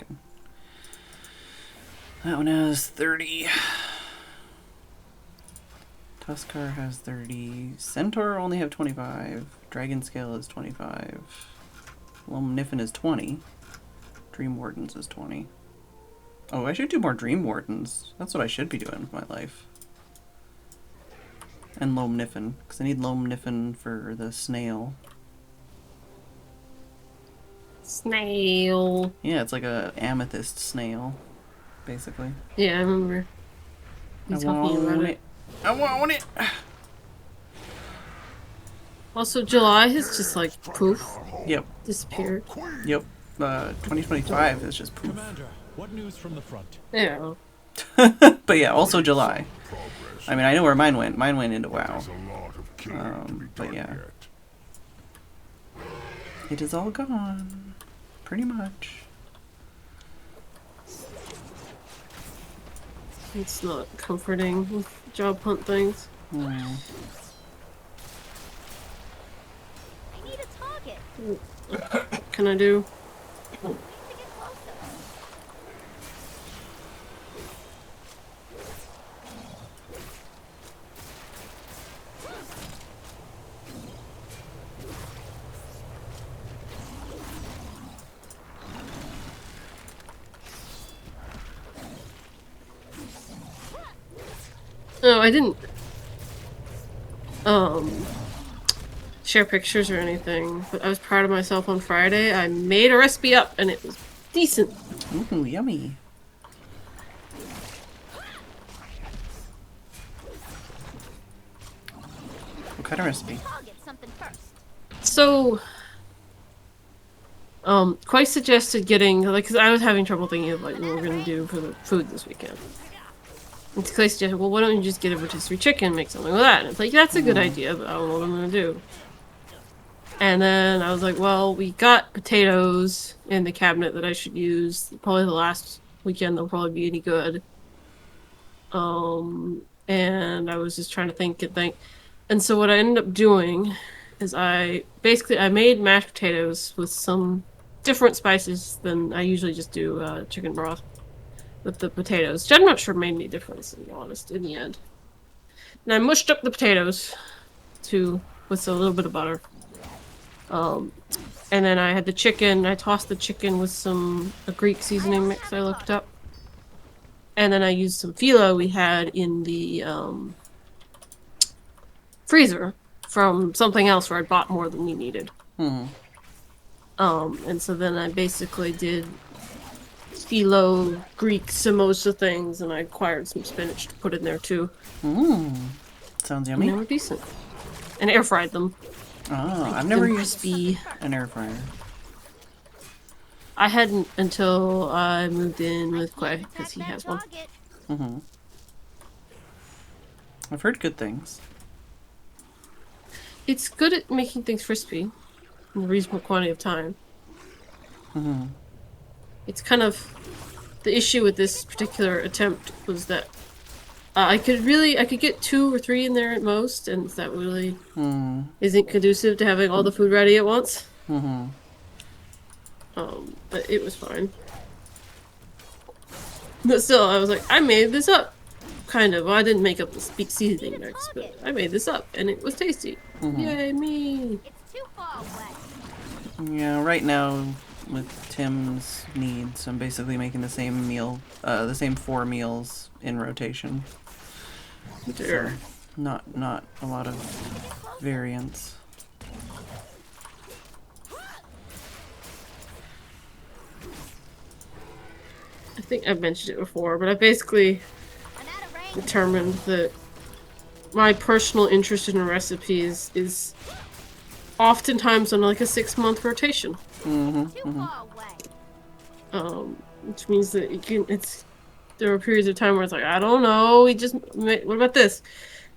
Speaker 1: That one has 30. Tuskar has 30. Centaur only have 25. Dragon Scale is 25. Lomnifen is 20. Dream Wardens is 20. Oh, I should do more Dream Wardens. That's what I should be doing with my life. And Lomnifen, because I need Lomnifen for the snail.
Speaker 11: Snail.
Speaker 1: Yeah, it's like a amethyst snail, basically.
Speaker 11: Yeah, I remember.
Speaker 1: I want it. I want it.
Speaker 11: Also, July has just like poof.
Speaker 1: Yep.
Speaker 11: Disappeared.
Speaker 1: Yep. 2025 is just poof.
Speaker 14: Commander, what news from the front?
Speaker 11: Yeah.
Speaker 1: But yeah, also July. I mean, I know where mine went. Mine went into WoW. But yeah. It is all gone. Pretty much.
Speaker 11: It's not comforting with job hunt things.
Speaker 1: Mm.
Speaker 7: I need a target.
Speaker 11: What can I do? No, I didn't share pictures or anything, but I was proud of myself on Friday. I made a recipe up and it was decent.
Speaker 1: Ooh, yummy. What kind of recipe?
Speaker 11: So, Quite suggested getting, like, because I was having trouble thinking of, like, what we're gonna do for the food this weekend. And Clay suggested, well, why don't you just get a rotisserie chicken and make something with that? And it's like, that's a good idea, but I don't know what I'm gonna do. And then I was like, well, we got potatoes in the cabinet that I should use. Probably the last weekend they'll probably be any good. And I was just trying to think. And so what I ended up doing is I made mashed potatoes with some different spices than I usually just do chicken broth with the potatoes. Which I'm not sure made any difference, to be honest, in the end. And I mushed up the potatoes with a little bit of butter. And then I had the chicken. I tossed the chicken with a Greek seasoning mix I looked up. And then I used some phyllo we had in the freezer from something else where I bought more than we needed.
Speaker 1: Hmm.
Speaker 11: And so then I basically did phyllo Greek samosa things, and I acquired some spinach to put in there too.
Speaker 1: Sounds yummy.
Speaker 11: And they were decent. And air fried them.
Speaker 1: Oh, I've never used an air fryer.
Speaker 11: I hadn't until I moved in with Clay, because he has one.
Speaker 1: Mm-hmm. I've heard good things.
Speaker 11: It's good at making things crispy in a reasonable quantity of time.
Speaker 1: Mm-hmm.
Speaker 11: It's kind of... The issue with this particular attempt was that I could get 2 or 3 in there at most, and that really isn't conducive to having all the food ready at once.
Speaker 1: Mm-hmm.
Speaker 11: But it was fine. But still, I was like, I made this up. Kind of. Well, I didn't make up the seasoning mix, but I made this up, and it was tasty.
Speaker 1: Mm-hmm.
Speaker 11: Yay, me!
Speaker 7: It's too far away.
Speaker 1: Yeah, right now, with Tim's needs, I'm basically making the same meal, the same 4 meals in rotation. So, not a lot of variance.
Speaker 11: I think I've mentioned it before, but I basically determined that my personal interest in recipes is oftentimes on like a 6-month rotation.
Speaker 1: Mm-hmm.
Speaker 11: Which means that there are periods of time where it's like, I don't know, what about this?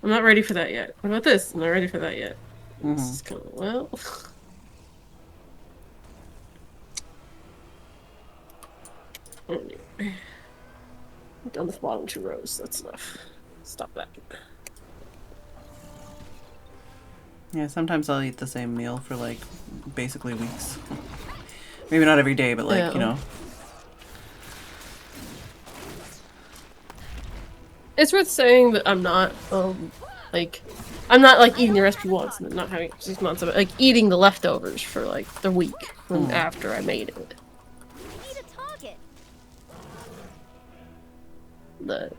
Speaker 11: I'm not ready for that yet. What about this? I'm not ready for that yet. It's just kind of, well... Anyway. I've done the bottom 2 rows, that's enough. Stop that.
Speaker 1: Yeah, sometimes I'll eat the same meal for like basically weeks. Maybe not every day, but like, you know.
Speaker 11: It's worth saying that I'm not I'm not like eating the recipe once and then not having it for 6 months of it. Like eating the leftovers for like the week after I made it. But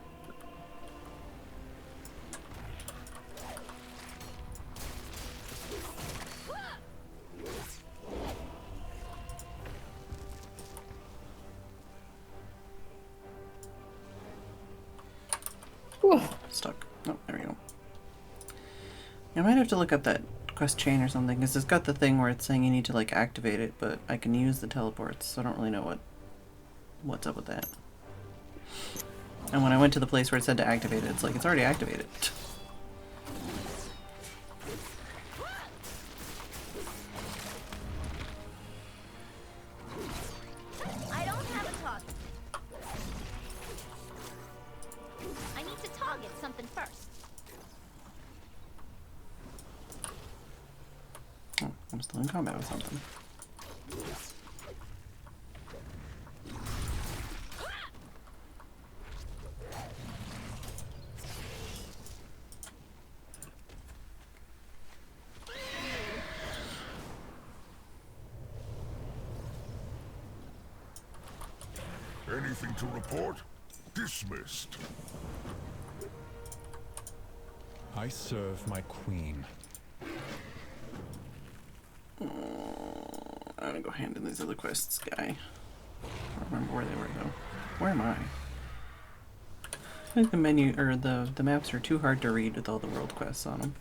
Speaker 1: stuck. Oh, there we go. I might have to look up that quest chain or something, because it's got the thing where it's saying you need to like activate it, but I can use the teleports, so I don't really know what's up with that. And when I went to the place where it said to activate it, it's like it's already activated.
Speaker 7: I don't have a target. I need to target something first.
Speaker 1: Oh, I'm still in combat with something.
Speaker 8: Anything to report? Dismissed.
Speaker 14: I serve my queen.
Speaker 1: I'm gonna go hand in these other quests, guy. I don't remember where they were though. Where am I? I think the menu or the maps are too hard to read with all the world quests on them.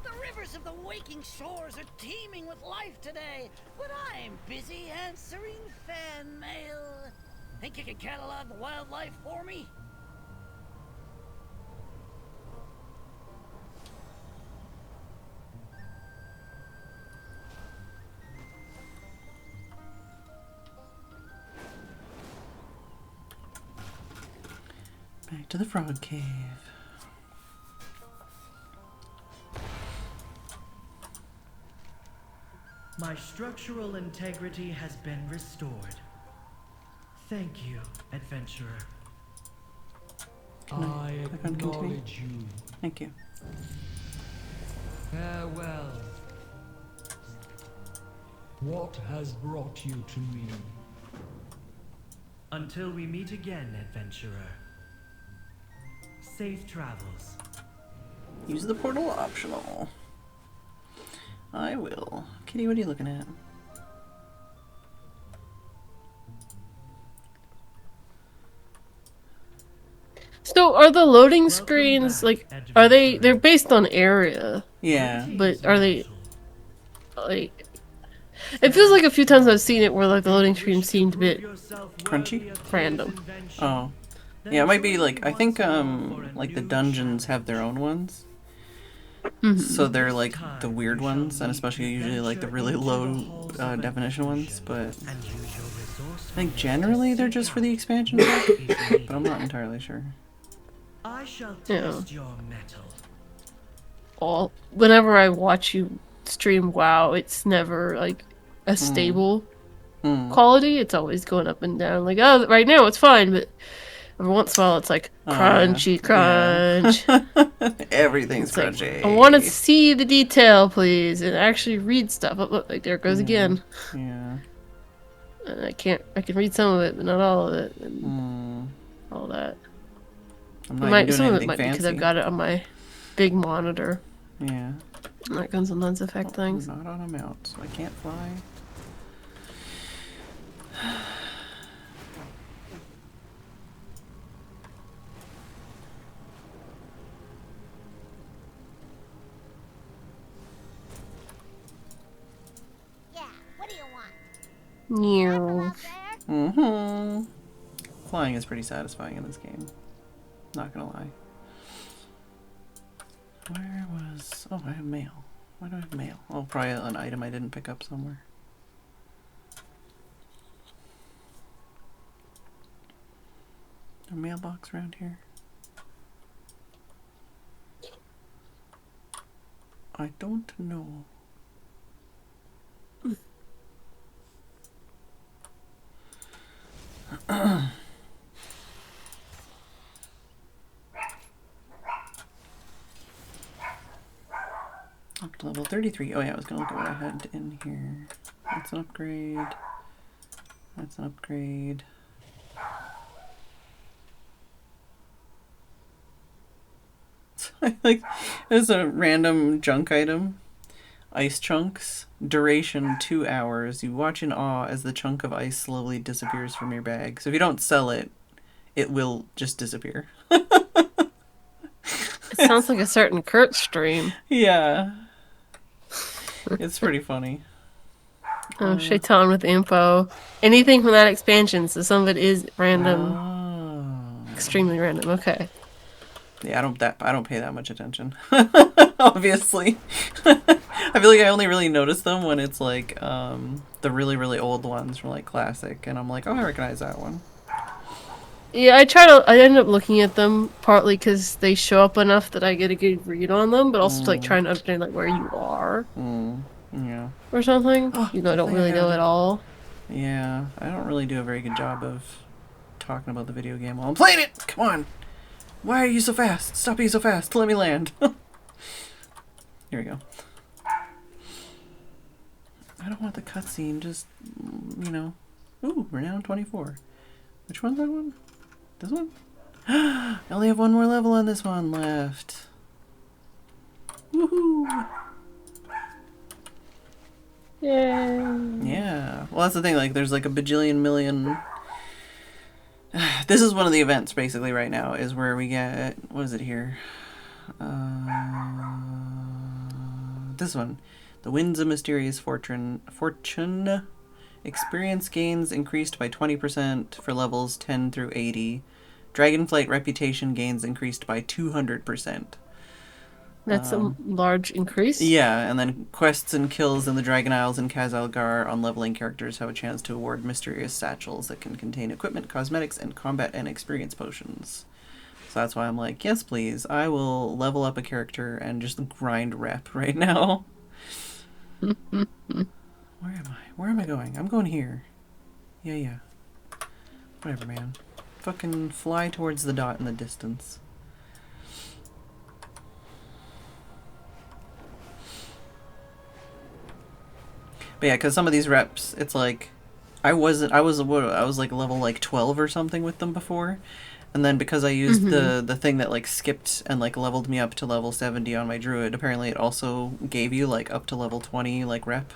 Speaker 18: The rivers of the waking shores are teeming with life today, but I'm busy answering fan mail. Think you could catalog the wildlife for me?
Speaker 1: Back to the frog cave.
Speaker 12: My structural integrity has been restored. Thank you, adventurer.
Speaker 13: I acknowledge you.
Speaker 1: Thank you.
Speaker 13: Farewell. What has brought you to me?
Speaker 12: Until we meet again, adventurer. Safe travels.
Speaker 1: Use the portal optional. I will. Kitty, what are you looking at?
Speaker 11: So are the loading screens like they're based on area?
Speaker 1: Yeah.
Speaker 11: But are they like it feels like a few times I've seen it where like the loading screen seemed a bit
Speaker 1: crunchy?
Speaker 11: Random.
Speaker 1: Oh. Yeah, it might be like I think like the dungeons have their own ones. So they're like the weird ones, and especially usually like the really low definition ones, but I think generally they're just for the expansion pack, but I'm not entirely sure.
Speaker 12: I shall test your metal.
Speaker 11: Well, whenever I watch you stream WoW, it's never like a stable quality. It's always going up and down. Like, oh, right now it's fine, but every once in a while it's like crunchy crunch.
Speaker 1: Yeah. Everything's
Speaker 11: it's
Speaker 1: crunchy.
Speaker 11: Like, I want to see the detail, please, and actually read stuff. Oh, look, like there it goes again.
Speaker 1: Yeah.
Speaker 11: And I can read some of it, but not all of it, and all that.
Speaker 1: I'm not even doing
Speaker 11: some of it
Speaker 1: anything
Speaker 11: might
Speaker 1: fancy.
Speaker 11: be because I've got it on my big monitor.
Speaker 1: Yeah.
Speaker 11: And that can sometimes affect things.
Speaker 1: Not on a mount, so I can't fly.
Speaker 7: Yeah, what do you want?
Speaker 11: Yeah.
Speaker 1: Flying is pretty satisfying in this game. Not gonna lie. Where was... Oh, I have mail. Why do I have mail? Oh, probably an item I didn't pick up somewhere. A mailbox around here? I don't know. Up to level 33. Oh yeah, I was gonna look at what I had in here. That's an upgrade. That's an upgrade. Like, there's a random junk item. Ice chunks. Duration 2 hours. You watch in awe as the chunk of ice slowly disappears from your bag. So if you don't sell it, it will just disappear.
Speaker 11: It sounds like a certain Kurt stream.
Speaker 1: Yeah. It's pretty funny.
Speaker 11: Oh, Shaitan with info. Anything from that expansion, so some of it is random. Extremely random, okay.
Speaker 1: Yeah, I don't pay that much attention. Obviously. I feel like I only really notice them when it's like the really, really old ones from like Classic, and I'm like, oh, I recognize that one.
Speaker 11: Yeah, I end up looking at them partly because they show up enough that I get a good read on them, but also like trying to understand like where you are.
Speaker 1: Yeah.
Speaker 11: Or something. You know, I don't really know at all.
Speaker 1: Yeah, I don't really do a very good job of talking about the video game while I'm playing it. Come on. Why are you so fast? Stop being so fast. Let me land. Here we go. I don't want the cutscene. Just, you know. Ooh, we're now on 24. Which one's that one? This one? I only have one more level on this one left. Woohoo!
Speaker 11: Yay.
Speaker 1: Yeah. Well, that's the thing. Like, there's like a bajillion million. This is one of the events basically right now. Is where we get what is it here? This one, the Winds of Mysterious Fortune. Experience gains increased by 20% for levels 10 through 80. Dragonflight reputation gains increased by 200%.
Speaker 11: That's a large increase.
Speaker 1: Yeah, and then quests and kills in the Dragon Isles and Kazalgar on leveling characters have a chance to award mysterious satchels that can contain equipment, cosmetics, and combat and experience potions. So that's why I'm like, yes, please. I will level up a character and just grind rep right now. Where am I? Where am I going? I'm going here. Yeah. Whatever, man. Fucking fly towards the dot in the distance. But yeah, because some of these reps, it's like, I was like level like 12 or something with them before, and then because I used the thing that like skipped and like leveled me up to level 70 on my druid, apparently it also gave you like up to level 20 like rep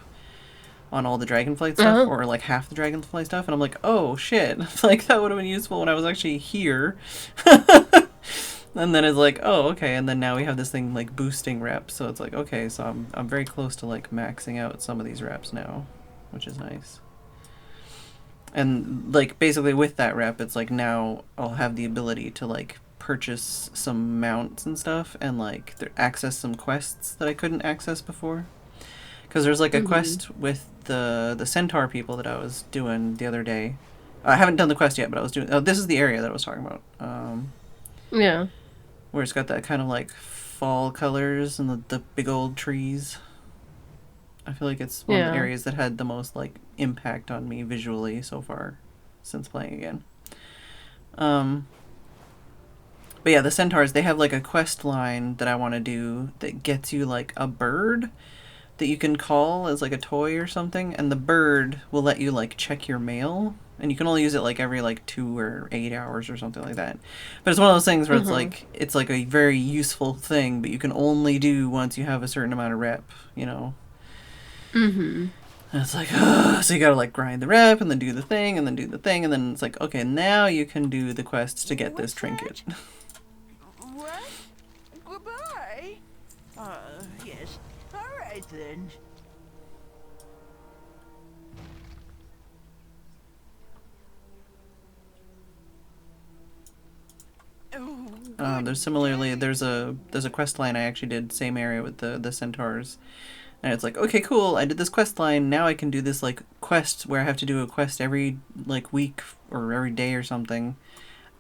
Speaker 1: on all the Dragonflight stuff, or like half the Dragonflight stuff, and I'm like, oh shit, like that would have been useful when I was actually here. And then it's like, oh, okay, and then now we have this thing like boosting reps, so it's like, okay, so I'm very close to like maxing out some of these reps now, which is nice. And like basically with that rep, it's like now I'll have the ability to like purchase some mounts and stuff, and like access some quests that I couldn't access before. Because there's like a quest with the centaur people that I was doing the other day. I haven't done the quest yet, but I was doing. Oh, this is the area that I was talking about.
Speaker 11: Yeah.
Speaker 1: Where it's got that kind of like fall colors and the big old trees. I feel like it's one of the areas that had the most like impact on me visually so far since playing again. But yeah, the centaurs, they have like a quest line that I want to do that gets you like a bird that you can call as like a toy or something, and the bird will let you like check your mail, and you can only use it like every like 2 or 8 hours or something like that. But it's one of those things where it's like a very useful thing, but you can only do once you have a certain amount of rep, you know. And it's like, so you gotta like grind the rep and then do the thing and then do the thing, and then it's like, okay, now you can do the quests to get this trinket.
Speaker 10: What? Goodbye? Yes. All right then.
Speaker 1: There's a quest line I actually did same area with the centaurs, and it's like, okay, cool, I did this quest line, now I can do this like quest where I have to do a quest every like week or every day or something,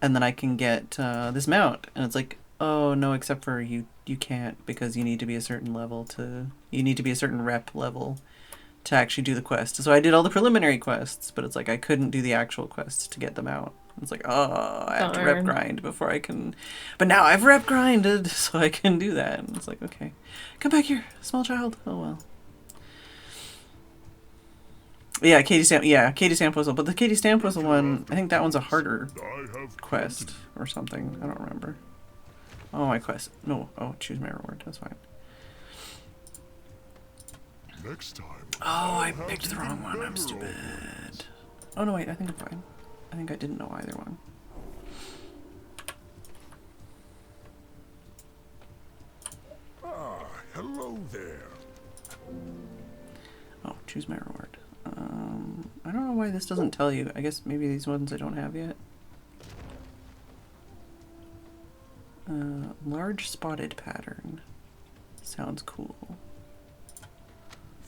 Speaker 1: and then I can get this mount, and it's like, oh no, except for you can't, because you need to be a certain rep level to actually do the quest. So I did all the preliminary quests, but it's like I couldn't do the actual quests to get them out. It's like, oh, I have to rep grind before I can. But now I've rep grinded, so I can do that. And it's like, okay, come back here, small child. Oh well. Yeah, Katie Stamp Whistle. But the Katie Stamp Whistle one, I think that one's a harder quest or something. I don't remember. Oh, my quest. No. Oh, choose my reward. That's fine.
Speaker 8: Next time.
Speaker 1: Oh, I picked the wrong one. I'm stupid. Oh no, wait. I think I'm fine. I think I didn't know either one.
Speaker 8: Ah, hello there.
Speaker 1: Oh, choose my reward. I don't know why this doesn't tell you. I guess maybe these ones I don't have yet. Large spotted pattern. Sounds cool.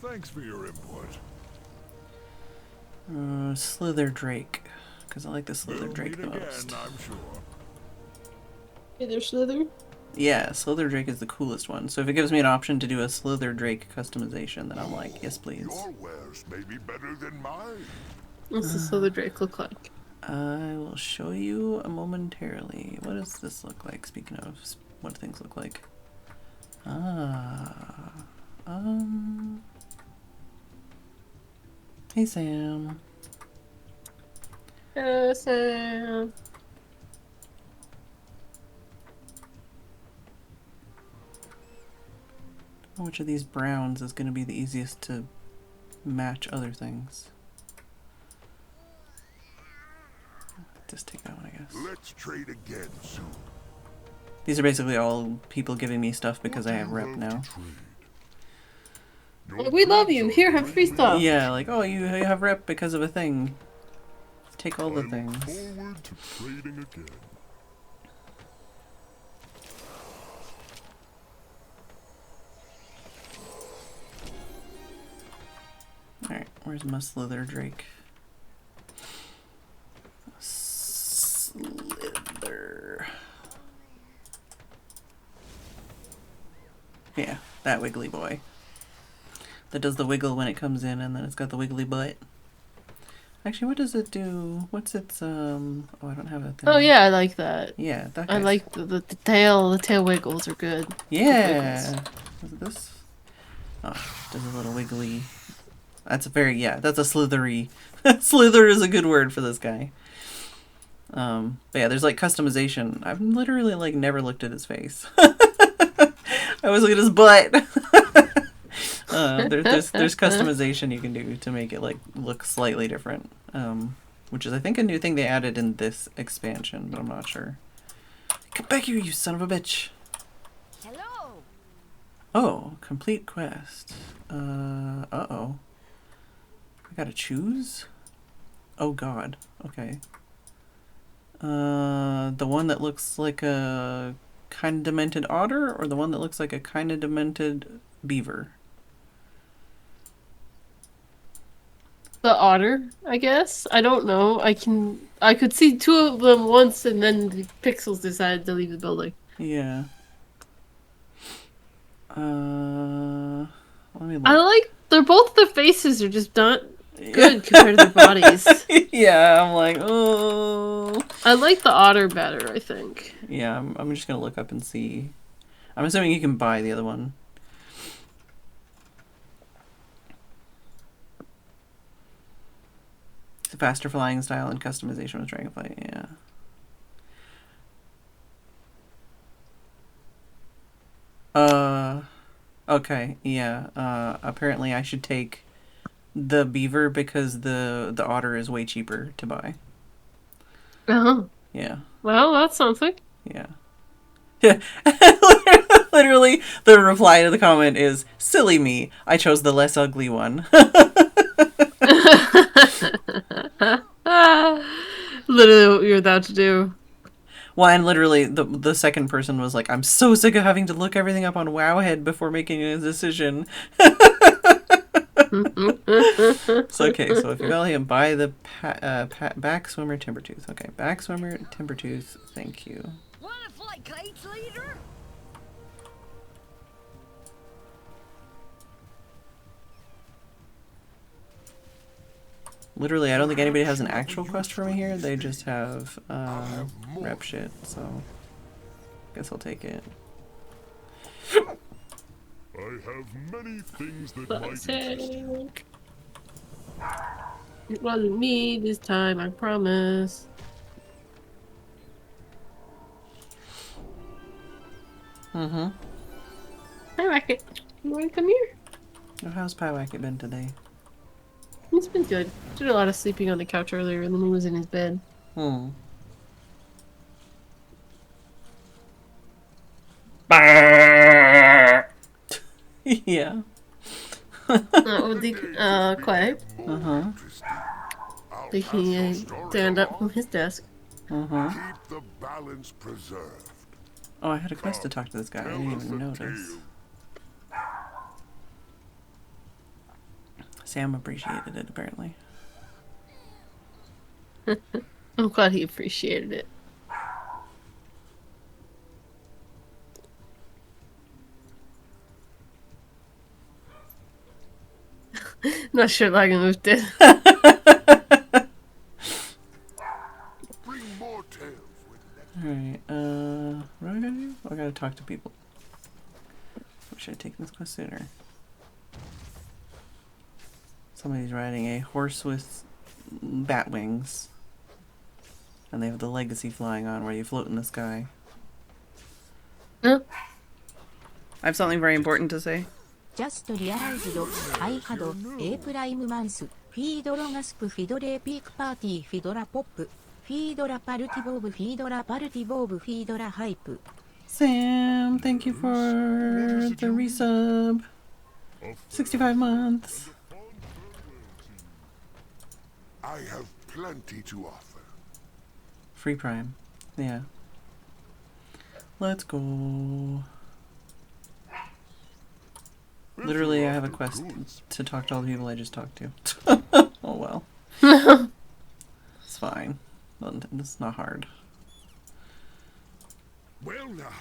Speaker 8: Thanks for your input.
Speaker 1: Slither Drake. Because I like the Slither Drake the
Speaker 8: Again,
Speaker 1: most.
Speaker 8: I'm sure.
Speaker 11: Hey there, Slither.
Speaker 1: Yeah, Slither Drake is the coolest one. So if it gives me an option to do a Slither Drake customization, then I'm like, yes please.
Speaker 8: Your wares may be better than mine.
Speaker 11: What's the Slither Drake look like?
Speaker 1: I will show you momentarily. What does this look like? Speaking of what things look like. Hey Sam.
Speaker 11: Hello, Sam.
Speaker 1: Which of these browns is going to be the easiest to match other things? Just take that one, I guess.
Speaker 8: Let's trade again soon.
Speaker 1: These are basically all people giving me stuff because I have rep now.
Speaker 11: We love you. Here, have free stuff.
Speaker 1: Yeah, like, oh, you have rep because of a thing. Take all the things.
Speaker 8: Forward to trading again.
Speaker 1: Alright, where's my Slither Drake? Slither. Yeah, that wiggly boy. That does the wiggle when it comes in, and then it's got the wiggly butt. Actually, what does it do? What's its, oh, I don't have a thing.
Speaker 11: Oh yeah, I like that.
Speaker 1: Yeah, that
Speaker 11: I
Speaker 1: guy's...
Speaker 11: like the tail wiggles are good.
Speaker 1: Yeah! Is it this? Oh, does a little wiggly... That's a very, yeah, that's a slithery. Slither is a good word for this guy. But yeah, there's like customization. I've literally like never looked at his face. I always look at his butt. There's customization you can do to make it like look slightly different. Which is I think a new thing they added in this expansion, but I'm not sure. Come back here, you son of a bitch.
Speaker 7: Hello.
Speaker 1: Oh, complete quest. Uh-oh. I gotta choose? Oh god. Okay. The one that looks like a kinda demented otter, or the one that looks like a kinda demented beaver?
Speaker 11: The otter, I guess. I don't know. I could see two of them once, and then the pixels decided to leave the building.
Speaker 1: Yeah. Let me look.
Speaker 11: I like. They're both the faces are just not good compared to their bodies.
Speaker 1: Yeah, I'm like, oh.
Speaker 11: I like the otter better, I think.
Speaker 1: Yeah, I'm just gonna look up and see. I'm assuming you can buy the other one. It's a faster flying style and customization with Dragonflight, yeah. Okay, yeah. Apparently I should take the beaver because the otter is way cheaper to buy.
Speaker 11: Oh.
Speaker 1: Yeah.
Speaker 11: Well, that's something.
Speaker 1: Yeah. Yeah. Literally, the reply to the comment is, silly me, I chose the less ugly one.
Speaker 11: Literally what you're about to do.
Speaker 1: Well, and literally, the second person was like, I'm so sick of having to look everything up on Wowhead before making a decision. So, okay, so if you value him, buy the back swimmer Timbertooth. Okay, back swimmer Timbertooth, thank you.
Speaker 18: Wanna fly kites, leader?
Speaker 1: Literally, I don't think anybody has an actual quest for me here. They just have rep shit, so guess I'll take it.
Speaker 8: I have many things that might interest you.
Speaker 11: It wasn't me this time, I promise.
Speaker 1: Mm-hmm.
Speaker 11: Hi, Rocket. You wanna come here?
Speaker 1: Oh, how's Pyewacket been today?
Speaker 11: He's been good. Did a lot of sleeping on the couch earlier, and then he was in his bed.
Speaker 1: Hmm. Yeah.
Speaker 11: With the Quay.
Speaker 1: Uh-huh.
Speaker 11: He stand up from his desk.
Speaker 1: Uh-huh.
Speaker 8: Keep the balance preserved.
Speaker 1: Oh, I had a quest to talk to this guy. I didn't even notice. Sam appreciated it, apparently.
Speaker 11: I'm glad he appreciated it. Not sure if I can move this.
Speaker 1: Alright, what do I gotta do? I gotta talk to people. Wish I'd taken this quest sooner. Somebody's riding a horse with bat wings. And they have the legacy flying on where you float in the sky.
Speaker 11: Huh?
Speaker 1: I have something very important to say.
Speaker 19: Just realized I had A prime month. Fiedro gasp Fidore peak party Fidora pop. Fidora party bob Fidora hype.
Speaker 1: Sam, thank you for the resub. 65 months.
Speaker 8: I have plenty to offer.
Speaker 1: Free Prime. Yeah. Let's go. Literally, I have a quest to talk to all the people I just talked to. Oh well. It's fine. It's not hard.
Speaker 8: Well now,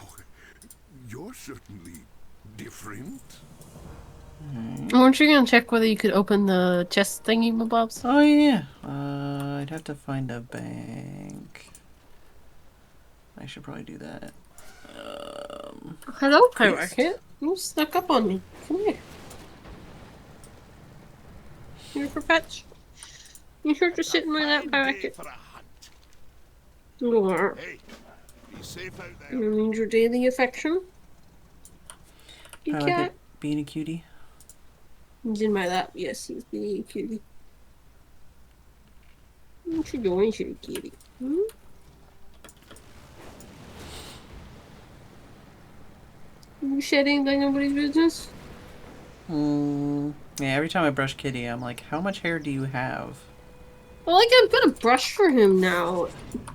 Speaker 8: you're certainly different.
Speaker 11: Weren't you gonna check whether you could open the chest thingy, Bobs?
Speaker 1: Oh yeah. I'd have to find a bank. I should probably do that.
Speaker 11: Hello, Pyrocket. You snuck up on me. Come here. Here for fetch. You sure to sit in my lap, Pyrocket? You are. You need your daily affection? You cat?
Speaker 1: Being a cutie.
Speaker 11: He's in my lap. Yes, he's being a cutie. What you doing, you kitty? Hmm? You shedding like nobody's business?
Speaker 1: Yeah, every time I brush Kitty, I'm like, how much hair do you have?
Speaker 11: Well, like, I've got a brush for him now,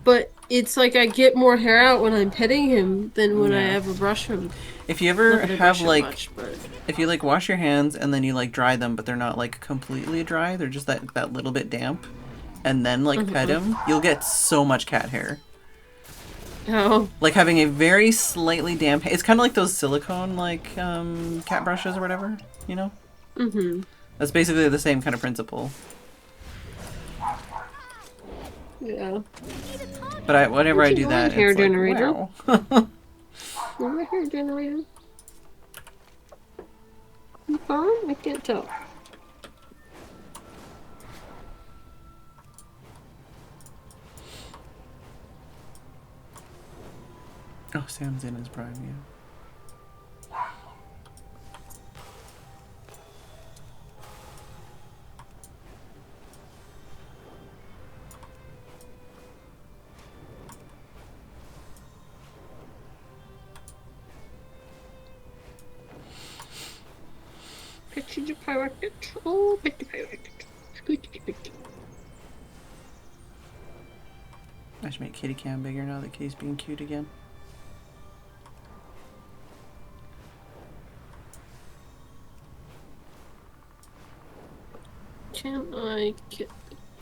Speaker 11: but it's like I get more hair out when I'm petting him than when I ever brush him.
Speaker 1: If you ever have, like, if you, like, wash your hands and then you, like, dry them, but they're not, like, completely dry, they're just that little bit damp, and then, like, pet him, you'll get so much cat hair.
Speaker 11: Oh.
Speaker 1: Like, having a very slightly damp... It's kind of like those silicone, like, cat brushes or whatever, you know?
Speaker 11: Mm-hmm.
Speaker 1: That's basically the same kind of principle.
Speaker 11: Yeah.
Speaker 1: But whenever I do that,
Speaker 11: hair
Speaker 1: it's
Speaker 11: generator?
Speaker 1: like, wow.
Speaker 11: My hair generator. You fine? I can't tell.
Speaker 1: Oh, Sam's in his prime, yeah.
Speaker 11: Picture the pirate. Oh, pet the pirate.
Speaker 1: I should make Kitty Cam bigger now that Kitty's being cute again.
Speaker 11: Can I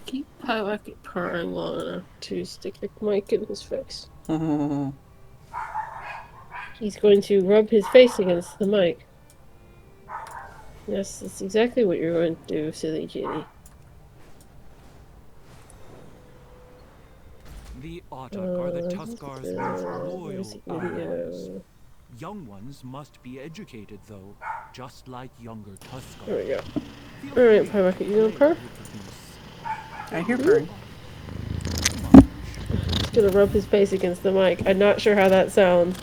Speaker 11: keep Pyrocket purring long enough to stick a mic in his face? He's going to rub his face against the mic. Yes, that's exactly what you're going to do, silly kitty.
Speaker 5: The Autarch are the Tuskar's most loyal allies. Young ones must be educated, though, just like younger Tuskars.
Speaker 11: There we go. Alright, Pyrocket, you gonna purr?
Speaker 1: I hear purring.
Speaker 11: He's gonna rub his face against the mic. I'm not sure how that sounds.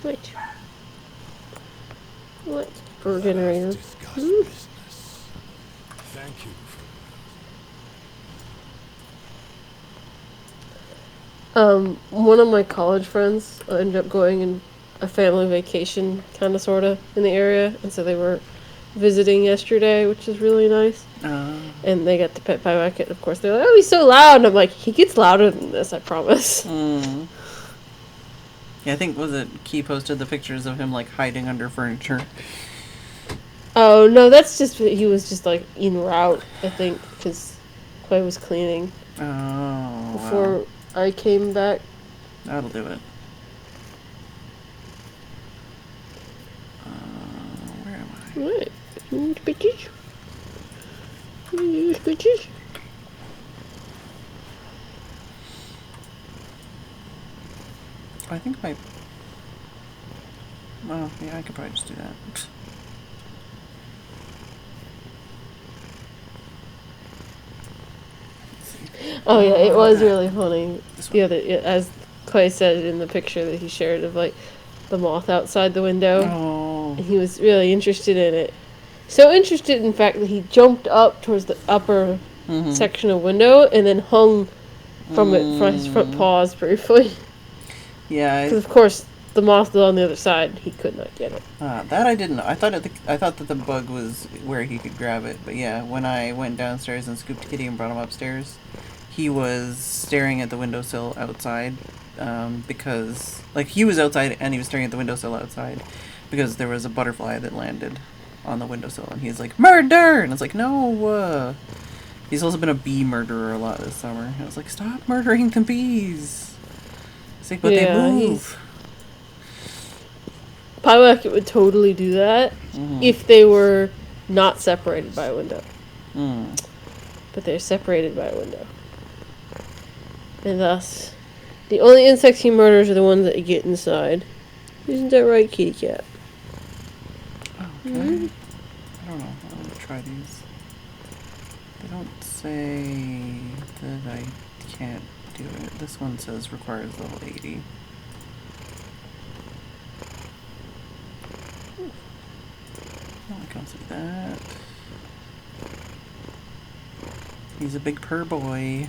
Speaker 11: What? What? For generator. Hmm?
Speaker 3: Thank you.
Speaker 11: One of my college friends ended up going in a family vacation, kind of, sort of, in the area, and so they were visiting yesterday, which is really nice. And they got the pet packet. Of course, they're like, "Oh, he's so loud," and I'm like, "He gets louder than this, I promise."
Speaker 1: Yeah, I think, was it Key posted the pictures of him, like, hiding under furniture?
Speaker 11: Oh, no, that's just, he was just, like, en route, I think, because Clay was cleaning.
Speaker 1: Oh,
Speaker 11: before I came back.
Speaker 1: That'll do it. Where am I?
Speaker 11: What? Bitches? Bitches?
Speaker 1: I think my... Well, yeah, I could probably just do that.
Speaker 11: Oh yeah, it was really funny. The other, as Clay said in the picture that he shared of like the moth outside the window, and he was really interested in it. So interested, in fact, that he jumped up towards the upper section of window and then hung from it from his front paws briefly.
Speaker 1: Yeah,
Speaker 11: because of course the moth was on the other side. He could not get it.
Speaker 1: That I didn't know. I thought that the bug was where he could grab it. But yeah, when I went downstairs and scooped Kitty and brought him upstairs, he was staring at the windowsill outside, because, like, he was outside and he was staring at the windowsill outside because there was a butterfly that landed on the windowsill, and he's like, "Murder!" And it's like, no. He's also been a bee murderer a lot this summer. I was like, stop murdering the bees. It's like, but they move.
Speaker 11: Pyewacket would totally do that if they were not separated by a window. But they're separated by a window. And thus, the only insects he murders are the ones that get inside. Isn't that right, kitty cat?
Speaker 1: Okay. I don't know. I'm gonna try these. They don't say that I can't do it. This one says requires level 80. Oh, I can't see that. He's a big purr boy.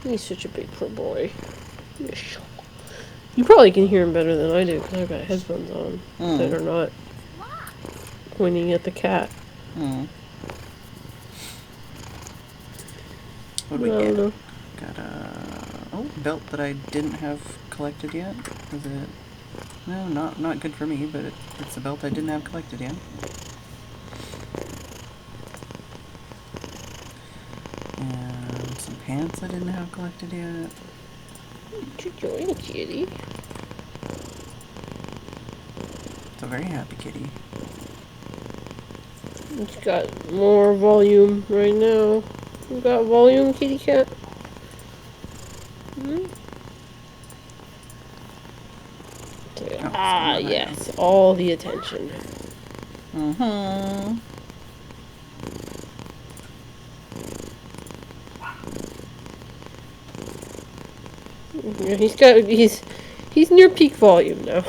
Speaker 11: He's such a big purr boy. Yes. You probably can hear him better than I do because I've got headphones on that are not pointing at the cat.
Speaker 1: What do we get? Got a belt that I didn't have collected yet. Is it? No, not good for me, but it's a belt I didn't have collected yet. And some pants I didn't have collected yet.
Speaker 11: What you doing, kitty?
Speaker 1: It's a very happy kitty.
Speaker 11: It's got more volume right now. You got volume, kitty cat? Yes, all the attention. Yeah, he's near peak volume now.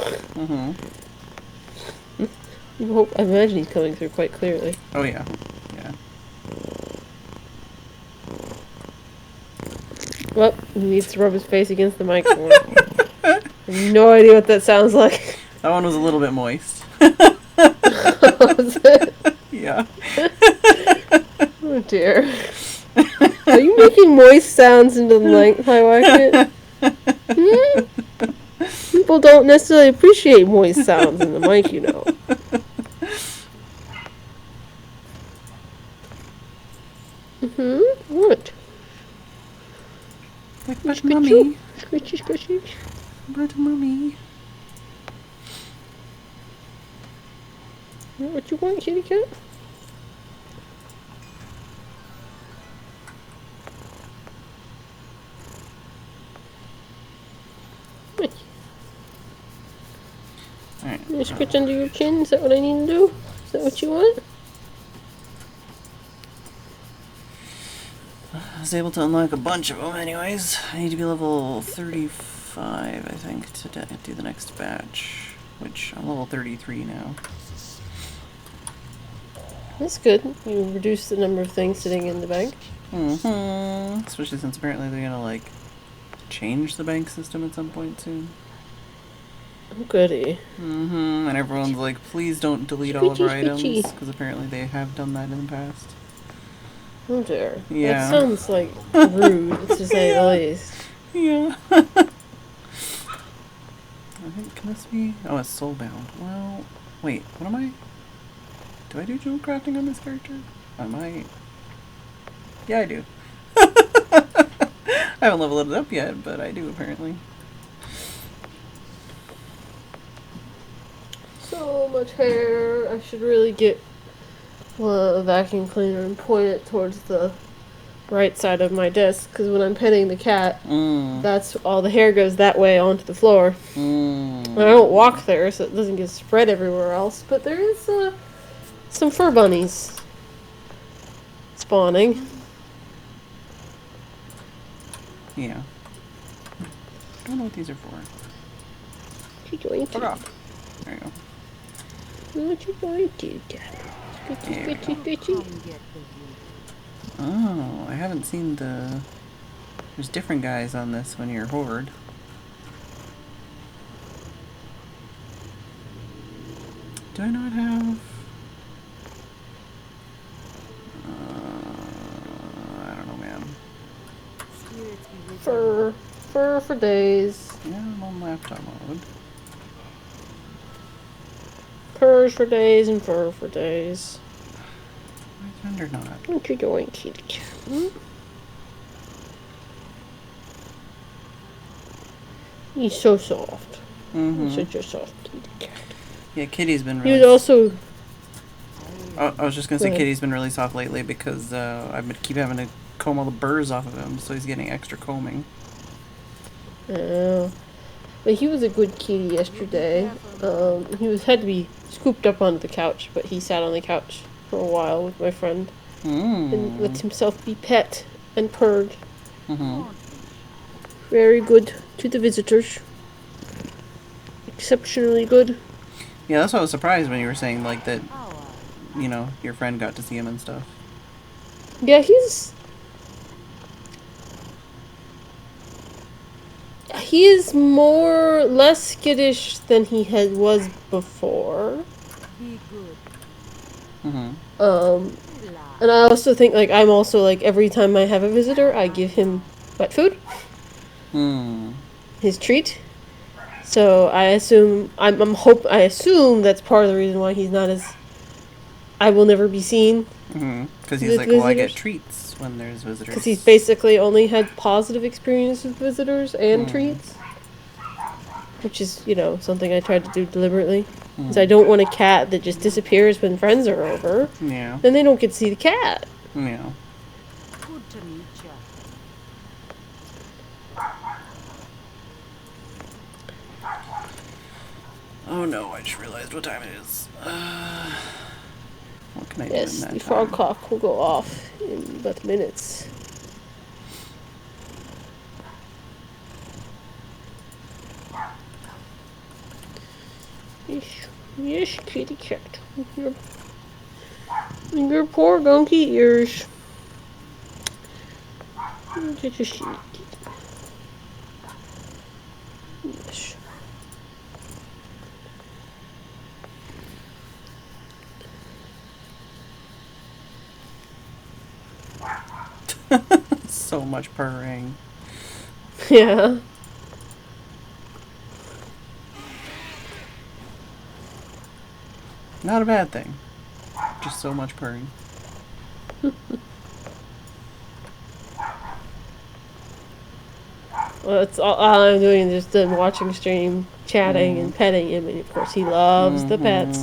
Speaker 11: I imagine he's coming through quite clearly.
Speaker 1: Oh yeah, yeah.
Speaker 11: Well, he needs to rub his face against the microphone. I have no idea what that sounds like.
Speaker 1: That one was a little bit moist.
Speaker 11: Was it?
Speaker 1: Yeah.
Speaker 11: Oh dear. Are you making moist sounds into the mic, Pyewacket? People don't necessarily appreciate moist sounds in the mic, you know. What?
Speaker 1: But mummy.
Speaker 11: Scratchy, scratchy.
Speaker 1: But mummy.
Speaker 11: What you want, kitty cat?
Speaker 1: Alright.
Speaker 11: You scratch under your chin? Is that what I need to do? Is that what you want?
Speaker 1: I was able to unlock a bunch of them anyways. I need to be level 35 5, I think, to do the next batch, which I'm level 33 now.
Speaker 11: That's good. You reduce the number of things sitting in the bank.
Speaker 1: Mm-hmm. Especially since apparently they're gonna, like, change the bank system at some point soon.
Speaker 11: Oh, goody.
Speaker 1: Mm-hmm. And everyone's like, please don't delete all of our items, because apparently they have done that in the past.
Speaker 11: Oh dear.
Speaker 1: Yeah.
Speaker 11: That sounds like rude, to say the least.
Speaker 1: Yeah. I think, can this be? Oh, it's soulbound. Well, wait, what am I? Do I do jewel crafting on this character? I might. Yeah, I do. I haven't leveled it up yet, but I do apparently.
Speaker 11: So much hair. I should really get a vacuum cleaner and point it towards the right side of my desk, because when I'm petting the cat, that's all the hair goes that way onto the floor. I don't walk there, so it doesn't get spread everywhere else, but there is some fur bunnies spawning.
Speaker 1: Yeah. I don't know what these are for. Fuck off. There you go.
Speaker 11: What you going to do,
Speaker 1: Oh, I haven't seen the... There's different guys on this when you're Horde. Do I not have... I don't know, man.
Speaker 11: Fur for days.
Speaker 1: Yeah, I'm on laptop mode.
Speaker 11: Furs for days and fur for days.
Speaker 1: I wonder not.
Speaker 11: What you doing, kitty cat? He's so soft. He's such a soft kitty cat.
Speaker 1: Yeah, Kitty's been really...
Speaker 11: He was also...
Speaker 1: I was just gonna say Kitty's been really soft lately because keep having to comb all the burrs off of him, so he's getting extra combing.
Speaker 11: But he was a good kitty yesterday. He had to be scooped up onto the couch, but he sat on the couch for a while with my friend and let himself be pet and purred. Very good to the visitors. Exceptionally good.
Speaker 1: Yeah, that's why I was surprised when you were saying, like, that, you know, your friend got to see him and stuff.
Speaker 11: Yeah, he is less skittish than he was before. And I also think, like, I'm also, like, every time I have a visitor, I give him wet food. His treat. So I assume I assume that's part of the reason why he's not as I will never be seen.
Speaker 1: Because he's like, well, I get treats when there's visitors.
Speaker 11: Because he's basically only had positive experiences with visitors and treats. Which is, you know, something I tried to do deliberately. Because I don't want a cat that just disappears when friends are over.
Speaker 1: Yeah.
Speaker 11: Then they don't get to see the cat.
Speaker 1: Yeah.
Speaker 15: Good to meet you.
Speaker 1: Oh no, I just realized what time it is. What can I do in
Speaker 11: Yes,
Speaker 1: that
Speaker 11: the
Speaker 1: time?
Speaker 11: frog clock will go off in but minutes. Yes, kitty cat. Your poor donkey ears. Such a sweet kitty. Yes.
Speaker 1: So much purring.
Speaker 11: Yeah.
Speaker 1: Not a bad thing. Just so much purring.
Speaker 11: Well, that's all I'm doing is just watching stream, chatting, and petting him, and of course he loves the pets.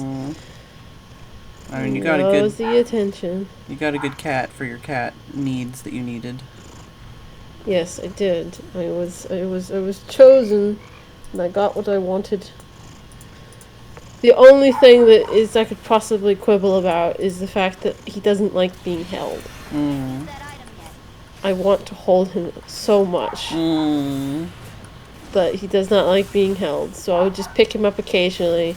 Speaker 1: I mean, you
Speaker 11: He
Speaker 1: got
Speaker 11: loves the attention.
Speaker 1: You got a good cat for your cat needs that you needed.
Speaker 11: Yes, I did. I was chosen, and I got what I wanted. The only thing that is I could possibly quibble about is the fact that he doesn't like being held. I want to hold him so much. but he does not like being held, so I would just pick him up occasionally,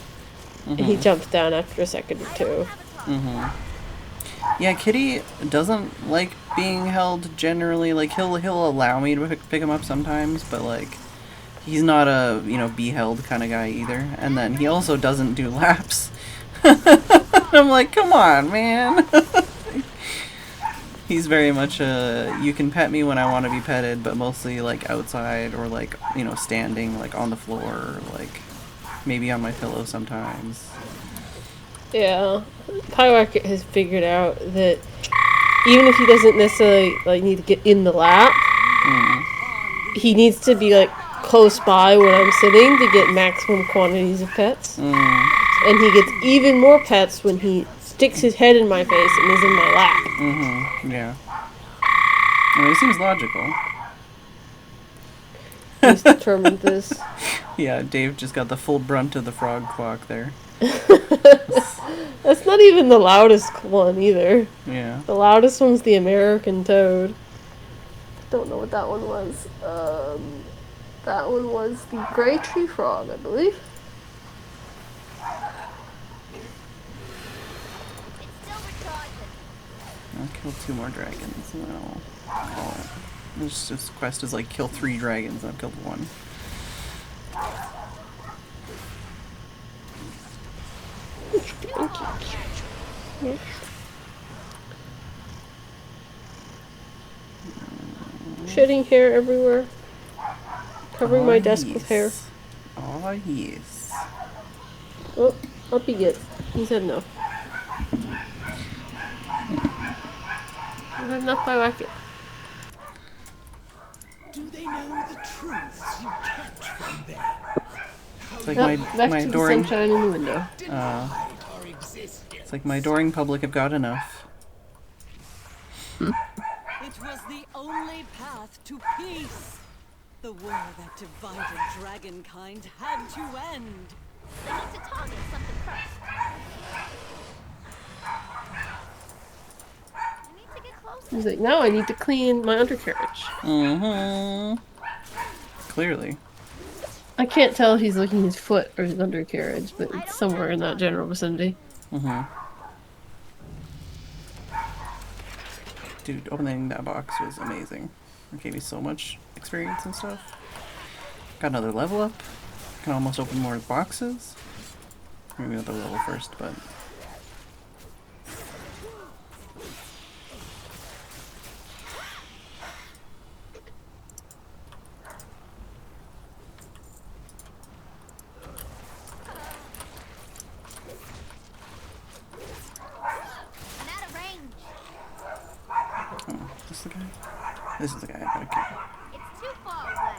Speaker 11: and he jumps down after a second or two.
Speaker 1: Yeah, Kitty doesn't like being held generally. Like, he'll allow me to pick him up sometimes, but like, he's not a, be held kind of guy either. And then he also doesn't do laps. I'm like, come on, man. He's very much you can pet me when I want to be petted, but mostly like outside or like, standing like on the floor, or like maybe on my pillow sometimes.
Speaker 11: Yeah, Pyrocket has figured out that even if he doesn't necessarily like need to get in the lap, he needs to be like close by when I'm sitting to get maximum quantities of pets. And he gets even more pets when he sticks his head in my face and is in my lap.
Speaker 1: Yeah. I mean, it seems logical.
Speaker 11: He's determined this.
Speaker 1: Yeah, Dave just got the full brunt of the frog clock there.
Speaker 11: That's not even the loudest one either.
Speaker 1: Yeah.
Speaker 11: The loudest one's the American toad. Don't know what that one was. That one was the gray tree frog, I believe.
Speaker 1: I'll kill 2 more dragons and then I'll this quest is like kill 3 dragons and I've killed 1.
Speaker 11: Shedding hair everywhere. Covering my desk with hair.
Speaker 1: Oh, yes.
Speaker 11: Oh, up he gets. He said no. Not enough by Rocket.
Speaker 9: Do they know the truths you kept from them?
Speaker 1: It's like my adoring
Speaker 11: sunshine in the window.
Speaker 1: It's like my adoring public have got enough.
Speaker 15: It was the only path to peace. The war that divided dragonkind had to end.
Speaker 7: They need to target something first. I need to get closer.
Speaker 11: He's like, now I need to clean my undercarriage.
Speaker 1: Clearly.
Speaker 11: I can't tell if he's licking his foot or his undercarriage, but it's somewhere in that general vicinity.
Speaker 1: Dude, opening that box was amazing. It gave me so much experience and stuff. Got another level up. Can almost open more boxes. Maybe another level first, but... Oh, is this the guy? This is the guy I gotta kill.
Speaker 7: It's too far away.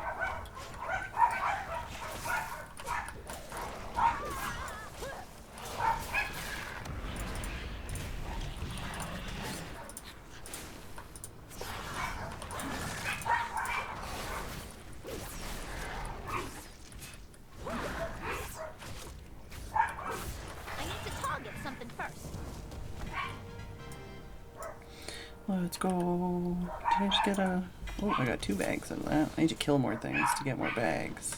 Speaker 7: I need to target something first.
Speaker 1: Let's go. Did I just get a... Oh, I got 2 bags out of that. I need to kill more things to get more bags.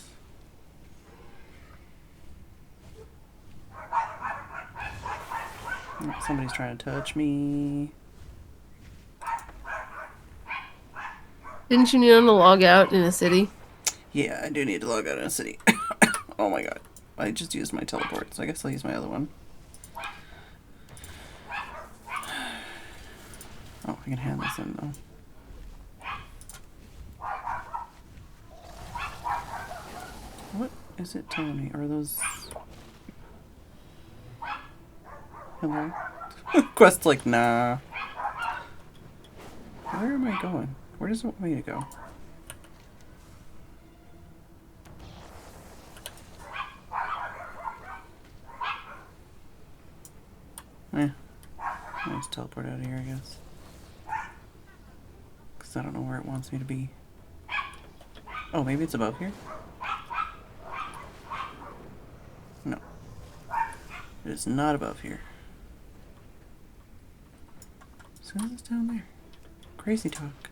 Speaker 1: Oh, somebody's trying to touch me.
Speaker 11: Didn't you need to log out in a city?
Speaker 1: Yeah, I do need to log out in a city. Oh my god. I just used my teleport, so I guess I'll use my other one. Oh, I can hand this in though. What is it telling me? Are those... Hello? Quest's like, nah. Where am I going? Where does it want me to go? I'll just teleport out of here, I guess. Because I don't know where it wants me to be. Oh, maybe it's above here? No. It is not above here. So it's down there. Crazy talk.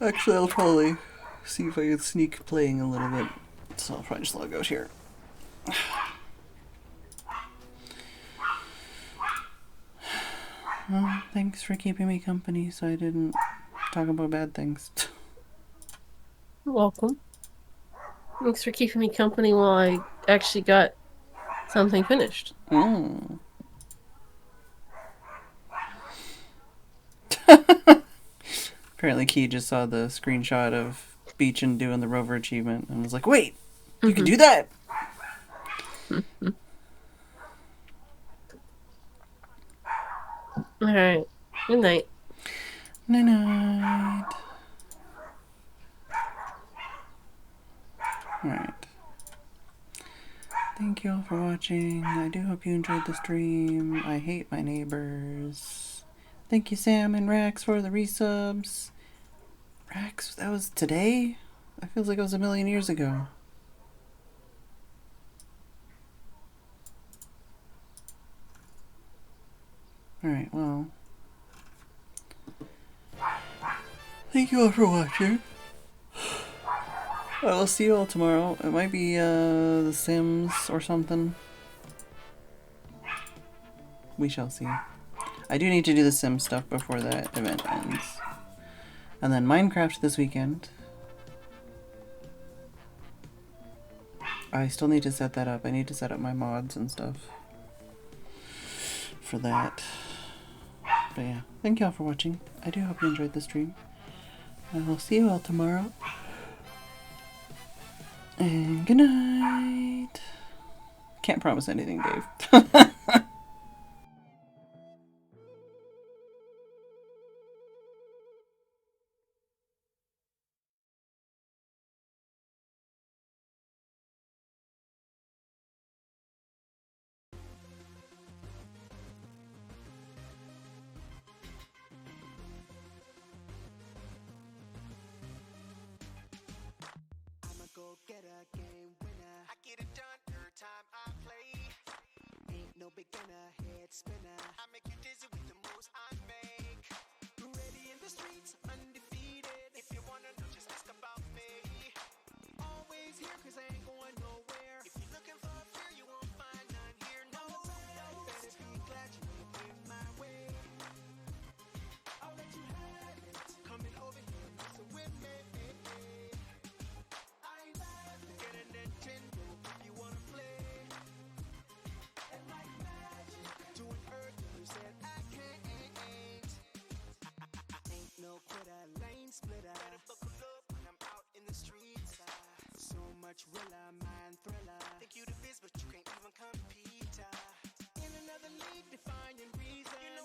Speaker 1: Actually, I'll probably see if I can sneak playing a little bit. So I'll probably just log out here. Well, thanks for keeping me company so I didn't talk about bad things.
Speaker 11: You're welcome. Thanks for keeping me company while I actually got something finished.
Speaker 1: Mm. Apparently Key just saw the screenshot of Beechin doing the rover achievement and was like, wait, you can do that!
Speaker 11: Alright. Good night.
Speaker 1: Night night. Alright. Thank you all for watching. I do hope you enjoyed the stream. I hate my neighbors. Thank you, Sam and Rax, for the resubs. Rax, that was today? That feels like it was a million years ago. Alright, well. Thank you all for watching. I will see you all tomorrow. It might be The Sims or something. We shall see. I do need to do the Sims stuff before that event ends. And then Minecraft this weekend. I still need to set that up. I need to set up my mods and stuff for that. But yeah, thank you all for watching. I do hope you enjoyed the stream. I will see you all tomorrow. And good night. Can't promise anything, Dave.
Speaker 20: Go-getter, game winner. I get it done every time I play. Ain't no beginner, head spinner. I make you dizzy with the moves I make. Ready in the streets, undefeated. If you wanna know, just ask about me. Always here, cause I ain't going nowhere. If you're looking for fear, you won't find none here. No, better be glad you came my way. I'll let you have it. Coming over here, messing with me. Get a Nintendo if you wanna play. And like magic, doing burglary said I can't. Ain't no quitter, lane splitter. Better buckle up when I'm out in the streets. So much realer, mind thriller. Think you the biz, but you can't even compete. In another league, defining reason.